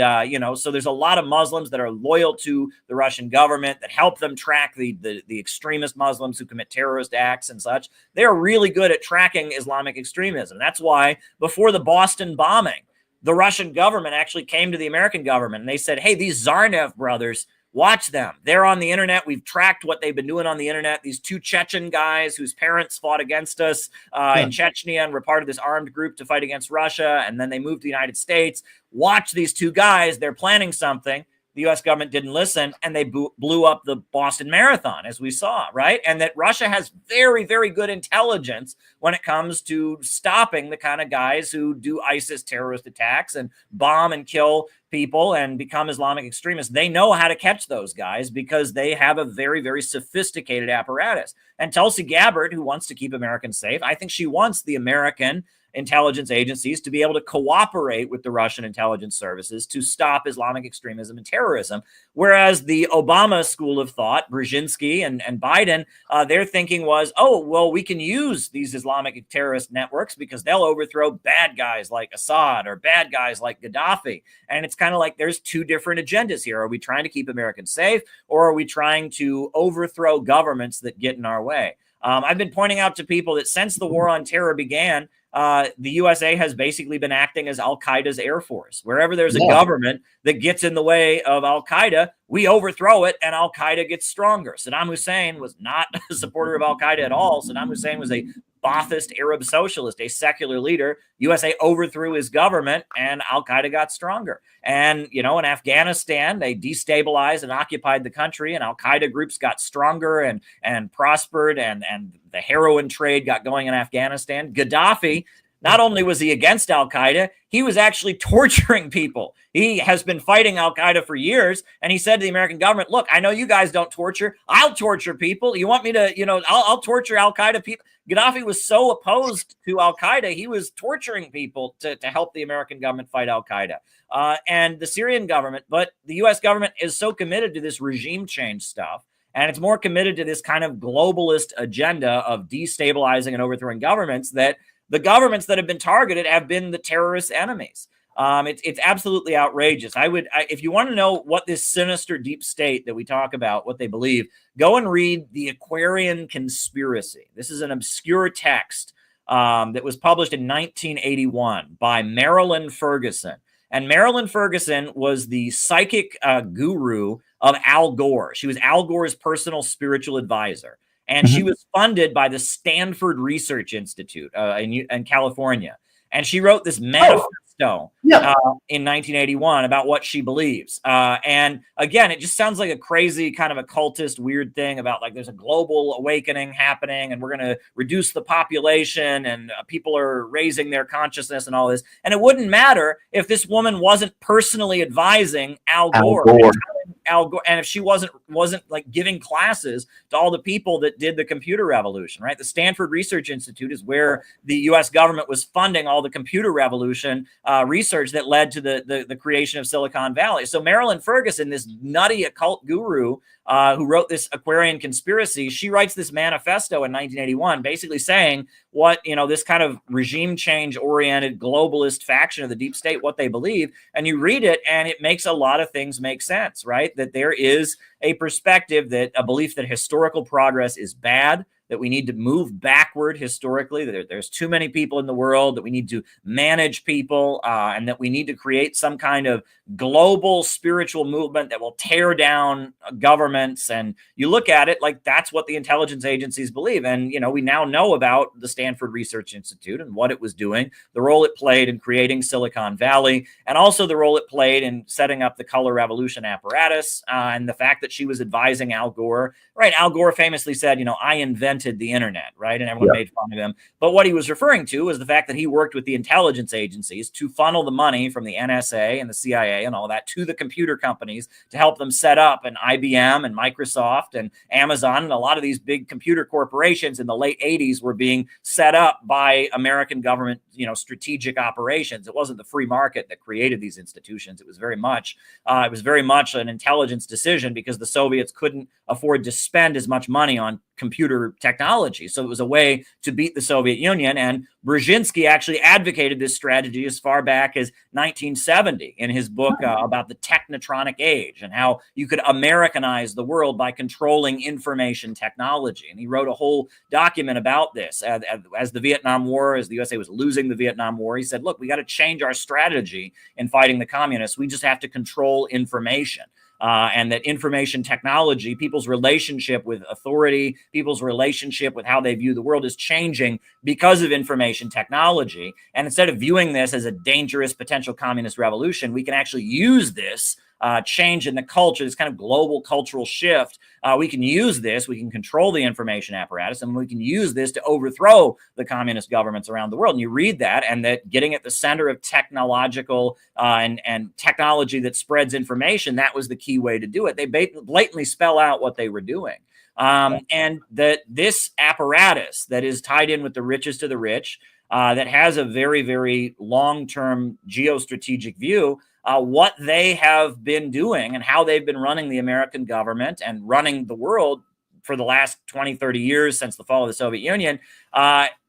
so there's a lot of Muslims that are loyal to the Russian government that help them track the extremist Muslims who commit terrorist acts and such. They're really good at tracking Islamic extremism. That's why before the Boston bombing, the Russian government actually came to the American government and they said, hey, these Zarnev brothers, watch them. They're on the internet. We've tracked what they've been doing on the internet. These two Chechen guys whose parents fought against us in Chechnya and were part of this armed group to fight against Russia. And then they moved to the United States. Watch these two guys. They're planning something. The U.S. government didn't listen, and they blew up the Boston Marathon, as we saw, right? And that Russia has very, very good intelligence when it comes to stopping the kind of guys who do ISIS terrorist attacks and bomb and kill people and become Islamic extremists. They know how to catch those guys because they have a very, very sophisticated apparatus. And Tulsi Gabbard, who wants to keep Americans safe, I think she wants the American intelligence agencies to be able to cooperate with the Russian intelligence services to stop Islamic extremism and terrorism. Whereas the Obama school of thought, Brzezinski and Biden, their thinking was, oh, well, we can use these Islamic terrorist networks because they'll overthrow bad guys like Assad or bad guys like Gaddafi. And it's kind of like there's two different agendas here. Are we trying to keep Americans safe, or are we trying to overthrow governments that get in our way? I've been pointing out to people that since the war on terror began, the USA has basically been acting as Al-Qaeda's air force. Wherever there's a government that gets in the way of Al-Qaeda, we overthrow it and Al-Qaeda gets stronger. Saddam Hussein was not a supporter of Al-Qaeda at all. Saddam Hussein was a Ba'athist Arab socialist, a secular leader. USA overthrew his government and Al-Qaeda got stronger. And, in Afghanistan, they destabilized and occupied the country, and Al-Qaeda groups got stronger and prospered, and the heroin trade got going in Afghanistan. Gaddafi, not only was he against Al-Qaeda, he was actually torturing people. He has been fighting Al-Qaeda for years, and he said to the American government, look, I know you guys don't torture. I'll torture people. You want me to, I'll torture Al-Qaeda people. Gaddafi was so opposed to Al-Qaeda, he was torturing people to help the American government fight Al-Qaeda. And the Syrian government, but the U.S. government is so committed to this regime change stuff, and it's more committed to this kind of globalist agenda of destabilizing and overthrowing governments, that the governments that have been targeted have been the terrorist enemies. It's absolutely outrageous. If you want to know what this sinister deep state that we talk about, what they believe, go and read The Aquarian Conspiracy. This is an obscure text that was published in 1981 by Marilyn Ferguson. And Marilyn Ferguson was the psychic guru of Al Gore. She was Al Gore's personal spiritual advisor. And she was funded by the Stanford Research Institute in California. And she wrote this manifesto in 1981 about what she believes. And again, it just sounds like a crazy kind of occultist weird thing about like there's a global awakening happening and we're going to reduce the population and people are raising their consciousness and all this. And it wouldn't matter if this woman wasn't personally advising Al Gore. Al Gore, and if she wasn't like giving classes to all the people that did the computer revolution, right? The Stanford Research Institute is where the U.S. government was funding all the computer revolution research that led to the creation of Silicon Valley. So Marilyn Ferguson, this nutty occult guru who wrote this Aquarian conspiracy, she writes this manifesto in 1981, basically saying what, this kind of regime change oriented globalist faction of the deep state, what they believe. And you read it and it makes a lot of things make sense, right? That there is a perspective, that a belief that historical progress is bad, that we need to move backward historically, that there's too many people in the world, that we need to manage people, and that we need to create some kind of global spiritual movement that will tear down governments. And you look at it like that's what the intelligence agencies believe. And, we now know about the Stanford Research Institute and what it was doing, the role it played in creating Silicon Valley, and also the role it played in setting up the color revolution apparatus, and the fact that she was advising Al Gore, right? Al Gore famously said, I invented the internet, right? And everyone made fun of him. But what he was referring to was the fact that he worked with the intelligence agencies to funnel the money from the NSA and the CIA and all that to the computer companies to help them set up an IBM and Microsoft and Amazon. And a lot of these big computer corporations in the late 80s were being set up by American government, strategic operations. It wasn't the free market that created these institutions. It was very much an intelligence decision because the Soviets couldn't afford to spend as much money on computer technology. So it was a way to beat the Soviet Union. And Brzezinski actually advocated this strategy as far back as 1970 in his book about the technotronic age and how you could Americanize the world by controlling information technology. And he wrote a whole document about this. As the Vietnam War, as the USA was losing the Vietnam War, he said, look, we got to change our strategy in fighting the communists. We just have to control information. And that information technology, people's relationship with authority, people's relationship with how they view the world is changing because of information technology. And instead of viewing this as a dangerous potential communist revolution, we can actually use this change in the culture, this kind of global cultural shift. We can use this, we can control the information apparatus, and we can use this to overthrow the communist governments around the world. And you read that, and that getting at the center of technological and technology that spreads information, that was the key way to do it. They blatantly spell out what they were doing. And that this apparatus that is tied in with the richest of the rich, that has a very, very long-term geostrategic view, what they have been doing and how they've been running the American government and running the world for the last 20, 30 years since the fall of the Soviet Union,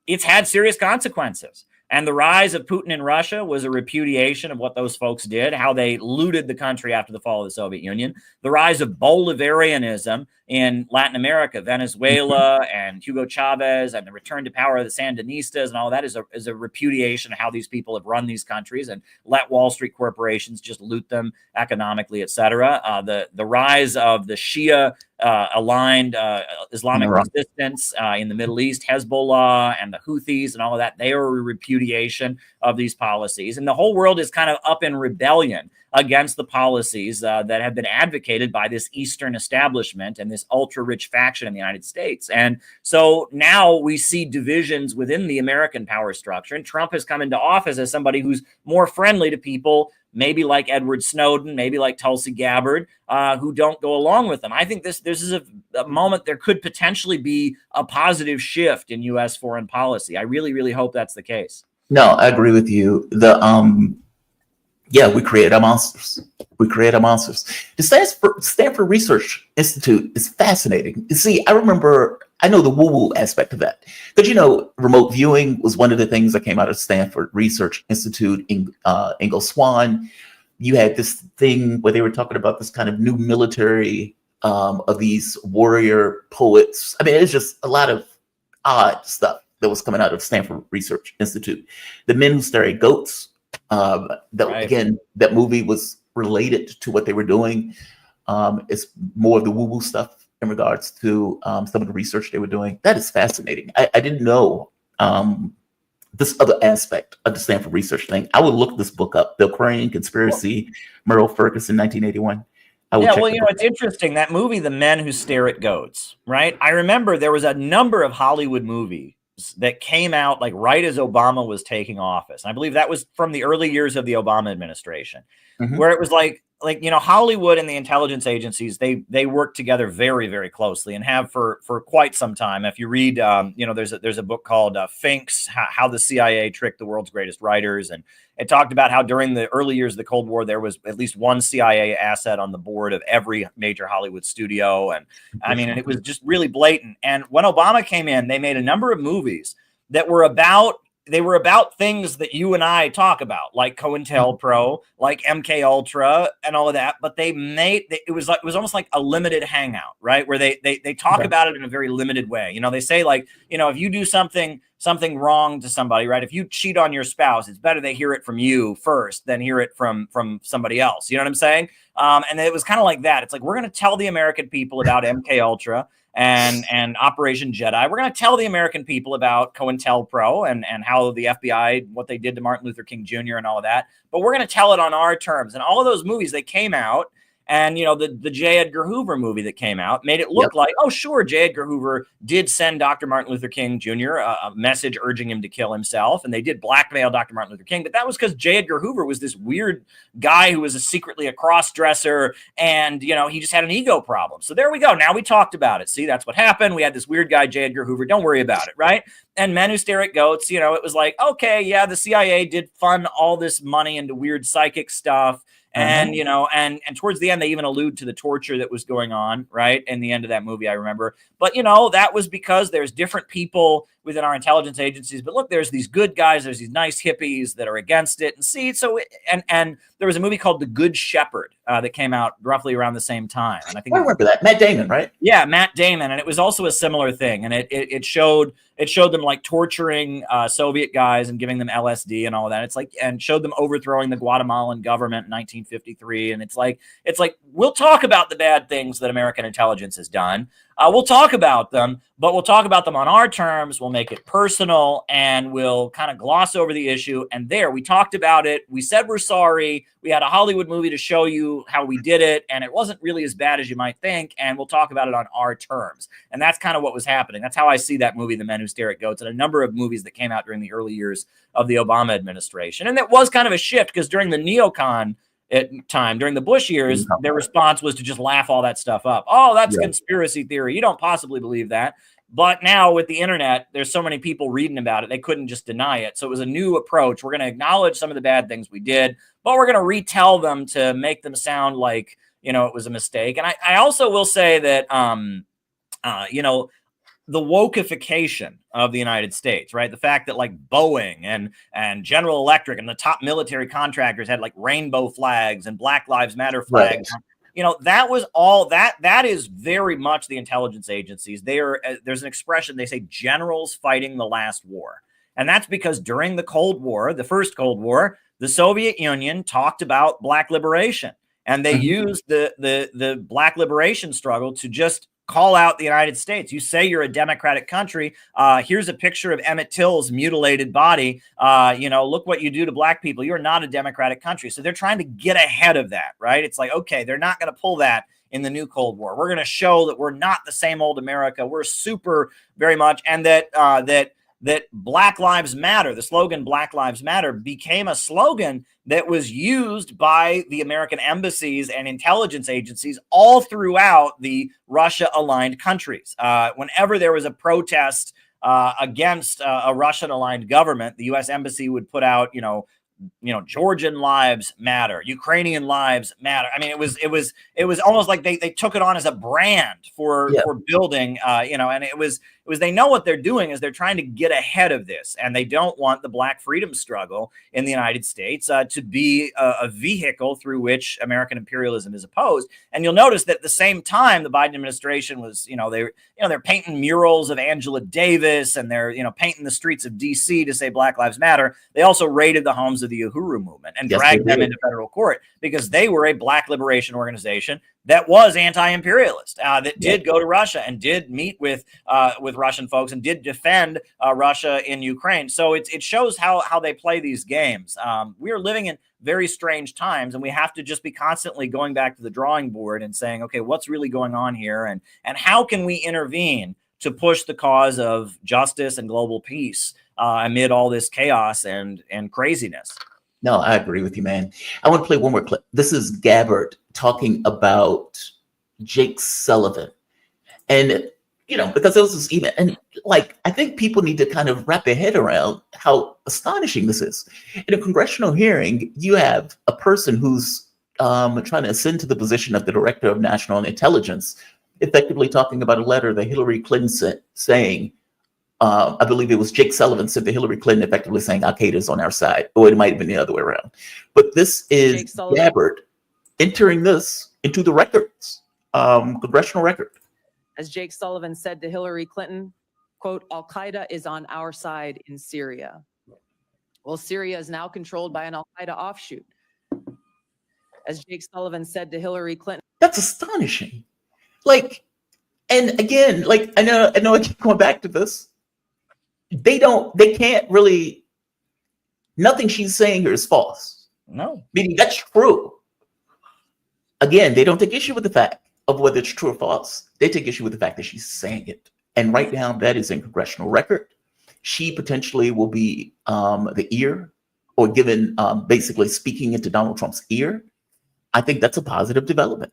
it's had serious consequences. And the rise of Putin in Russia was a repudiation of what those folks did, how they looted the country after the fall of the Soviet Union. The rise of Bolivarianism in Latin America, Venezuela, and Hugo Chavez, and the return to power of the Sandinistas and all that is a repudiation of how these people have run these countries and let Wall Street corporations just loot them economically, et cetera. The rise of the Shia aligned Islamic resistance in the Middle East, Hezbollah and the Houthis and all of that, they are a repudiation of these policies. And the whole world is kind of up in rebellion against the policies that have been advocated by this Eastern establishment and this ultra-rich faction in the United States. And so now we see divisions within the American power structure. And Trump has come into office as somebody who's more friendly to people, maybe like Edward Snowden, maybe like Tulsi Gabbard, who don't go along with them. I think this is a moment there could potentially be a positive shift in U.S. foreign policy. I really, really hope that's the case. No, I agree with you. We create our monsters. We create our monsters. The Stanford Research Institute is fascinating. You see, I know the woo-woo aspect of that. Because, remote viewing was one of the things that came out of Stanford Research Institute in Ingo Swann. You had this thing where they were talking about this kind of new military of these warrior poets. I mean, it's just a lot of odd stuff. that was coming out of Stanford Research Institute. The Men Who Stare at Goats. Again, that movie was related to what they were doing. It's more of the woo-woo stuff in regards to some of the research they were doing. That is fascinating. I didn't know this other aspect of the Stanford research thing. I would look this book up, The Aquarian Conspiracy, Merle Ferguson, 1981. Yeah, well, you know, it's interesting. That movie, The Men Who Stare at Goats, right? I remember there was a number of Hollywood movies that came out like right as Obama was taking office. And I believe that was from the early years of the Obama administration, where it was like, you know, Hollywood and the intelligence agencies, they work together very, very closely and have for quite some time. If you read, you know, there's a book called Finks, How the CIA Tricked the World's Greatest Writers. And it talked about how during the early years of the Cold War, there was at least one CIA asset on the board of every major Hollywood studio. And I mean, and it was just really blatant. And when Obama came in, they made a number of movies that were about things that you and I talk about, like COINTELPRO, like MK Ultra, and all of that. But they made it was almost like a limited hangout, right? Where they talk about it in a very limited way. You know, they say like, you know, if you do something wrong to somebody, right? If you cheat on your spouse, it's better they hear it from you first than hear it from somebody else. You know what I'm saying? And it was kind of like that. It's like, we're going to tell the American people about MK Ultra and Operation Jedi. We're going to tell the American people about COINTELPRO and how the FBI, what they did to Martin Luther King Jr. and all of that. But we're going to tell it on our terms. And all of those movies, they came out. And, you know, the J. Edgar Hoover movie that came out made it look like, oh, sure, J. Edgar Hoover did send Dr. Martin Luther King Jr. a message urging him to kill himself. And they did blackmail Dr. Martin Luther King. But that was because J. Edgar Hoover was this weird guy who was secretly a cross-dresser. And, you know, he just had an ego problem. So there we go. Now we talked about it. See, that's what happened. We had this weird guy, J. Edgar Hoover. Don't worry about it, right? And Men Who Stare at Goats, you know, it was like, okay, yeah, the CIA did fund all this money into weird psychic stuff. And, you know, and towards the end, they even allude to the torture that was going on, right? In the end of that movie, I remember. But, you know, that was because there's different people within our intelligence agencies. But look, there's these good guys. There's these nice hippies that are against it. And see, so, and there was a movie called The Good Shepherd that came out roughly around the same time. And I think I remember that. Matt Damon, right? Yeah, Matt Damon. And it was also a similar thing. And it showed them like torturing Soviet guys and giving them LSD and all of that. It's like, and showed them overthrowing the Guatemalan government in 1953. And it's like, we'll talk about the bad things that American intelligence has done. We'll talk about them, but we'll talk about them on our terms. We'll make it personal and we'll kind of gloss over the issue. And there, we talked about it. We said we're sorry. We had a Hollywood movie to show you how we did it. And it wasn't really as bad as you might think. And we'll talk about it on our terms. And that's kind of what was happening. That's how I see that movie, The Men Who Stare at Goats, and a number of movies that came out during the early years of the Obama administration. And that was kind of a shift because during the neocon time, during the Bush years, their response was to just laugh all that stuff up. Oh, that's conspiracy theory. You don't possibly believe that. But now with the internet, there's so many people reading about it, they couldn't just deny it. So it was a new approach. We're going to acknowledge some of the bad things we did, but we're going to retell them to make them sound like, you know, it was a mistake. And I also will say that, you know, the wokeification of the United States, right? The fact that like Boeing and General Electric and the top military contractors had like rainbow flags and Black Lives Matter flags. Right. You know, that was all that is very much the intelligence agencies. There's an expression, they say generals fighting the last war. And that's because during the Cold War, the first Cold War, the Soviet Union talked about Black liberation. And they used the Black liberation struggle to just call out the United States. You say you're a democratic country. Here's a picture of Emmett Till's mutilated body. You know, look what you do to Black people. You're not a democratic country. So they're trying to get ahead of that, right? It's like, okay, they're not going to pull that in the new Cold War. We're going to show that we're not the same old America. We're super very much. And that Black Lives Matter, the slogan Black Lives Matter, became a slogan that was used by the American embassies and intelligence agencies all throughout the Russia-aligned countries. Whenever there was a protest against a Russian-aligned government, the U.S. embassy would put out, you know, Georgian lives matter, Ukrainian lives matter. I mean, it was almost like they took it on as a brand for building, and it was they know what they're doing is they're trying to get ahead of this, and they don't want the Black freedom struggle in the United States to be a vehicle through which American imperialism is opposed. And you'll notice that at the same time, the Biden administration was, they're painting murals of Angela Davis, and they're, painting the streets of DC to say Black Lives Matter. They also raided the homes of the Uhuru movement and dragged them into federal court because they were a Black liberation organization that was anti-imperialist, that did go to Russia and did meet with Russian folks and did defend Russia in Ukraine. So it shows how they play these games. We are living in very strange times, and we have to just be constantly going back to the drawing board and saying, okay, what's really going on here, and how can we intervene to push the cause of justice and global peace amid all this chaos and craziness. No, I agree with you, man. I want to play one more clip. This is Gabbard talking about Jake Sullivan. And, because there was this email, and I think people need to kind of wrap their head around how astonishing this is. In a congressional hearing, you have a person who's trying to ascend to the position of the Director of National Intelligence, effectively talking about a letter that Hillary Clinton sent saying, I believe it was Jake Sullivan sent to Hillary Clinton effectively saying Al-Qaeda's on our side, or it might have been the other way around. But this is Gabbard entering this into the records, congressional record. As Jake Sullivan said to Hillary Clinton, quote, Al-Qaeda is on our side in Syria. Well, Syria is now controlled by an Al-Qaeda offshoot. As Jake Sullivan said to Hillary Clinton. That's astonishing. And again, I know I keep going back to this. They can't really, nothing she's saying here is false. No. Meaning that's true. Again, they don't take issue with the fact of whether it's true or false. They take issue with the fact that she's saying it. And right now, that is in congressional record. She potentially will be the ear, or given basically speaking into Donald Trump's ear. I think that's a positive development,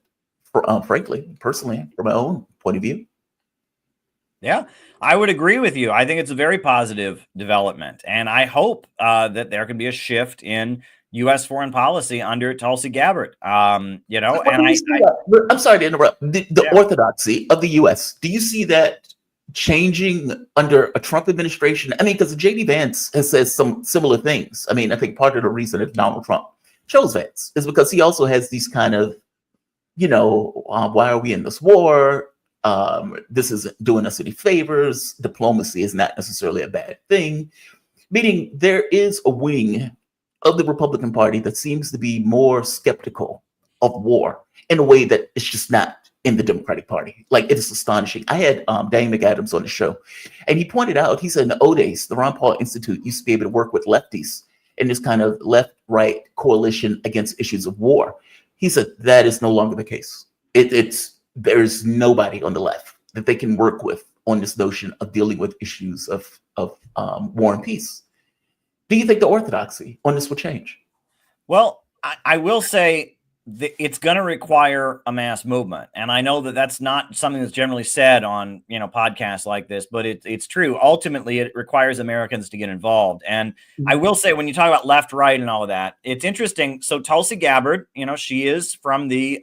frankly, personally, from my own point of view. Yeah, I would agree with you. I think it's a very positive development. And I hope that there can be a shift in U.S. foreign policy under Tulsi Gabbard. I'm sorry to interrupt. The orthodoxy of the U.S., do you see that changing under a Trump administration? I mean, because J.D. Vance has said some similar things. I mean, I think part of the reason that Donald Trump chose Vance is because he also has these kind of, why are we in this war? This isn't doing us any favors. Diplomacy is not necessarily a bad thing. Meaning there is a wing of the Republican Party that seems to be more skeptical of war in a way that it's just not in the Democratic Party. It is astonishing. I had Danny McAdams on the show, and he pointed out, he said in the old days, the Ron Paul Institute used to be able to work with lefties in this kind of left-right coalition against issues of war. He said that is no longer the case. There's nobody on the left that they can work with on this notion of dealing with issues of war and peace. Do you think the orthodoxy on this will change? Well, I will say it's going to require a mass movement. And I know that that's not something that's generally said on, podcasts like this, but it's true. Ultimately, it requires Americans to get involved. And I will say, when you talk about left, right, and all of that, it's interesting. So Tulsi Gabbard, she is from the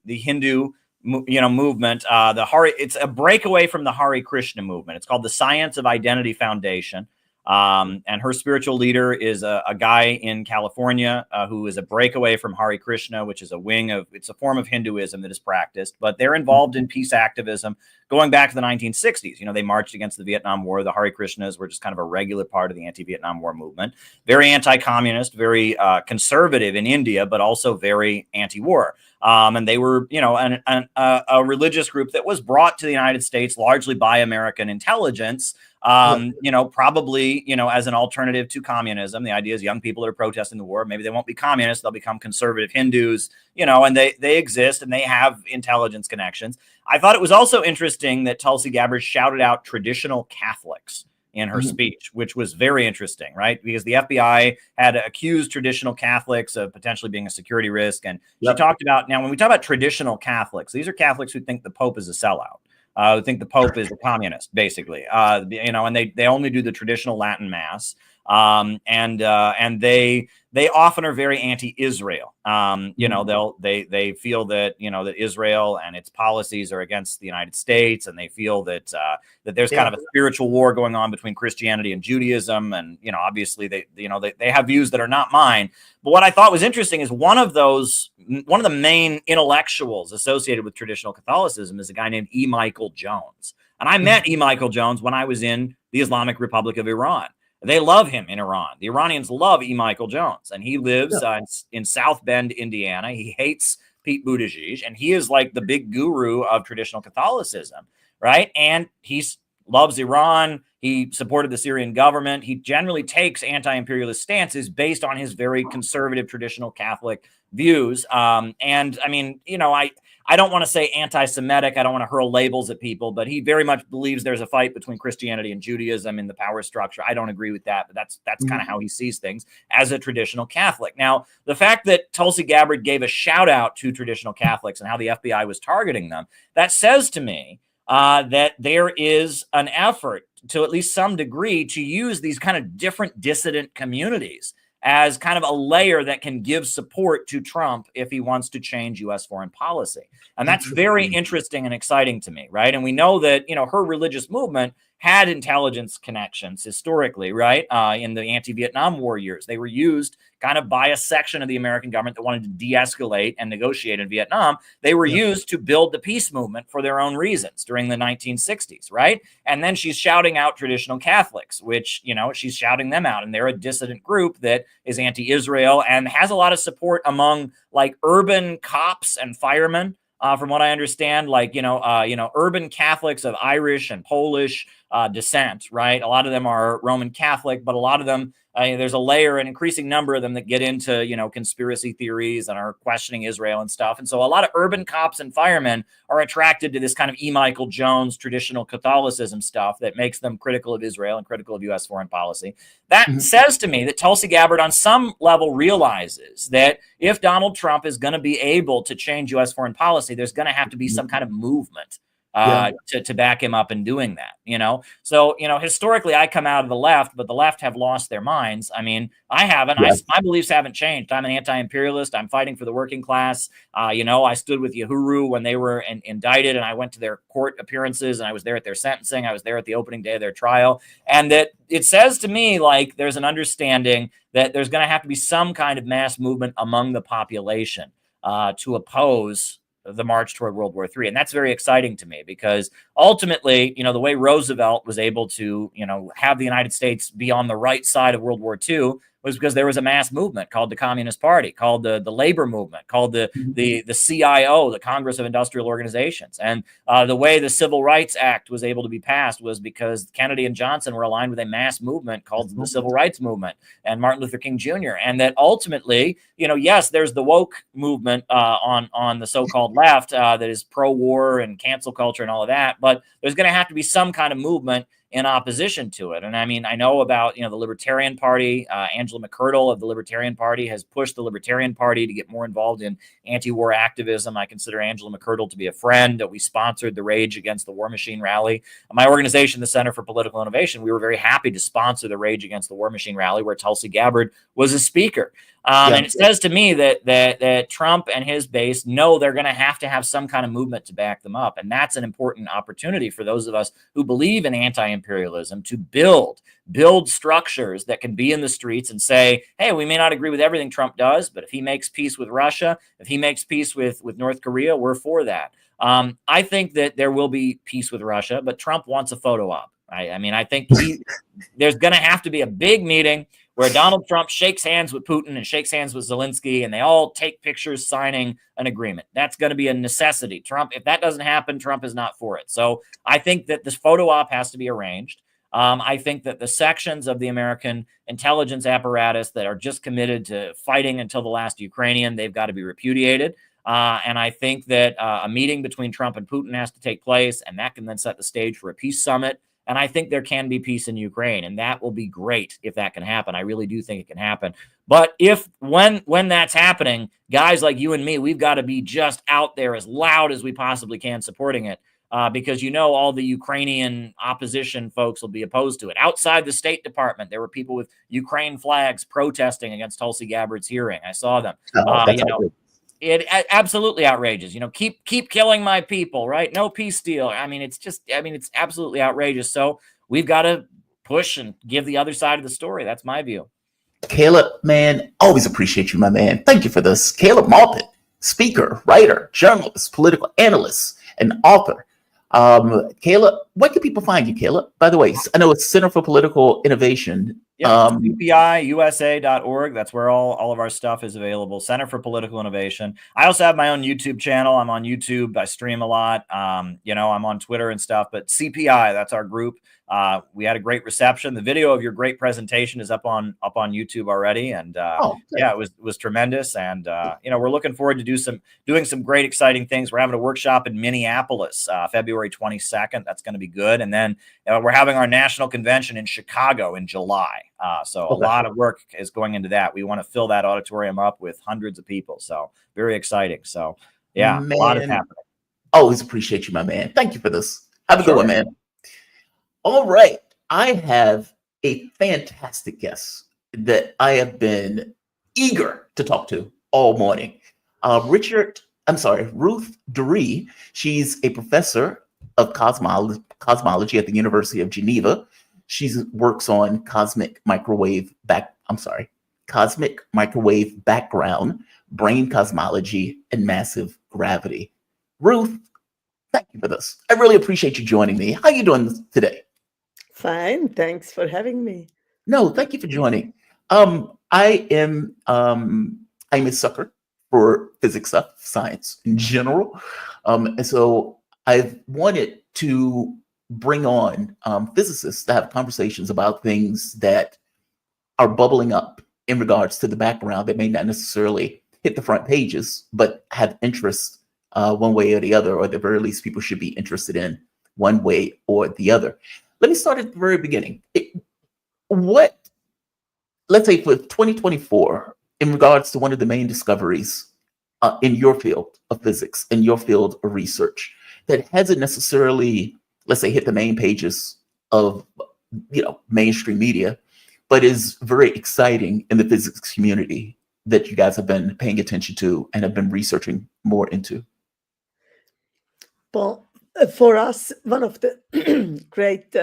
Hindu movement, it's a breakaway from the Hare Krishna movement. It's called the Science of Identity Foundation. And her spiritual leader is a guy in California who is a breakaway from Hare Krishna, which is it's a form of Hinduism that is practiced, but they're involved in peace activism going back to the 1960s. They marched against the Vietnam War. The Hare Krishnas were just kind of a regular part of the anti-Vietnam War movement. Very anti-communist, very conservative in India, but also very anti-war. And they were, a religious group that was brought to the United States largely by American intelligence. Probably, as an alternative to communism. The idea is young people that are protesting the war, maybe they won't be communists, they'll become conservative Hindus, and they exist and they have intelligence connections. I thought it was also interesting that Tulsi Gabbard shouted out traditional Catholics in her speech, which was very interesting, right? Because the FBI had accused traditional Catholics of potentially being a security risk. And she talked about, now when we talk about traditional Catholics, these are Catholics who think the Pope is a sellout. Who think the Pope is a communist, basically, and they only do the traditional Latin Mass. And they often are very anti-Israel. You know, they feel that, you know, that Israel and its policies are against the United States, and they feel that that there's kind of a spiritual war going on between Christianity and Judaism. And, you know, obviously they have views that are not mine. But what I thought was interesting is one of the main intellectuals associated with traditional Catholicism is a guy named E. Michael Jones. And I met E. Michael Jones when I was in the Islamic Republic of Iran. They love him in Iran. The Iranians love E. Michael Jones, and he lives in South Bend, Indiana. He hates Pete Buttigieg, and he is like the big guru of traditional Catholicism, right? And he loves Iran. He supported the Syrian government. He generally takes anti-imperialist stances based on his very conservative traditional Catholic views. And I mean, you know, I don't want to say anti-Semitic. I don't want to hurl labels at people, but he very much believes there's a fight between Christianity and Judaism in the power structure. I don't agree with that, but that's kind of how he sees things as a traditional Catholic. Now, the fact that Tulsi Gabbard gave a shout out to traditional Catholics and how the FBI was targeting them, that says to me that there is an effort to at least some degree to use these kind of different dissident communities as kind of a layer that can give support to Trump if he wants to change U.S. foreign policy. And that's very interesting and exciting to me, right? And we know that, you know, her religious movement had intelligence connections historically, right? In the anti-Vietnam War years. They were used kind of by a section of the American government that wanted to de-escalate and negotiate in Vietnam. They were used to build the peace movement for their own reasons during the 1960s, right? And then she's shouting out traditional Catholics, which, you know, she's shouting them out. And they're a dissident group that is anti-Israel and has a lot of support among like urban cops and firemen. From what I understand, like, urban Catholics of Irish and Polish descent, right? A lot of them are Roman Catholic, but a lot of them, there's an increasing number of them that get into, you know, conspiracy theories and are questioning Israel and stuff. And so a lot of urban cops and firemen are attracted to this kind of E. Michael Jones traditional Catholicism stuff that makes them critical of Israel and critical of U.S. foreign policy. That says to me that Tulsi Gabbard on some level realizes that if Donald Trump is going to be able to change U.S. foreign policy, there's going to have to be some kind of movement to back him up in doing that, you know? So, you know, historically I come out of the left, but the left have lost their minds. I mean, I haven't, my beliefs haven't changed. I'm an anti-imperialist. I'm fighting for the working class. You know, I stood with Uhuru when they were indicted, and I went to their court appearances, and I was there at their sentencing. I was there at the opening day of their trial. And that it says to me, like, there's an understanding that there's going to have to be some kind of mass movement among the population to oppose the march toward World War III. And that's very exciting to me because ultimately, you know, the way Roosevelt was able to, you know, have the United States be on the right side of World War II was because there was a mass movement called the Communist Party, called the labor movement, called the CIO, the Congress of Industrial Organizations. And the way the Civil Rights Act was able to be passed was because Kennedy and Johnson were aligned with a mass movement called the Civil Rights Movement and Martin Luther King Jr. And that ultimately, you know, yes, there's the woke movement on the so-called left that is pro-war and cancel culture and all of that, but there's going to have to be some kind of movement in opposition to it. And I mean, I know about, you know, the Libertarian Party. Angela McCurdle of the Libertarian Party has pushed the Libertarian Party to get more involved in anti-war activism. I consider Angela McCurdle to be a friend. We sponsored the Rage Against the War Machine rally. My organization, the Center for Political Innovation, we were very happy to sponsor the Rage Against the War Machine rally where Tulsi Gabbard was a speaker. And it says to me that Trump and his base know they're going to have some kind of movement to back them up. And that's an important opportunity for those of us who believe in anti-imperialism to build structures that can be in the streets and say, hey, we may not agree with everything Trump does, but if he makes peace with Russia, if he makes peace with North Korea, we're for that. I think that there will be peace with Russia, but Trump wants a photo op. I mean, I think there's going to have to be a big meeting where Donald Trump shakes hands with Putin and shakes hands with Zelensky, and they all take pictures signing an agreement. That's going to be a necessity. Trump, if that doesn't happen, Trump is not for it. So I think that this photo op has to be arranged. I think that the sections of the American intelligence apparatus that are just committed to fighting until the last Ukrainian, they've got to be repudiated. And I think that a meeting between Trump and Putin has to take place, and that can then set the stage for a peace summit. And I think there can be peace in Ukraine, and that will be great if that can happen. I really do think it can happen. But when that's happening, guys like you and me, we've got to be just out there as loud as we possibly can supporting it. because all the Ukrainian opposition folks will be opposed to it. Outside the State Department, there were people with Ukraine flags protesting against Tulsi Gabbard's hearing. I saw them. That's outrageous. Absolutely outrageous. Keep killing my people, right? No peace deal. I mean, it's absolutely outrageous. So we've got to push and give the other side of the story. That's my view. Caleb, man, always appreciate you, my man. Thank you for this. Caleb Malpin, speaker, writer, journalist, political analyst, and author. Caleb, where can people find you, Caleb? By the way, I know it's Center for Political Innovation. CPIUSA.org. That's where all of our stuff is available. Center for Political Innovation. I also have my own YouTube channel. I'm on YouTube. I stream a lot. I'm on Twitter and stuff. But CPI, that's our group. We had a great reception. The video of your great presentation is up on YouTube already, and it was tremendous. And we're looking forward to doing some great, exciting things. We're having a workshop in Minneapolis, February 22nd. That's going to be good. And then we're having our national convention in Chicago in July. So a lot of work is going into that. We want to fill that auditorium up with hundreds of people. So very exciting. So a lot is happening. Always appreciate you, my man. Thank you for this. Have a good one, man. All right. I have a fantastic guest that I have been eager to talk to all morning. Ruth Duree. She's a professor of cosmology at the University of Geneva. She works on cosmic microwave background, brain cosmology, and massive gravity. Ruth, thank you for this. I really appreciate you joining me. How are you doing today? Fine. Thanks for having me. No, thank you for joining. I'm a sucker for physics stuff, science in general. And so I've wanted to bring on physicists to have conversations about things that are bubbling up in regards to the background that may not necessarily hit the front pages, but have interest one way or the other, or at the very least, people should be interested in one way or the other. Let me start at the very beginning. Let's say for 2024, in regards to one of the main discoveries in your field of physics, in your field of research, that hasn't necessarily, let's say, hit the main pages of mainstream media, but is very exciting in the physics community that you guys have been paying attention to and have been researching more into? Well, for us, one of the great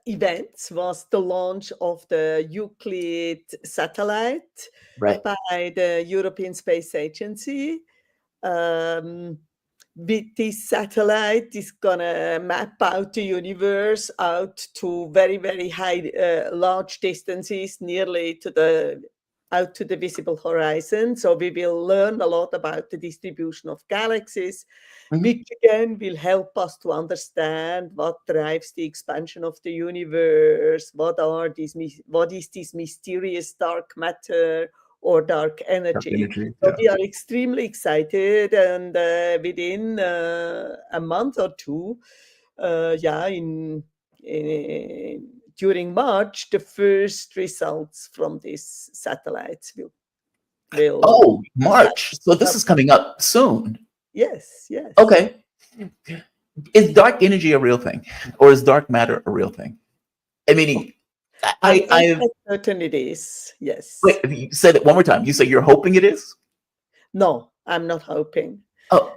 events was the launch of the Euclid satellite by the European Space Agency. With this satellite, is gonna map out the universe out to very, very high, large distances, nearly out to the visible horizon. So we will learn a lot about the distribution of galaxies, which again will help us to understand what drives the expansion of the universe, what is this mysterious dark matter or dark energy. So we are extremely excited, and within a month or two, during March, the first results from these satellites will. Oh, March. So this is coming up soon. Yes. Okay. Is dark energy a real thing, or is dark matter a real thing? I mean, I'm certain it is. Yes. Wait, you said it one more time. You say you're hoping it is? No, I'm not hoping. Oh,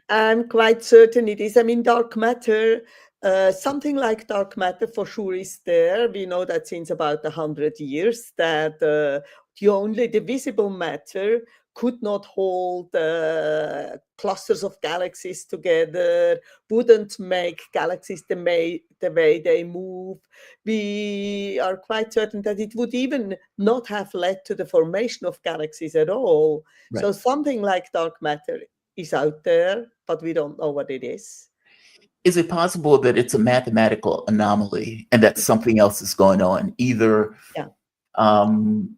I'm quite certain it is. I mean, dark matter. Something like dark matter for sure is there. We know that since about 100 years that the visible matter could not hold clusters of galaxies together, wouldn't make galaxies the way they move. We are quite certain that it would even not have led to the formation of galaxies at all. Right. So something like dark matter is out there, but we don't know what it is. Is it possible that it's a mathematical anomaly and that something else is going on? Either,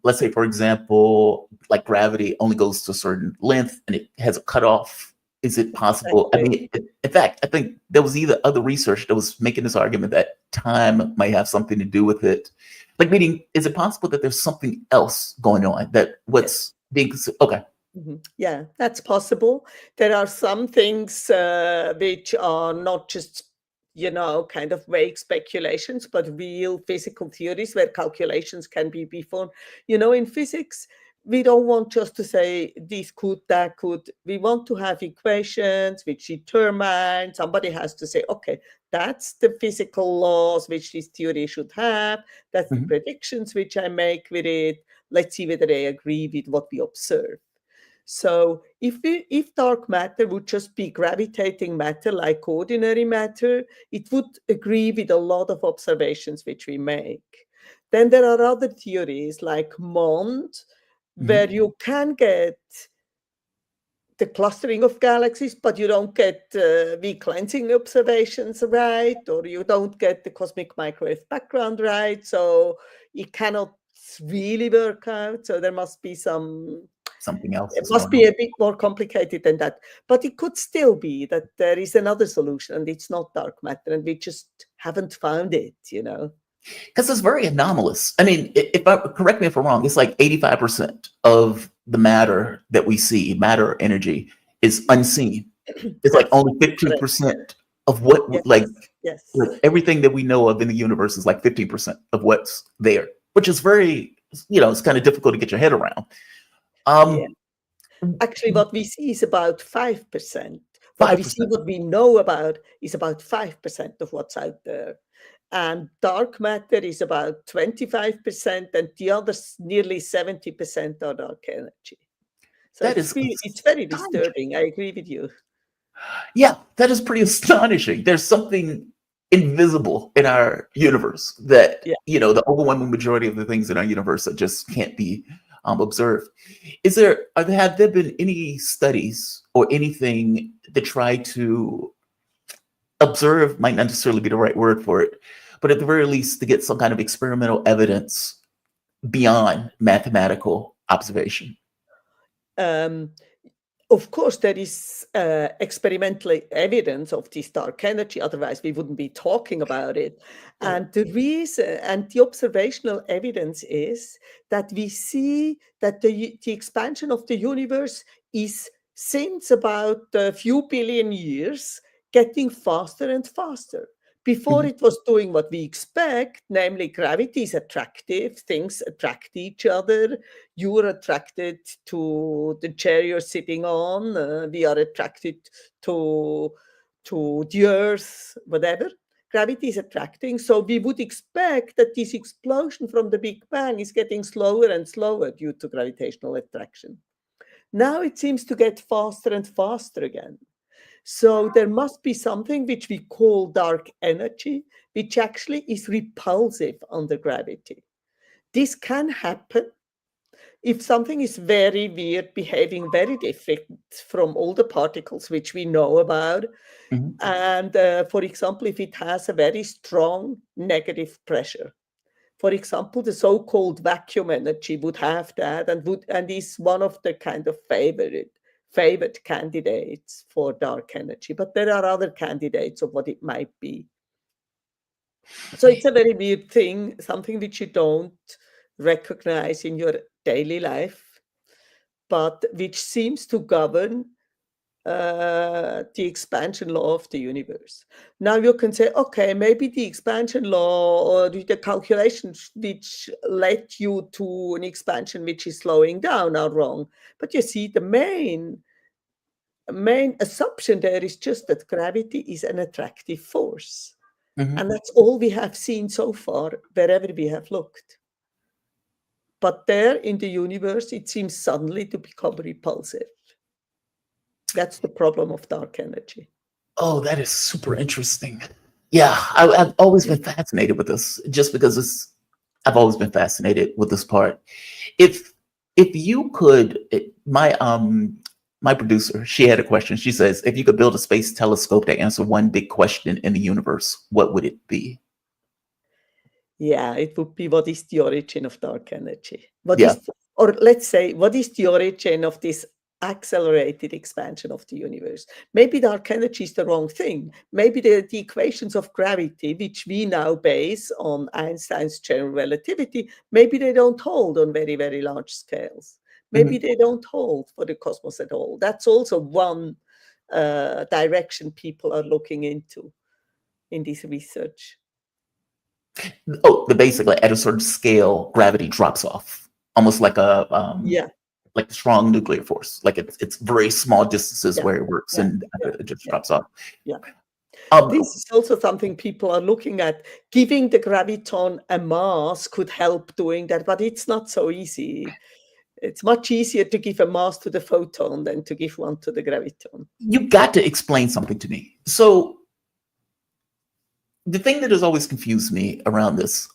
let's say, for example, like gravity only goes to a certain length and it has a cutoff. Is it possible? I mean, in fact, I think there was either other research that was making this argument that time might have something to do with it. Like, meaning, is it possible that there's something else going on that what's being considered? Okay. Yeah, that's possible. There are some things which are not just, kind of vague speculations, but real physical theories where calculations can be performed. In physics, we don't want just to say this could, that could. We want to have equations which determine, somebody has to say, okay, that's the physical laws which this theory should have. That's the predictions which I make with it. Let's see whether they agree with what we observe. So if dark matter would just be gravitating matter like ordinary matter, it would agree with a lot of observations which we make. Then there are other theories like MOND, where you can get the clustering of galaxies, but you don't get weak lensing observations right, or you don't get the cosmic microwave background right. So it cannot really work out. So there must be something else. It must be a bit more complicated than that. But it could still be that there is another solution, and it's not dark matter, and we just haven't found it, Because it's very anomalous. I mean, correct me if I'm wrong, it's like 85% of the matter that we see, matter or energy, is unseen. It's like only 15% of what, like everything that we know of in the universe is like 15% of what's there, which is very, it's kind of difficult to get your head around. Actually, what we see is about 5%. What we know about is about 5% of what's out there. And dark matter is about 25%, and the others, nearly 70%, are dark energy. So it's very disturbing. I agree with you. Yeah, that is pretty astonishing. There's something invisible in our universe that, the overwhelming majority of the things in our universe that just can't be observed. Have there been any studies or anything that try to observe, might not necessarily be the right word for it, but at the very least to get some kind of experimental evidence beyond mathematical observation? Of course, there is experimental evidence of this dark energy. Otherwise, we wouldn't be talking about it. And the reason and the observational evidence is that we see that the expansion of the universe is, since about a few billion years, getting faster and faster. Before it was doing what we expect, namely gravity is attractive, things attract each other. You're attracted to the chair you're sitting on. We are attracted to the earth, whatever. Gravity is attracting. So we would expect that this explosion from the Big Bang is getting slower and slower due to gravitational attraction. Now it seems to get faster and faster again. So there must be something which we call dark energy, which actually is repulsive under gravity. This can happen if something is very weird, behaving very different from all the particles which we know about. And for example, if it has a very strong negative pressure. For example, the so-called vacuum energy would have that, and is one of the kind of favored candidates for dark energy, but there are other candidates of what it might be. So it's a very weird thing, something which you don't recognize in your daily life, but which seems to govern the expansion law of the universe. Now you can say, okay, maybe the expansion law or the calculations which led you to an expansion which is slowing down are wrong. But you see, the main assumption there is just that gravity is an attractive force. And that's all we have seen so far, wherever we have looked. But there in the universe, it seems suddenly to become repulsive. That's the problem of dark energy. Oh, that is super interesting. Yeah, I've always been fascinated with this, just because I've always been fascinated with this part. If you could, my producer, she had a question. She says, if you could build a space telescope to answer one big question in the universe, what would it be? Yeah, it would be, what is the origin of dark energy? Or let's say, what is the origin of this accelerated expansion of the universe? Maybe dark energy is the wrong thing. Maybe the equations of gravity, which we now base on Einstein's general relativity, maybe they don't hold on very, very large scales. Maybe they don't hold for the cosmos at all. That's also one direction people are looking into in this research. Oh, basically at a certain scale, gravity drops off, almost like a like a strong nuclear force. Like it's very small distances where it works, and it just drops off. This is also something people are looking at. Giving the graviton a mass could help doing that, but it's not so easy. It's much easier to give a mass to the photon than to give one to the graviton. You've got to explain something to me. So the thing that has always confused me around this,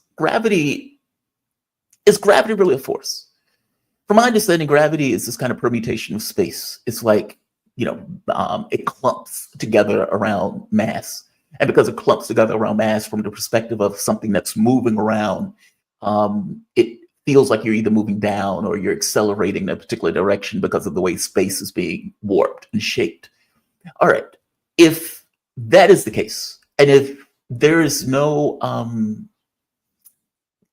is gravity really a force? From my understanding, gravity is this kind of permutation of space. It's like, it clumps together around mass. And because it clumps together around mass from the perspective of something that's moving around, it feels like you're either moving down or you're accelerating in a particular direction because of the way space is being warped and shaped. All right. If that is the case, and if there is no,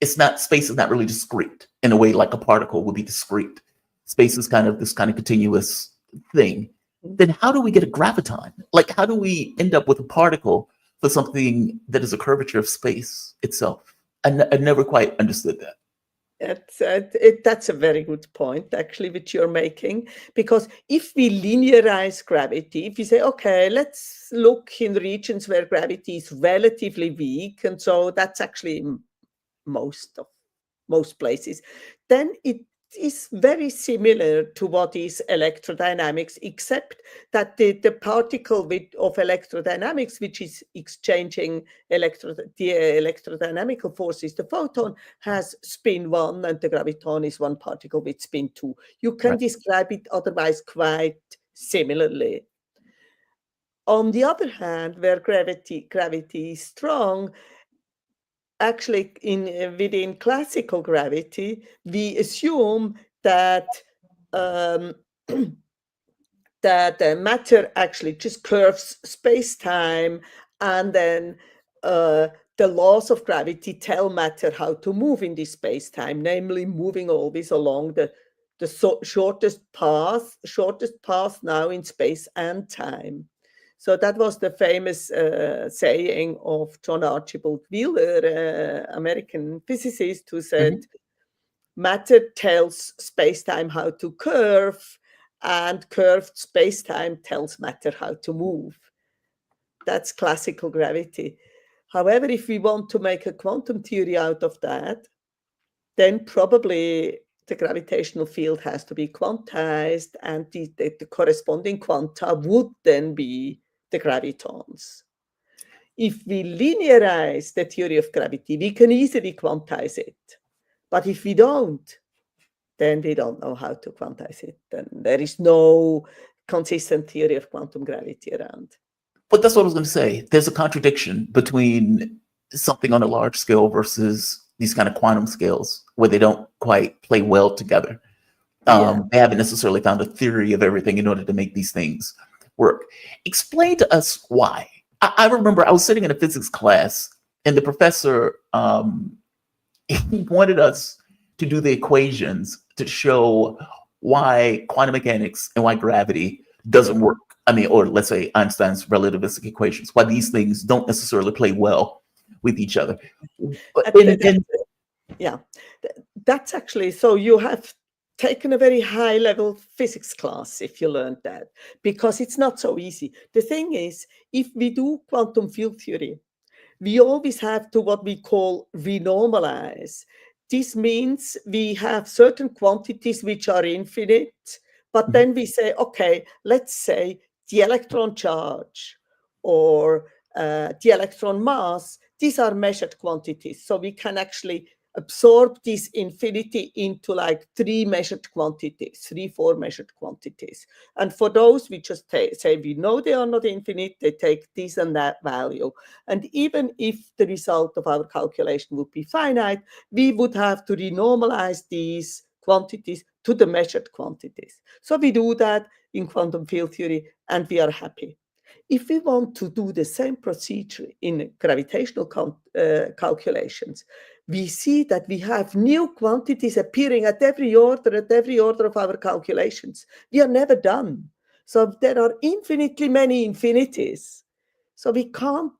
space is not really discrete in a way like a particle would be discrete. Space is kind of this kind of continuous thing. Then how do we get a graviton? Like, how do we end up with a particle for something that is a curvature of space itself? I never quite understood that. That's a very good point, actually, which you're making, because if we linearize gravity, if we say, okay, let's look in regions where gravity is relatively weak, and so that's actually most places, then it is very similar to what is electrodynamics, except that the particle of electrodynamics, which is exchanging the electrodynamical forces, the photon has spin 1 and the graviton is one particle with spin 2. You can describe it otherwise quite similarly. On the other hand, where gravity is strong, actually, within classical gravity, we assume that that matter actually just curves space-time, and then the laws of gravity tell matter how to move in this space-time, namely moving always along the shortest path now in space and time. So that was the famous saying of John Archibald Wheeler, American physicist, who said, matter tells space-time how to curve, and curved space-time tells matter how to move. That's classical gravity. However, if we want to make a quantum theory out of that, then probably the gravitational field has to be quantized, and the corresponding quanta would then be the gravitons. If we linearize the theory of gravity, we can easily quantize it. But if we don't, then we don't know how to quantize it. Then there is no consistent theory of quantum gravity around. But that's what I was going to say. There's a contradiction between something on a large scale versus these kind of quantum scales where they don't quite play well together. They haven't necessarily found a theory of everything in order to make these things work. Explain to us why. I remember I was sitting in a physics class and the professor, he wanted us to do the equations to show why quantum mechanics and why gravity doesn't work. I mean, or let's say Einstein's relativistic equations, why these things don't necessarily play well with each other. That's actually, so you have taken a very high level physics class if you learned that, because it's not so easy. The thing is, if we do quantum field theory, we always have to what we call renormalize. This means we have certain quantities which are infinite, but then we say, okay, let's say the electron charge or the electron mass, these are measured quantities. So we can actually absorb this infinity into like 4 measured quantities. And for those, we just say we know they are not infinite, they take this and that value. And even if the result of our calculation would be finite, we would have to renormalize these quantities to the measured quantities. So we do that in quantum field theory and we are happy. If we want to do the same procedure in gravitational calculations, we see that we have new quantities appearing at every order of our calculations. We are never done. So there are infinitely many infinities. So we can't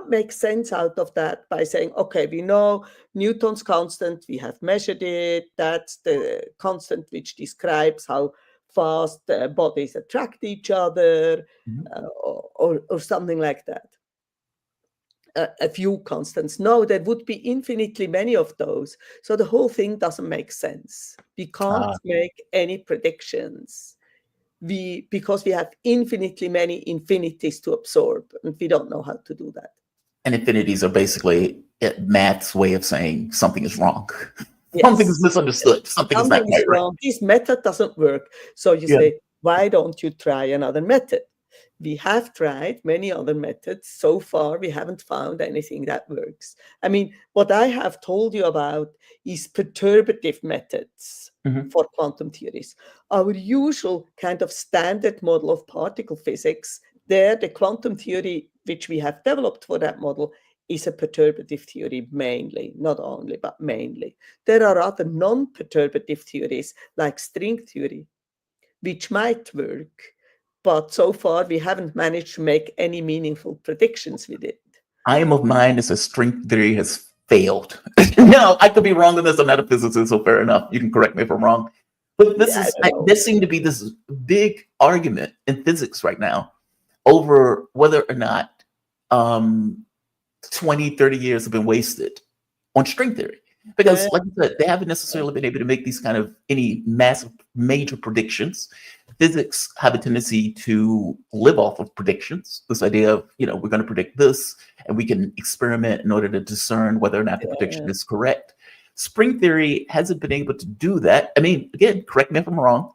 make sense out of that by saying, okay, we know Newton's constant, we have measured it, that's the constant which describes how fast bodies attract each other, or something like that. A few constants. No, there would be infinitely many of those. So the whole thing doesn't make sense. We can't make any predictions. Because we have infinitely many infinities to absorb, and we don't know how to do that. And infinities are basically math's way of saying something is wrong. Yes. Something is misunderstood. Something is not Something is right. wrong. This method doesn't work. So you say, why don't you try another method? We have tried many other methods. So far, we haven't found anything that works. I mean, what I have told you about is perturbative methods for quantum theories. Our usual kind of standard model of particle physics, there the quantum theory which we have developed for that model is a perturbative theory mainly, not only, but mainly. There are other non-perturbative theories like string theory, which might work, but so far we haven't managed to make any meaningful predictions with it. I am of mind as a string theory has failed. No, I could be wrong on this. I'm not a physicist, so fair enough. You can correct me if I'm wrong. But there seems to be this big argument in physics right now over whether or not 20, 30 years have been wasted on string theory. Because, like I said, they haven't necessarily been able to make these kind of any massive, major predictions. Physics have a tendency to live off of predictions. This idea of, we're going to predict this, and we can experiment in order to discern whether or not the prediction is correct. String theory hasn't been able to do that. I mean, again, correct me if I'm wrong,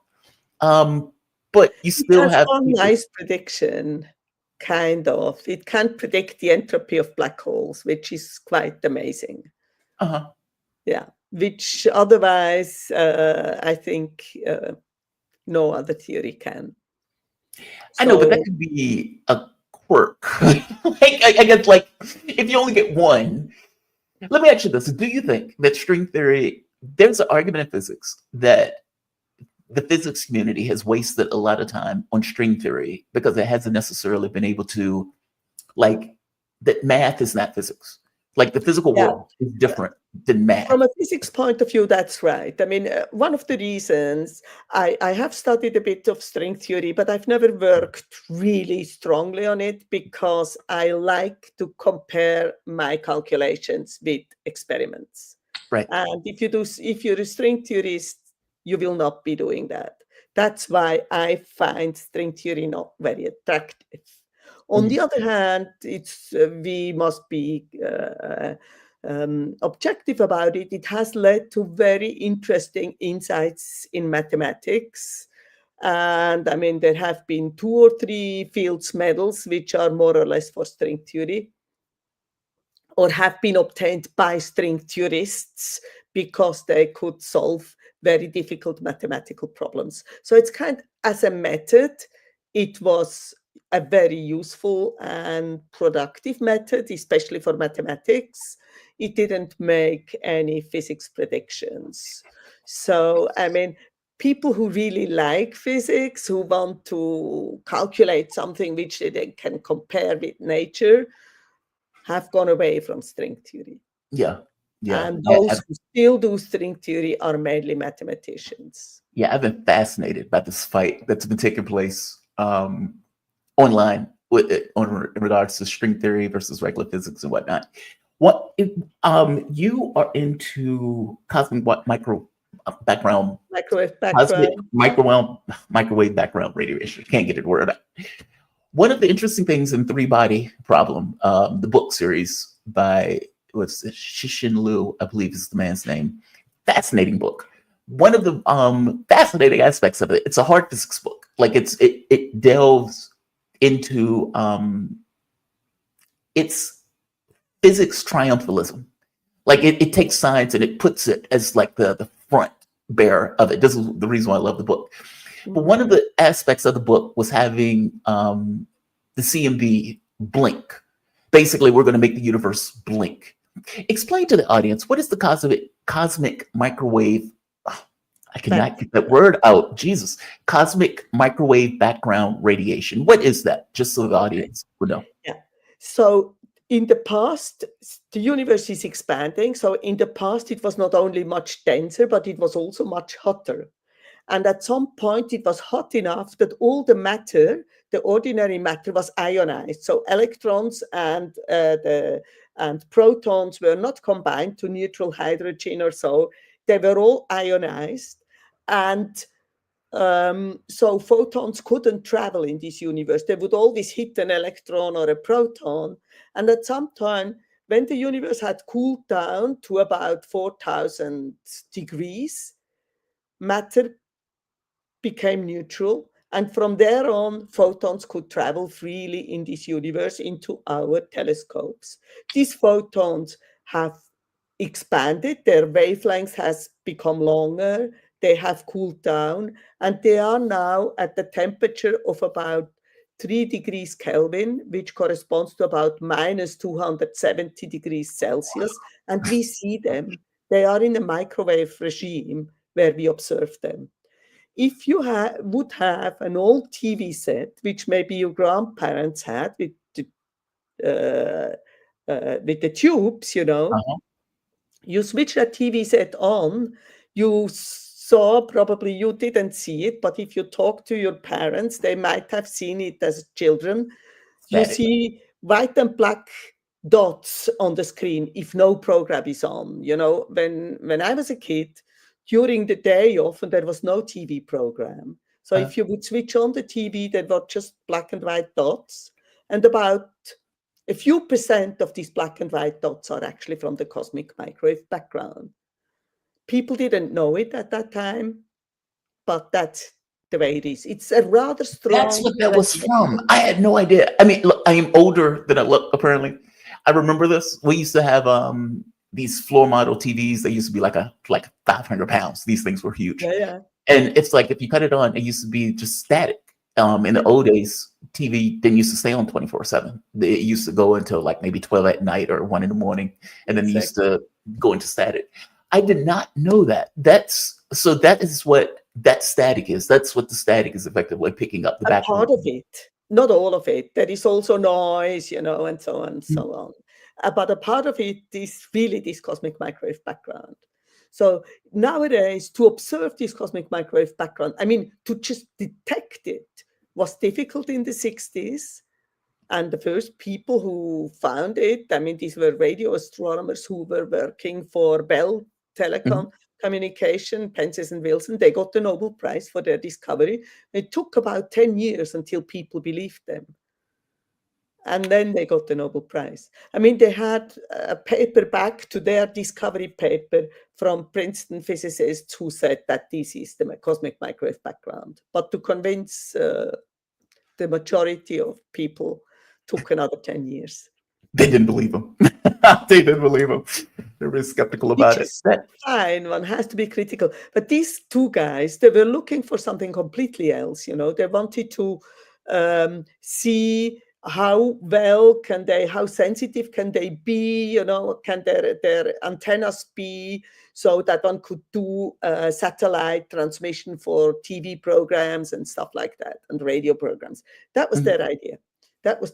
but you still have one nice prediction, kind of. It can predict the entropy of black holes, which is quite amazing. Yeah, which otherwise, I think no other theory can. I know, but that could be a quirk. I guess, if you only get one. Let me ask you this. Do you think that string theory, there's an argument in physics that the physics community has wasted a lot of time on string theory because it hasn't necessarily been able to, that math is not physics. The physical world is different than math. From a physics point of view, that's right. I mean, one of the reasons I have studied a bit of string theory, but I've never worked really strongly on it because I like to compare my calculations with experiments. Right. And if you're a string theorist, you will not be doing that. That's why I find string theory not very attractive. On the other hand, we must be objective about it. It has led to very interesting insights in mathematics. And I mean, there have been 2 or 3 Fields medals, which are more or less for string theory, or have been obtained by string theorists because they could solve very difficult mathematical problems. So it's as a method, it was a very useful and productive method, especially for mathematics. It didn't make any physics predictions. So, I mean, people who really like physics, who want to calculate something which they then can compare with nature, have gone away from string theory. Yeah. And those who still do string theory are mainly mathematicians. Yeah, I've been fascinated by this fight that's been taking place online in regards to string theory versus regular physics and whatnot. What if you are into cosmic microwave background radiation? Can't get it word out. One of the interesting things in Three Body Problem, the book series by Shishin Liu, I believe is the man's name. Fascinating book. One of the fascinating aspects of it, it's a hard physics book. It delves into it's physics triumphalism. It takes science and it puts it as the front bearer of it. This is the reason why I love the book. But one of the aspects of the book was having the CMB blink. Basically, we're going to make the universe blink. Explain to the audience, what is the cosmic microwave? I cannot get that word out. Jesus. Cosmic microwave background radiation. What is that? Just so the audience would know. Yeah. So in the past, the universe is expanding. So in the past, it was not only much denser, but it was also much hotter. And at some point, it was hot enough that all the matter, the ordinary matter, was ionized. So electrons and protons were not combined to neutral hydrogen or so. They were all ionized. And so photons couldn't travel in this universe. They would always hit an electron or a proton. And at some time, when the universe had cooled down to about 4,000 degrees, matter became neutral. And from there on, photons could travel freely in this universe into our telescopes. These photons have expanded. Their wavelength has become longer. They have cooled down, and they are now at the temperature of about 3 degrees Kelvin, which corresponds to about minus 270 degrees Celsius. And we see them. They are in a microwave regime where we observe them. If you would have an old TV set, which maybe your grandparents had with the tubes, you know, you switch that TV set on, you saw, probably you didn't see it, but if you talk to your parents, they might have seen it as children. You see white and black dots on the screen if no program is on. You know, when I was a kid, during the day, often there was no TV program. So if you would switch on the TV, there were just black and white dots. And about a few percent of these black and white dots are actually from the cosmic microwave background. People didn't know it at that time, but that's the way it is. It's a rather strong... That's what that was from. I had no idea. I mean, look, I am older than I look, apparently. I remember this. We used to have these floor model TVs. They used to be like 500 pounds. These things were huge. Yeah. And it's like, if you cut it on, it used to be just static. In the old days, TV didn't used to stay on 24/7. It used to go until like maybe 12 at night or 1 in the morning. And then it used to go into static. I did not know that. That is what that static is. That's what the static is effectively picking up. The background. Part of it, not all of it. There is also noise, you know, and so on and so on. But a part of it is really this cosmic microwave background. So nowadays, to observe this cosmic microwave background, I mean, to just detect it was difficult in the 60s. And the first people who found it, I mean, these were radio astronomers who were working for Bell Telecom Communication, Penzias and Wilson. They got the Nobel Prize for their discovery. It took about 10 years until people believed them. And then they got the Nobel Prize. I mean, they had a paper back to their discovery paper from Princeton physicists who said that this is the cosmic microwave background. But to convince the majority of people took another 10 years. They didn't believe him. They didn't believe him. They were skeptical about it. Fine, one has to be critical. But these two guys, they were looking for something completely else. You know, they wanted to see how well can they, how sensitive can they be, you know, can their antennas be, so that one could do satellite transmission for TV programs and stuff like that, and radio programs. That was their idea. That was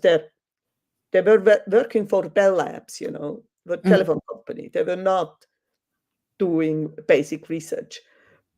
they were working for Bell Labs, you know, the telephone company. They were not doing basic research.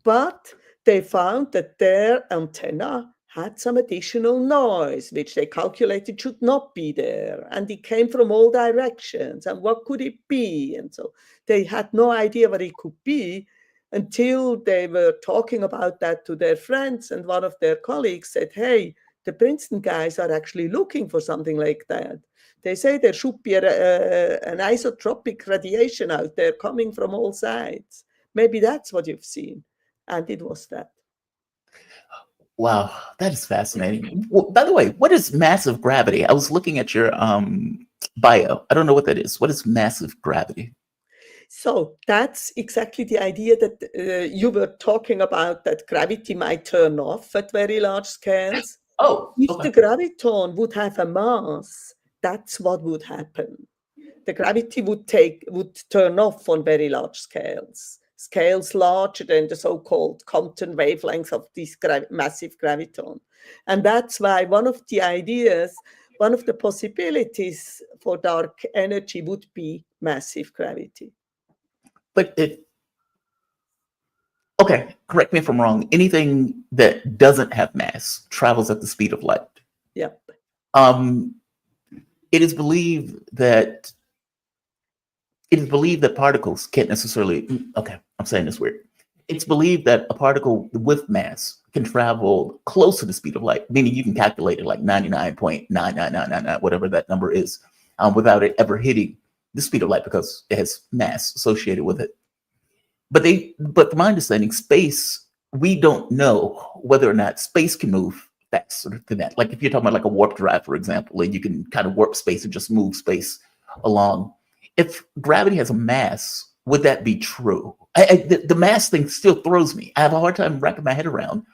But they found that their antenna had some additional noise, which they calculated should not be there. And it came from all directions. And what could it be? And so they had no idea what it could be until they were talking about that to their friends. And one of their colleagues said, hey, the Princeton guys are actually looking for something like that. They say there should be an isotropic radiation out there coming from all sides. Maybe that's what you've seen. And it was that. Wow, that is fascinating. Well, by the way, what is massive gravity? I was looking at your bio. I don't know what that is. What is massive gravity? So that's exactly the idea that you were talking about, that gravity might turn off at very large scales. Oh, if the graviton would have a mass, that's what would happen. the gravity would turn off on very large scales larger than the so-called Compton wavelengths of these massive graviton. And that's why one of the possibilities for dark energy would be massive gravity. But okay, correct me if I'm wrong. Anything that doesn't have mass travels at the speed of light. Yep. It is believed that particles can't necessarily. Okay, I'm saying this weird. It's believed that a particle with mass can travel close to the speed of light, meaning you can calculate it like 99.99999, whatever that number is, without it ever hitting the speed of light because it has mass associated with it. But from my understanding, space, we don't know whether or not space can move faster than that. Like if you're talking about like a warp drive, for example, and you can kind of warp space and just move space along. If gravity has a mass, would that be true? The mass thing still throws me. I have a hard time wrapping my head around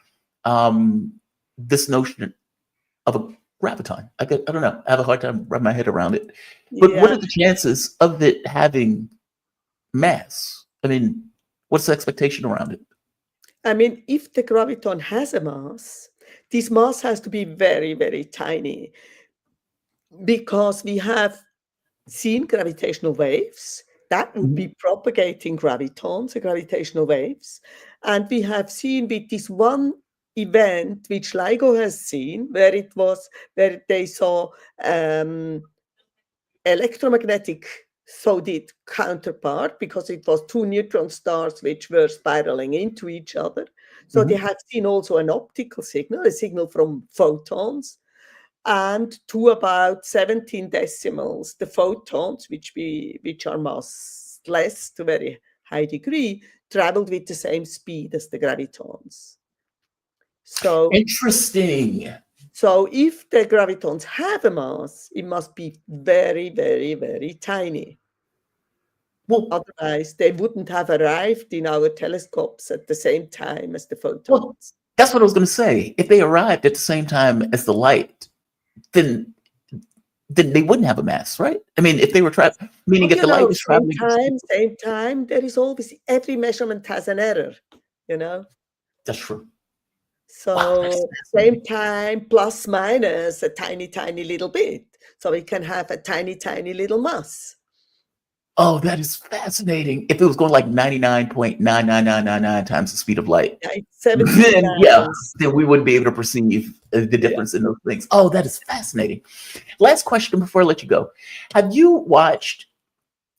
this notion of a graviton. I don't know. I have a hard time wrapping my head around it. But what are the chances of it having mass? I mean, what's the expectation around it? I mean, if the graviton has a mass, this mass has to be very, very tiny, because we have seen gravitational waves that would be propagating gravitons, the gravitational waves. And we have seen with this one event, which LIGO has seen, where they saw electromagnetic so-did counterpart, because it was two neutron stars which were spiraling into each other. So they have seen also an optical signal, a signal from photons, and to about 17 decimals, the photons, which are massless to a very high degree, traveled with the same speed as the gravitons. So interesting. So if the gravitons have a mass, it must be very, very, very tiny. Well, otherwise, they wouldn't have arrived in our telescopes at the same time as the photons. Well, that's what I was going to say. If they arrived at the same time as the light, then they wouldn't have a mass, right? I mean, if they were traveling, meaning if the light is traveling, same time, there is always, every measurement has an error, you know? That's true. So same time, plus minus a tiny, tiny little bit. So we can have a tiny, tiny little mass. Oh, that is fascinating. If it was going like 99.99999 times the speed of light, then we wouldn't be able to perceive the difference in those things. Oh, that is fascinating. Last question before I let you go. Have you watched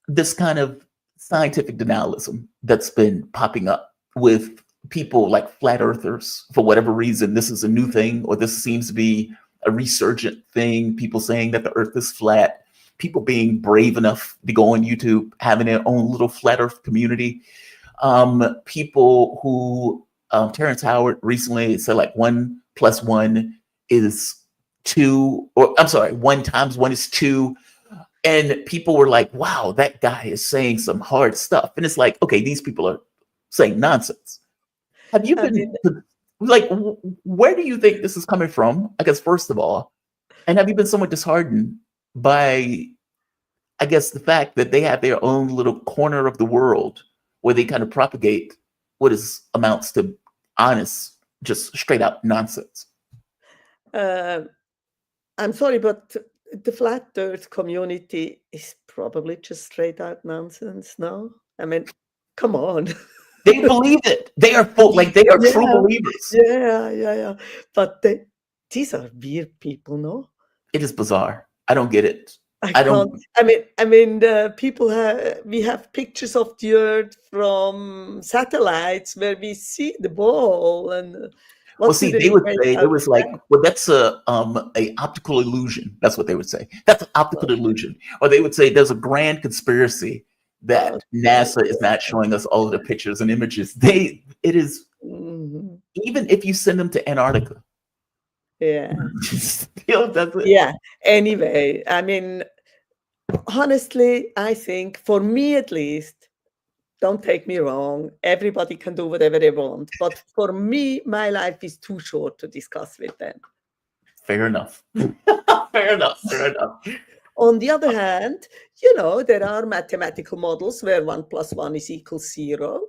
this kind of scientific denialism that's been popping up with people like flat earthers? For whatever reason, this is a new thing, or this seems to be a resurgent thing. People saying that the earth is flat. People being brave enough to go on YouTube, having their own little flat earth community. People who, Terrence Howard recently said like 1 + 1 is 2, or I'm sorry, 1 × 1 is 2. And people were like, wow, that guy is saying some hard stuff. And it's like, okay, these people are saying nonsense. Have you been, like, where do you think this is coming from? I guess, first of all, and have you been somewhat disheartened by, I guess, the fact that they have their own little corner of the world where they kind of propagate what amounts to honest, just straight out nonsense? I'm sorry, but the flat earth community is probably just straight out nonsense, no? I mean, come on. They believe it. They are full, like they are true believers. Yeah. But these are weird people, no? It is bizarre. I don't get it. I mean, we have pictures of the Earth from satellites where we see the ball, and well, see, they would say it was like, well, that's a optical illusion. That's what they would say. That's an optical illusion. Or they would say there's a grand conspiracy that NASA is not showing us all of the pictures and images. It is, even if you send them to Antarctica. Yeah. Still doesn't. Yeah. Anyway, I mean, honestly, I think, for me at least, don't take me wrong, everybody can do whatever they want. But for me, my life is too short to discuss with them. Fair enough. Fair enough. On the other hand, there are mathematical models where 1 + 1 is equal 0.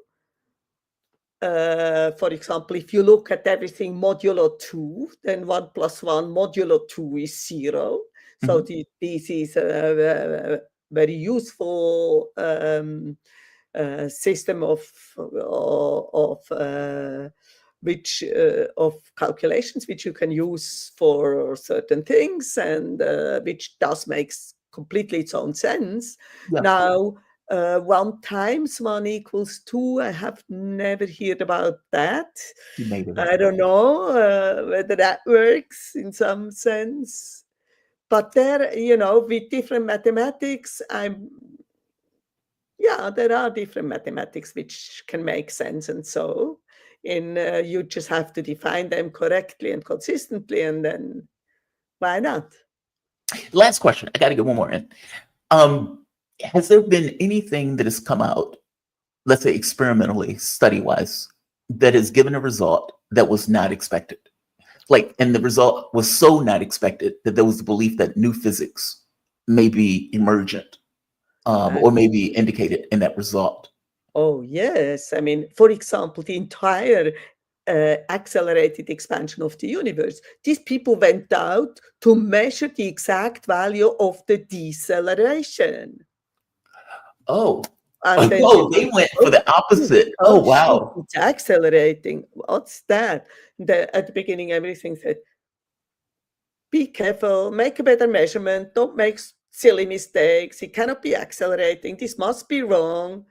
For example, if you look at everything modulo 2, then 1 + 1 modulo 2 is 0. So this is a very useful system of calculations which you can use for certain things, and which does makes completely its own sense. Yeah. Now, 1 × 1 = 2. I have never heard about that. You made it I up. don't know whether that works in some sense. But there, with different mathematics, there are different mathematics which can make sense, and so, you just have to define them correctly and consistently, and then why not? Last question. I got to get one more in. Has there been anything that has come out, let's say experimentally, study-wise, that has given a result that was not expected? And the result was so not expected that there was a belief that new physics may be emergent, or may be indicated in that result. Oh, yes. I mean, for example, the entire accelerated expansion of the universe. These people went out to measure the exact value of the deceleration. Oh. And then they went for the opposite. Oh, wow. It's accelerating. What's that? At the beginning, everything said, be careful, make a better measurement, don't make silly mistakes. It cannot be accelerating. This must be wrong.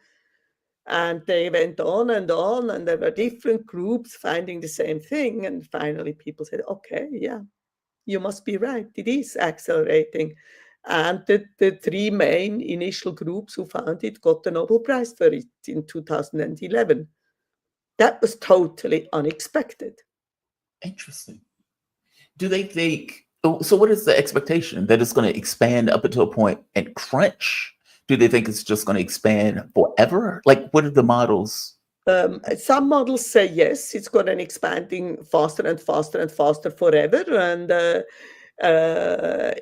And they went on, and there were different groups finding the same thing. And finally, people said, okay, yeah, you must be right. It is accelerating. And the 3 main initial groups who found it got the Nobel Prize for it in 2011. That was totally unexpected. Interesting. Do they think, so what is the expectation? That it's going to expand up until a point and crunch? Do they think it's just going to expand forever? What are the models? Some models say yes, it's going to expanding faster and faster and faster forever. And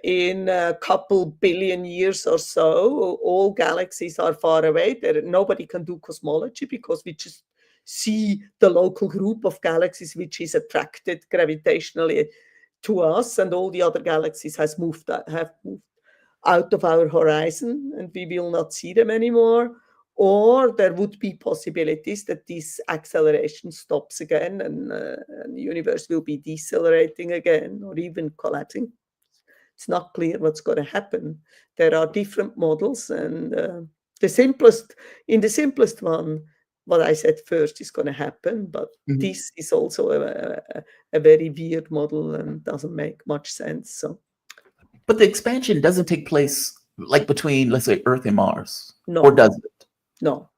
in a couple billion years or so, all galaxies are far away. Nobody can do cosmology because we just see the local group of galaxies which is attracted gravitationally to us, and all the other galaxies have moved out of our horizon, and we will not see them anymore. Or there would be possibilities that this acceleration stops again, and the universe will be decelerating again, or even collapsing. It's not clear what's going to happen. There are different models, and in the simplest one, what I said first is going to happen, but this is also a very weird model and doesn't make much sense. So. But the expansion doesn't take place between, let's say, Earth and Mars. No. Or does it? No.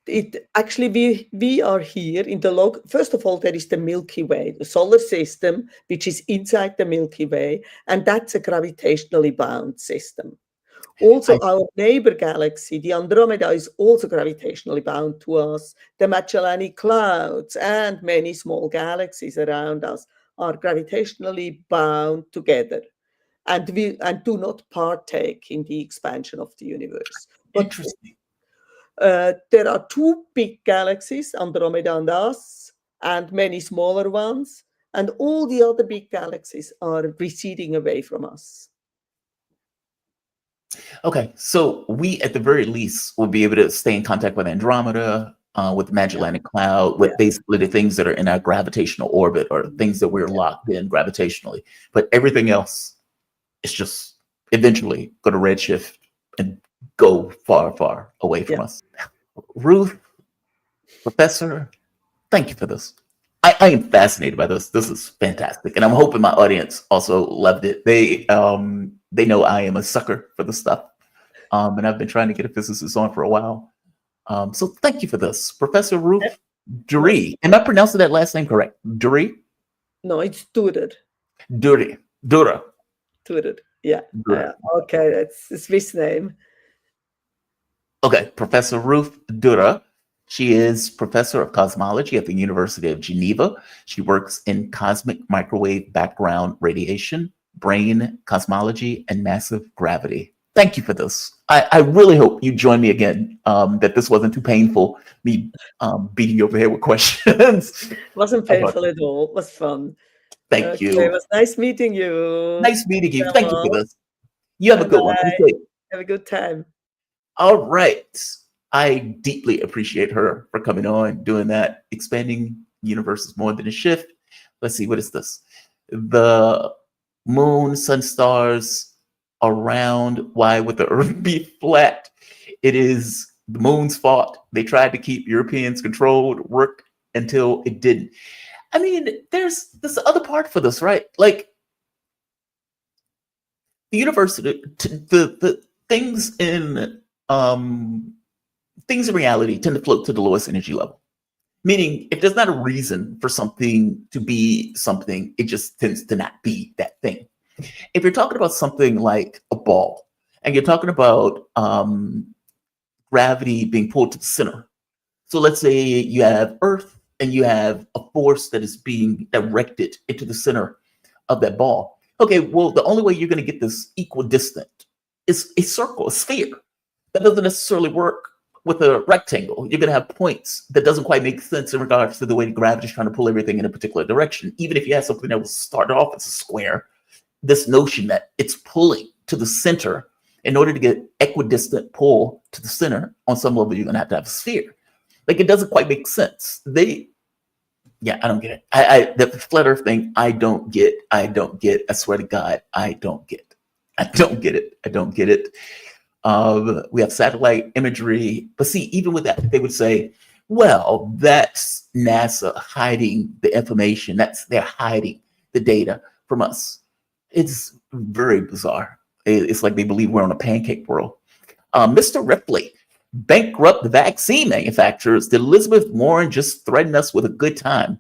It actually, we are here in the first of all, there is the Milky Way, the solar system, which is inside the Milky Way, and that's a gravitationally bound system. Also, our neighbor galaxy, the Andromeda, is also gravitationally bound to us. The Magellanic Clouds and many small galaxies around us are gravitationally bound together, and do not partake in the expansion of the universe. But interesting. There are 2 big galaxies, Andromeda and us, and many smaller ones, and all the other big galaxies are receding away from us. Okay, so we, at the very least, will be able to stay in contact with Andromeda, with the Magellanic Cloud, with basically the things that are in our gravitational orbit, or things that we're locked in gravitationally. But everything else is just eventually going to redshift and go far, far away from us. Ruth, Professor, thank you for this. I am fascinated by this. This is fantastic, and I'm hoping my audience also loved it. They know I am a sucker for this stuff, and I've been trying to get a physicist on for a while. So thank you for this, Professor Ruth Dury. Am I pronouncing that last name correct? Dury? No, it's Durer. Dura. Durer. Yeah. Durer. Okay, that's a Swiss name. Okay, Professor Ruth Durer. She is professor of cosmology at the University of Geneva. She works in cosmic microwave background radiation, brain, cosmology, and massive gravity. Thank you for this. I really hope you join me again, that this wasn't too painful, me beating you over here with questions. Wasn't painful at all. It was fun. Thank Okay, you. it was nice meeting you. Nice meeting you. Thank you for Bye-bye. this. You have a good one. Be safe. Have a good time. All right. I deeply appreciate her for coming on, doing that. Expanding universe is more than a shift. Let's see, what is this? The moon, sun, stars around. Why would the earth be flat? It is the moon's fault. They tried to keep Europeans controlled, work until it didn't. I mean, there's this other part for this, right? Like the universe, the things in reality tend to float to the lowest energy level. Meaning, if there's not a reason for something to be something, it just tends to not be that thing. If you're talking about something like a ball, and you're talking about gravity being pulled to the center. So let's say you have Earth and you have a force that is being directed into the center of that ball. Okay, well, the only way you're going to get this equidistant is a circle, a sphere. That doesn't necessarily work with a rectangle. You're going to have points that doesn't quite make sense in regards to the way gravity is trying to pull everything in a particular direction. Even if you have something that was started off as a square, this notion that it's pulling to the center, in order to get equidistant pull to the center, on some level, you're going to have a sphere. Like, it doesn't quite make sense. I don't get it. The flat earth thing, I don't get. I swear to God, I don't get it. We have satellite imagery, but see, even with that, they would say, well, that's NASA hiding the information. They're hiding the data from us. It's very bizarre. It's like they believe we're on a pancake world. Mr. Ripley, bankrupt vaccine manufacturers. Did Elizabeth Warren just threaten us with a good time?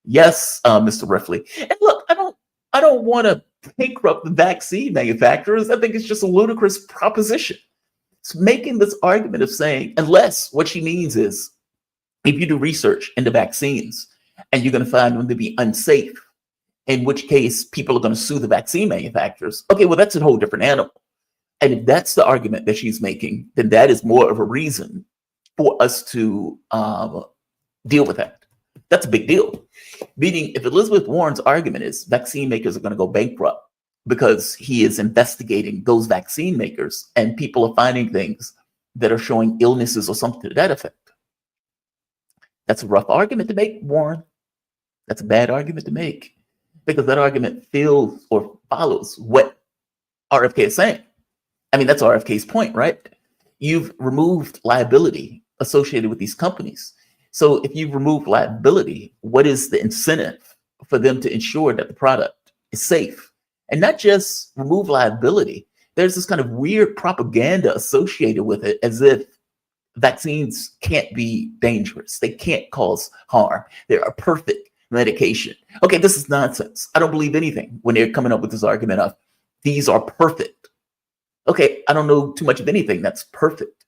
Yes, Mr. Ripley. And look, I don't want to bankrupt the vaccine manufacturers. I think it's just a ludicrous proposition. It's making this argument of saying, unless what she means is, if you do research into vaccines and you're going to find them to be unsafe, in which case people are going to sue the vaccine manufacturers. Okay, well, that's a whole different animal. And if that's the argument that she's making, then that is more of a reason for us to deal with that. That's a big deal. Meaning, if Elizabeth Warren's argument is vaccine makers are going to go bankrupt because he is investigating those vaccine makers and people are finding things that are showing illnesses or something to that effect, that's a rough argument to make, Warren. That's a bad argument to make, because that argument feels or follows what RFK is saying. I mean, that's RFK's point, right? You've removed liability associated with these companies. So if you remove liability, what is the incentive for them to ensure that the product is safe? And not just remove liability. There's this kind of weird propaganda associated with it, as if vaccines can't be dangerous. They can't cause harm. They're a perfect medication. Okay, this is nonsense. I don't believe anything when they're coming up with this argument of these are perfect. Okay, I don't know too much of anything that's perfect.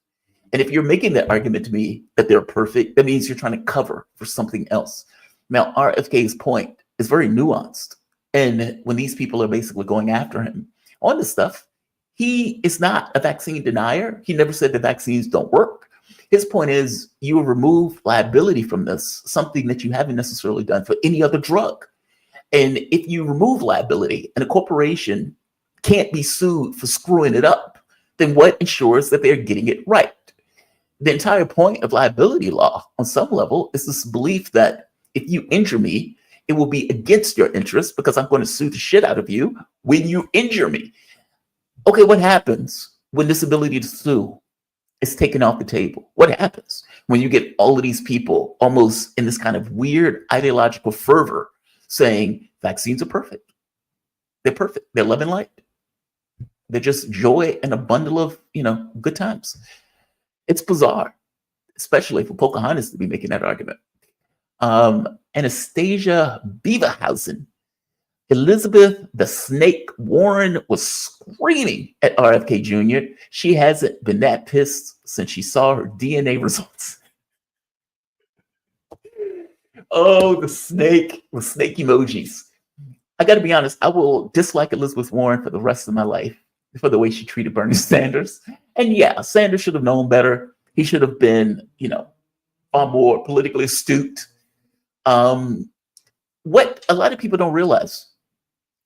And if you're making that argument to me that they're perfect, that means you're trying to cover for something else. Now, RFK's point is very nuanced. And when these people are basically going after him on this stuff, he is not a vaccine denier. He never said that vaccines don't work. His point is you remove liability from this, something that you haven't necessarily done for any other drug. And if you remove liability and a corporation can't be sued for screwing it up, then what ensures that they're getting it right? The entire point of liability law on some level is this belief that if you injure me, it will be against your interest because I'm going to sue the shit out of you when you injure me. Okay, what happens when this ability to sue is taken off the table? What happens when you get all of these people almost in this kind of weird ideological fervor saying vaccines are perfect? They're perfect. They're love and light. They're just joy and a bundle of, good times. It's bizarre, especially for Pocahontas to be making that argument. Anastasia Beaverhausen, Elizabeth the Snake Warren was screaming at RFK Jr. She hasn't been that pissed since she saw her DNA results. Oh, the snake with snake emojis. I got to be honest, I will dislike Elizabeth Warren for the rest of my life for the way she treated Bernie Sanders. And yeah, Sanders should have known better. He should have been, far more politically astute. What a lot of people don't realize,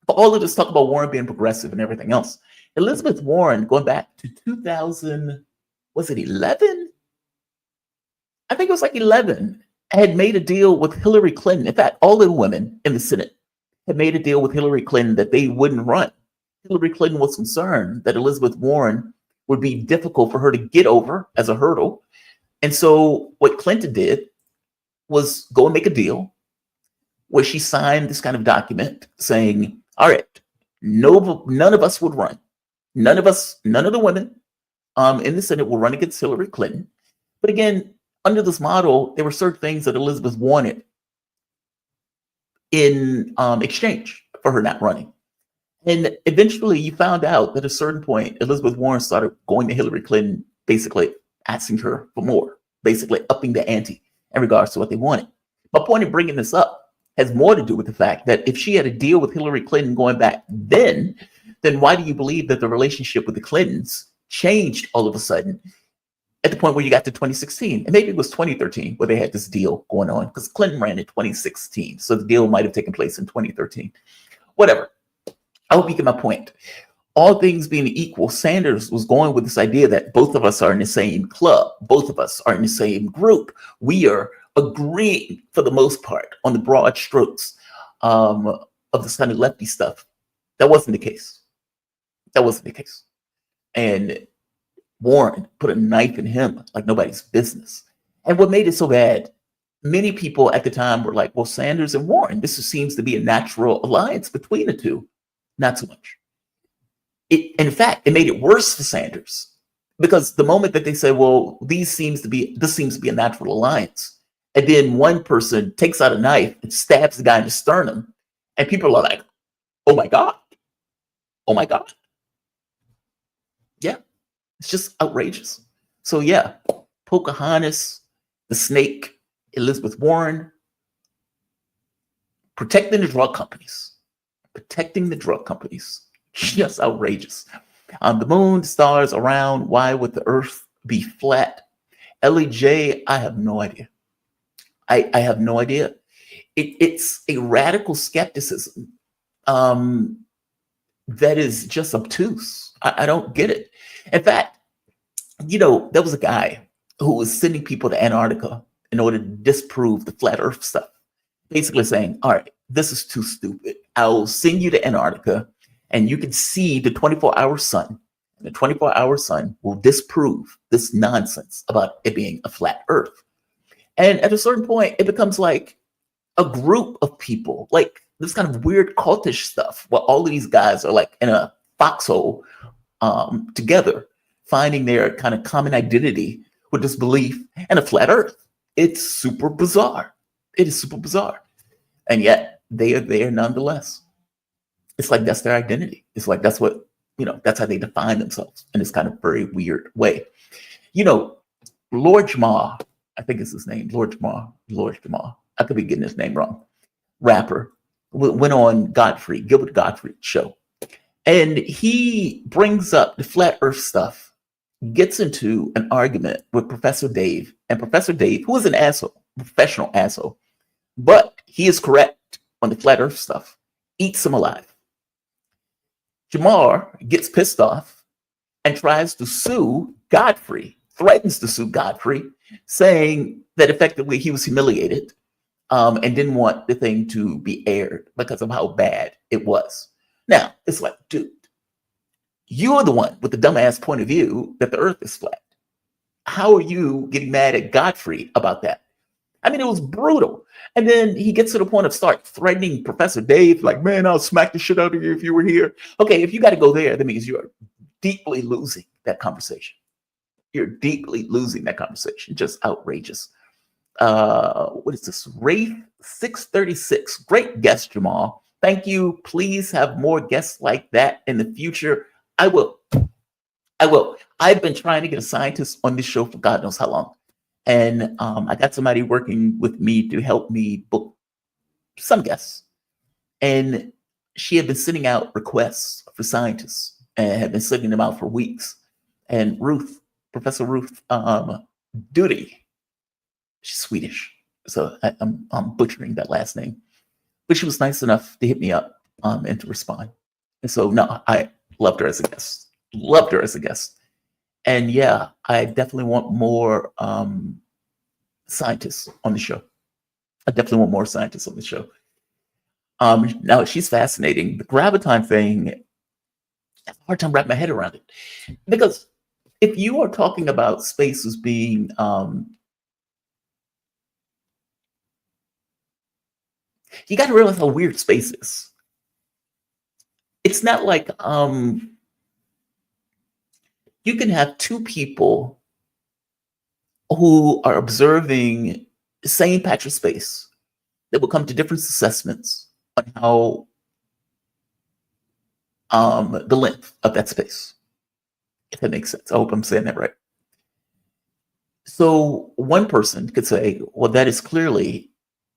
for all of this talk about Warren being progressive and everything else, Elizabeth Warren, going back to 2000, was it 11? I think it was like 11, had made a deal with Hillary Clinton. In fact, all the women in the Senate had made a deal with Hillary Clinton that they wouldn't run. Hillary Clinton was concerned that Elizabeth Warren would be difficult for her to get over as a hurdle. And so what Clinton did was go and make a deal where she signed this kind of document saying, all right, none of us would run. None of the women in the Senate will run against Hillary Clinton. But again, under this model, there were certain things that Elizabeth wanted in exchange for her not running. And eventually you found out that at a certain point, Elizabeth Warren started going to Hillary Clinton, basically asking her for more, basically upping the ante in regards to what they wanted. My point in bringing this up has more to do with the fact that if she had a deal with Hillary Clinton going back then why do you believe that the relationship with the Clintons changed all of a sudden at the point where you got to 2016? And maybe it was 2013 where they had this deal going on, because Clinton ran in 2016. So the deal might have taken place in 2013. Whatever. I hope you get my point. All things being equal, Sanders was going with this idea that both of us are in the same club. Both of us are in the same group. We are agreeing, for the most part, on the broad strokes of this kind of lefty stuff. That wasn't the case. That wasn't the case. And Warren put a knife in him like nobody's business. And what made it so bad, many people at the time were like, well, Sanders and Warren, this seems to be a natural alliance between the two. Not so much. In fact, it made it worse for Sanders, because the moment that they say, well, this seems to be a natural alliance, and then one person takes out a knife and stabs the guy in the sternum, and people are like, oh my God. Oh my God. Yeah, it's just outrageous. So yeah, Pocahontas, the snake, Elizabeth Warren, protecting the drug companies. Just outrageous. The moon, stars around, why would the earth be flat? LEJ, I have no idea. I have no idea. It's a radical skepticism that is just obtuse. I don't get it. In fact, there was a guy who was sending people to Antarctica in order to disprove the flat earth stuff, basically saying, all right, this is too stupid. I'll send you to Antarctica and you can see the 24-hour sun. And the 24-hour sun will disprove this nonsense about it being a flat earth. And at a certain point, it becomes like a group of people, like this kind of weird cultish stuff, where all of these guys are like in a foxhole together, finding their kind of common identity with this belief in a flat earth. It's super bizarre. It is super bizarre. And yet they are there nonetheless. It's like that's their identity. It's like that's what, that's how they define themselves in this kind of very weird way. Lord Jamar, I think it's his name, Lord Jamar. I could be getting his name wrong. Rapper, went on Gilbert Gottfried's show. And he brings up the flat earth stuff, gets into an argument with Professor Dave. And Professor Dave, who is an asshole, professional asshole, but he is correct on the flat earth stuff, eats him alive. Jamar gets pissed off and tries to sue Godfrey, threatens to sue Godfrey, saying that effectively he was humiliated and didn't want the thing to be aired because of how bad it was. Now, it's like, dude, you're the one with the dumbass point of view that the earth is flat. How are you getting mad at Godfrey about that? I mean, it was brutal. And then he gets to the point of start threatening Professor Dave, like, man, I'll smack the shit out of you if you were here. Okay, if you got to go there, that means you're deeply losing that conversation. You're deeply losing that conversation. Just outrageous. What is this? Wraith 636. Great guest, Jamal. Thank you. Please have more guests like that in the future. I will. I've been trying to get a scientist on this show for God knows how long. And I got somebody working with me to help me book some guests. And she had been sending out requests for scientists and had been sending them out for weeks. And Professor Ruth Duty, she's Swedish, so I'm butchering that last name, but she was nice enough to hit me up and to respond. And so no, I loved her as a guest. Loved her as a guest. And yeah, I definitely want more scientists on the show. I definitely want more scientists on the show. Now she's fascinating. The graviton thing, I have a hard time wrapping my head around it. Because if you are talking about space as being you got to realize how weird space is. It's not like you can have two people who are observing the same patch of space that will come to different assessments on how the length of that space, if that makes sense. I hope I'm saying that right. So one person could say, well, that is clearly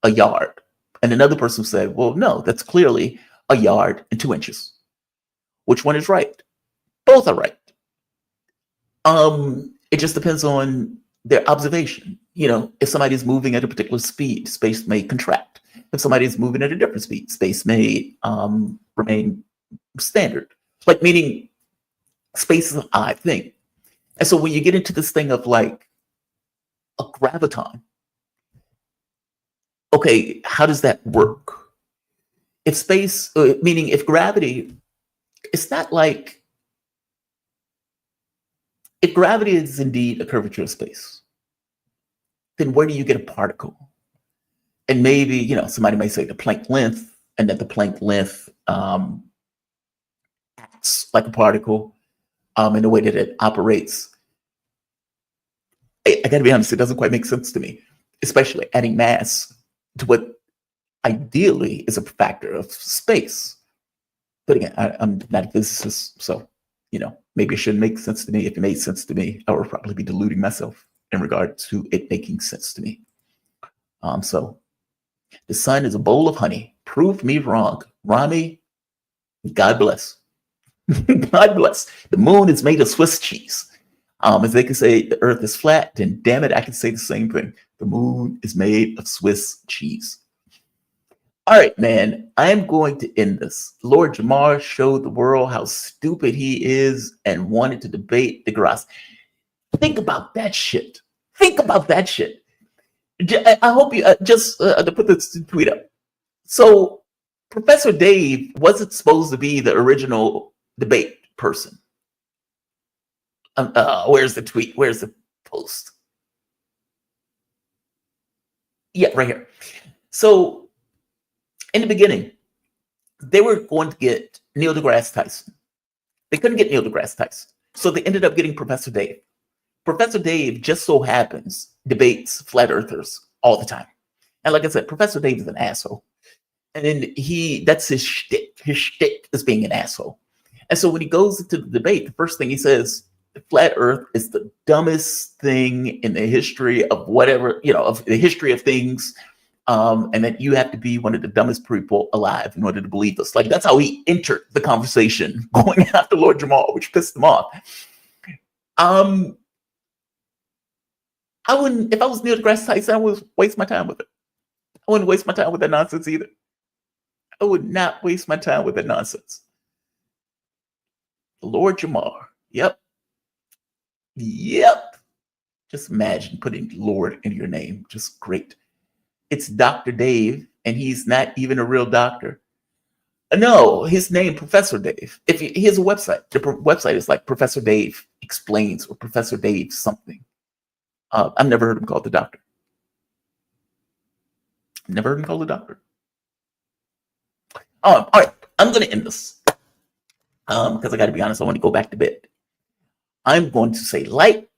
a yard. And another person said, well, no, that's clearly a yard and 2 inches. Which one is right? Both are right. It just depends on their observation. You know, if somebody's moving at a particular speed, space may contract. If somebody's moving at a different speed, space may remain standard. Like, meaning space is an odd thing. And so when you get into this thing of like a graviton, okay, how does that work? If space, meaning if gravity, it's not like, if gravity is indeed a curvature of space, then where do you get a particle? And maybe, you know, somebody may say the Planck length, and that the Planck length acts like a particle in the way that it operates. I gotta be honest, it doesn't quite make sense to me, especially adding mass to what ideally is a factor of space. But again, I'm not a physicist, so, you know, maybe it shouldn't make sense to me. If it made sense to me, I would probably be deluding myself in regard to it making sense to me. So the sun is a bowl of honey. Prove me wrong. Rami, God bless. God bless. The moon is made of Swiss cheese. As they can say the earth is flat, then damn it, I can say the same thing. The moon is made of Swiss cheese. All right, man, I'm going to end this. Lord Jamar showed the world how stupid he is and wanted to debate deGrasse. Think about that shit. Think about that shit. I hope you just to put this tweet up. So Professor Dave wasn't supposed to be the original debate person. Where's the tweet? Where's the post? Yeah, right here. So in the beginning, they were going to get Neil deGrasse Tyson. They couldn't get Neil deGrasse Tyson. So they ended up getting Professor Dave. Professor Dave just so happens debates flat earthers all the time. And like I said, Professor Dave is an asshole. And then that's his shtick. His shtick is being an asshole. And so when he goes into the debate, the first thing he says, flat earth is the dumbest thing in the history of whatever, you know, of the history of things. And that you have to be one of the dumbest people alive in order to believe this. Like, that's how he entered the conversation, going after Lord Jamal, which pissed him off. I wouldn't, if I was Neil deGrasse Tyson, I would waste my time with it. I wouldn't waste my time with that nonsense either. I would not waste my time with that nonsense. Lord Jamar. Yep. Yep. Just imagine putting Lord in your name. Just great. It's Dr. Dave, and he's not even a real doctor. No, his name, Professor Dave. If he has a website, the website is like Professor Dave Explains or Professor Dave something. I've never heard him called the doctor. Never heard him called the doctor. All right, I'm going to end this because I got to be honest, I want to go back to bed. I'm going to say like,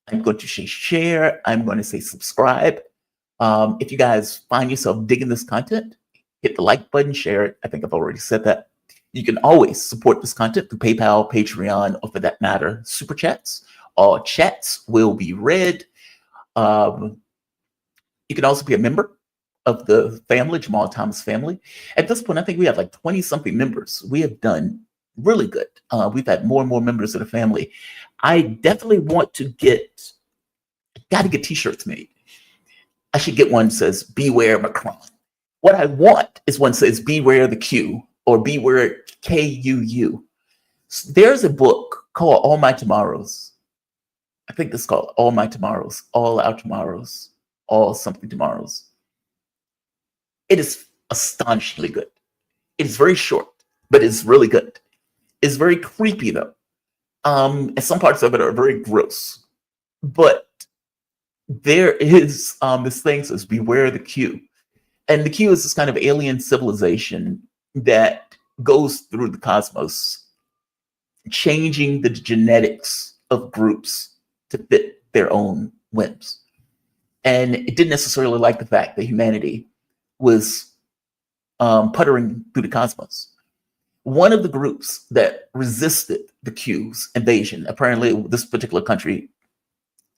I'm going to say share, I'm going to say subscribe. If you guys find yourself digging this content, hit the like button, share it. I think I've already said that. You can always support this content through PayPal, Patreon, or for that matter, Super Chats. All chats will be read. You can also be a member of the family, Jamal Thomas family. At this point, I think we have like 20 something members. We have done really good. We've had more and more members of the family. I definitely want to got to get t-shirts made. I should get one that says, beware Macron. What I want is one that says, beware the Q or beware KUU. There's a book called All My Tomorrows. I think it's called All My Tomorrows, All Our Tomorrows, All Something Tomorrows. It is astonishingly good. It is very short, but it's really good. It's very creepy though. And some parts of it are very gross. But there is this thing that says, beware the Q. And the Q is this kind of alien civilization that goes through the cosmos, changing the genetics of groups to fit their own whims. And it didn't necessarily like the fact that humanity was puttering through the cosmos. One of the groups that resisted the Q's invasion, apparently this particular country,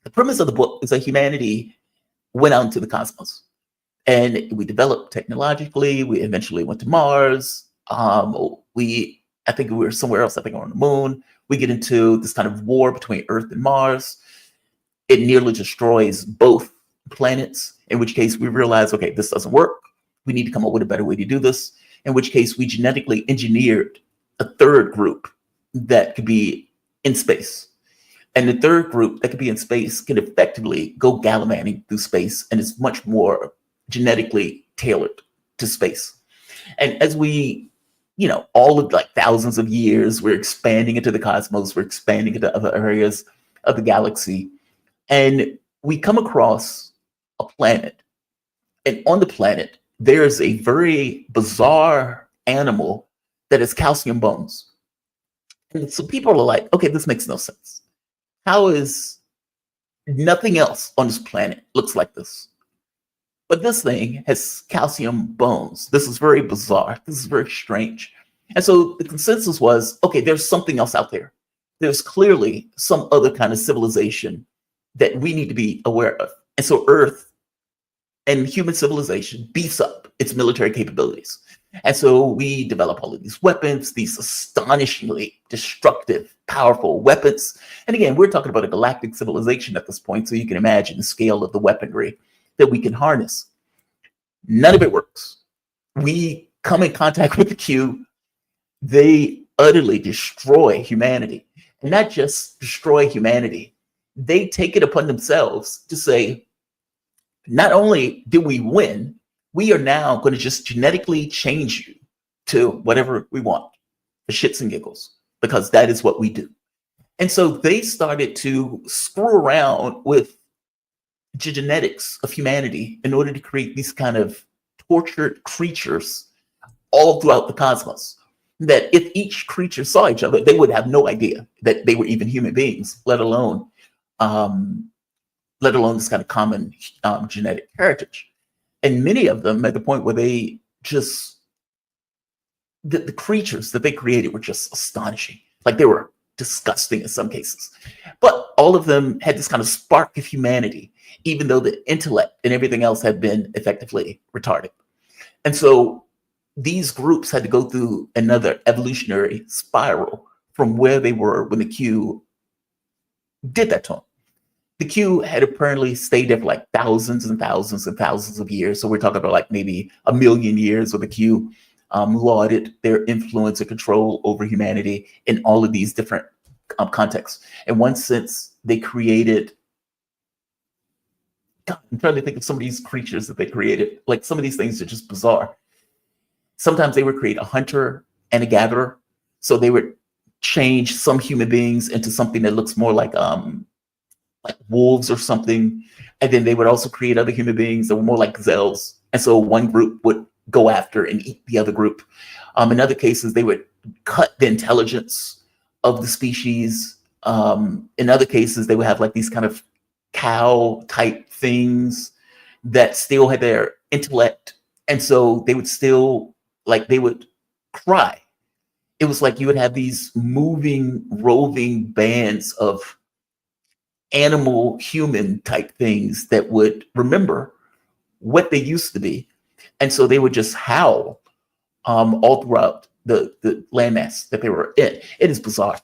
the premise of the book is that humanity went out into the cosmos and we developed technologically. We eventually went to Mars. I think we were somewhere else. I think we were on the moon. We get into this kind of war between Earth and Mars. It nearly destroys both planets, in which case we realize, okay, this doesn't work. We need to come up with a better way to do this, in which case we genetically engineered a third group that could be in space. And the third group that could be in space can effectively go gallivanting through space and is much more genetically tailored to space. And as we, all of like thousands of years, we're expanding into the cosmos, we're expanding into other areas of the galaxy. And we come across a planet. And on the planet, there's a very bizarre animal that has calcium bones. And so people are like, okay, this makes no sense. How is nothing else on this planet looks like this? But this thing has calcium bones. This is very bizarre. This is very strange. And so the consensus was, okay, there's something else out there. There's clearly some other kind of civilization that we need to be aware of. And so Earth and human civilization beefs up its military capabilities. And so we develop all of these weapons, these astonishingly destructive, powerful weapons. And again, we're talking about a galactic civilization at this point, so you can imagine the scale of the weaponry that we can harness. None of it works. We come in contact with the Q. They utterly destroy humanity. And not just destroy humanity, they take it upon themselves to say, not only do we win, we are now going to just genetically change you to whatever we want, for shits and giggles, because that is what we do. And so they started to screw around with the genetics of humanity in order to create these kind of tortured creatures all throughout the cosmos, that if each creature saw each other, they would have no idea that they were even human beings, let alone this kind of common genetic heritage. And many of them at the point where they just, the creatures that they created were just astonishing. Like they were disgusting in some cases. But all of them had this kind of spark of humanity, even though the intellect and everything else had been effectively retarded. And so these groups had to go through another evolutionary spiral from where they were when the Q did that to them. The Q had apparently stayed there for like thousands and thousands and thousands of years. So we're talking about like maybe 1 million years where the Q lauded their influence and control over humanity in all of these different contexts. In one sense, they created, God, I'm trying to think of some of these creatures that they created. Like some of these things are just bizarre. Sometimes they would create a hunter and a gatherer. So they would change some human beings into something that looks more like wolves or something. And then they would also create other human beings that were more like gazelles. And so one group would go after and eat the other group. In other cases, they would cut the intelligence of the species. In other cases, they would have like these kind of cow type things that still had their intellect. And so they would still, like, they would cry. It was like you would have these moving, roving bands of animal human type things that would remember what they used to be And so they would just howl all throughout the landmass that they were in. It is bizarre.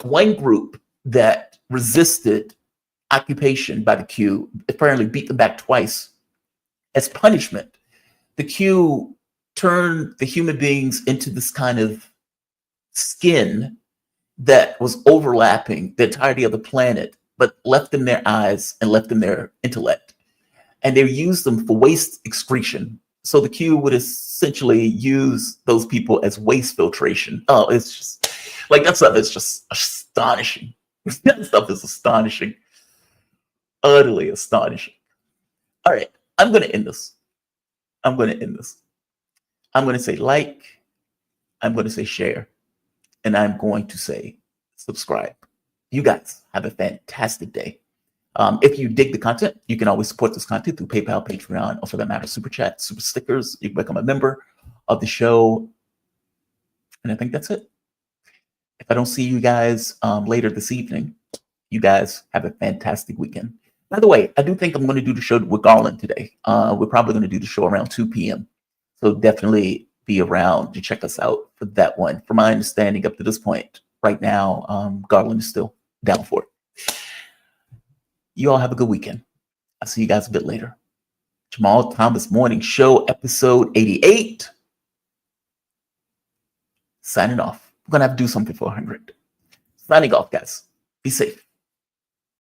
One group that resisted occupation by the Q apparently beat them back twice. As punishment, the Q turned the human beings into this kind of skin that was overlapping the entirety of the planet, but left them their eyes and left them their intellect. And they used them for waste excretion. So the Q would essentially use those people as waste filtration. Oh, it's just like that stuff is just astonishing. That stuff is astonishing. Utterly astonishing. All right, I'm going to end this. I'm going to say like, I'm going to say share, and I'm going to say subscribe. You guys have a fantastic day. If you dig the content, you can always support this content through PayPal, Patreon, or for that matter, Super Chat, Super Stickers. You can become a member of the show. And I think that's it. If I don't see you guys later this evening, you guys have a fantastic weekend. By the way, I do think I'm going to do the show with Garland today. We're probably going to do the show around 2 p.m. So definitely be around to check us out for that one. From my understanding up to this point, right now, Garland is still down for it. You all have a good weekend. I'll see you guys a bit later. Jamal Thomas Morning Show, episode 88. Signing off. We're going to have to do something for 100. Signing off, guys. Be safe.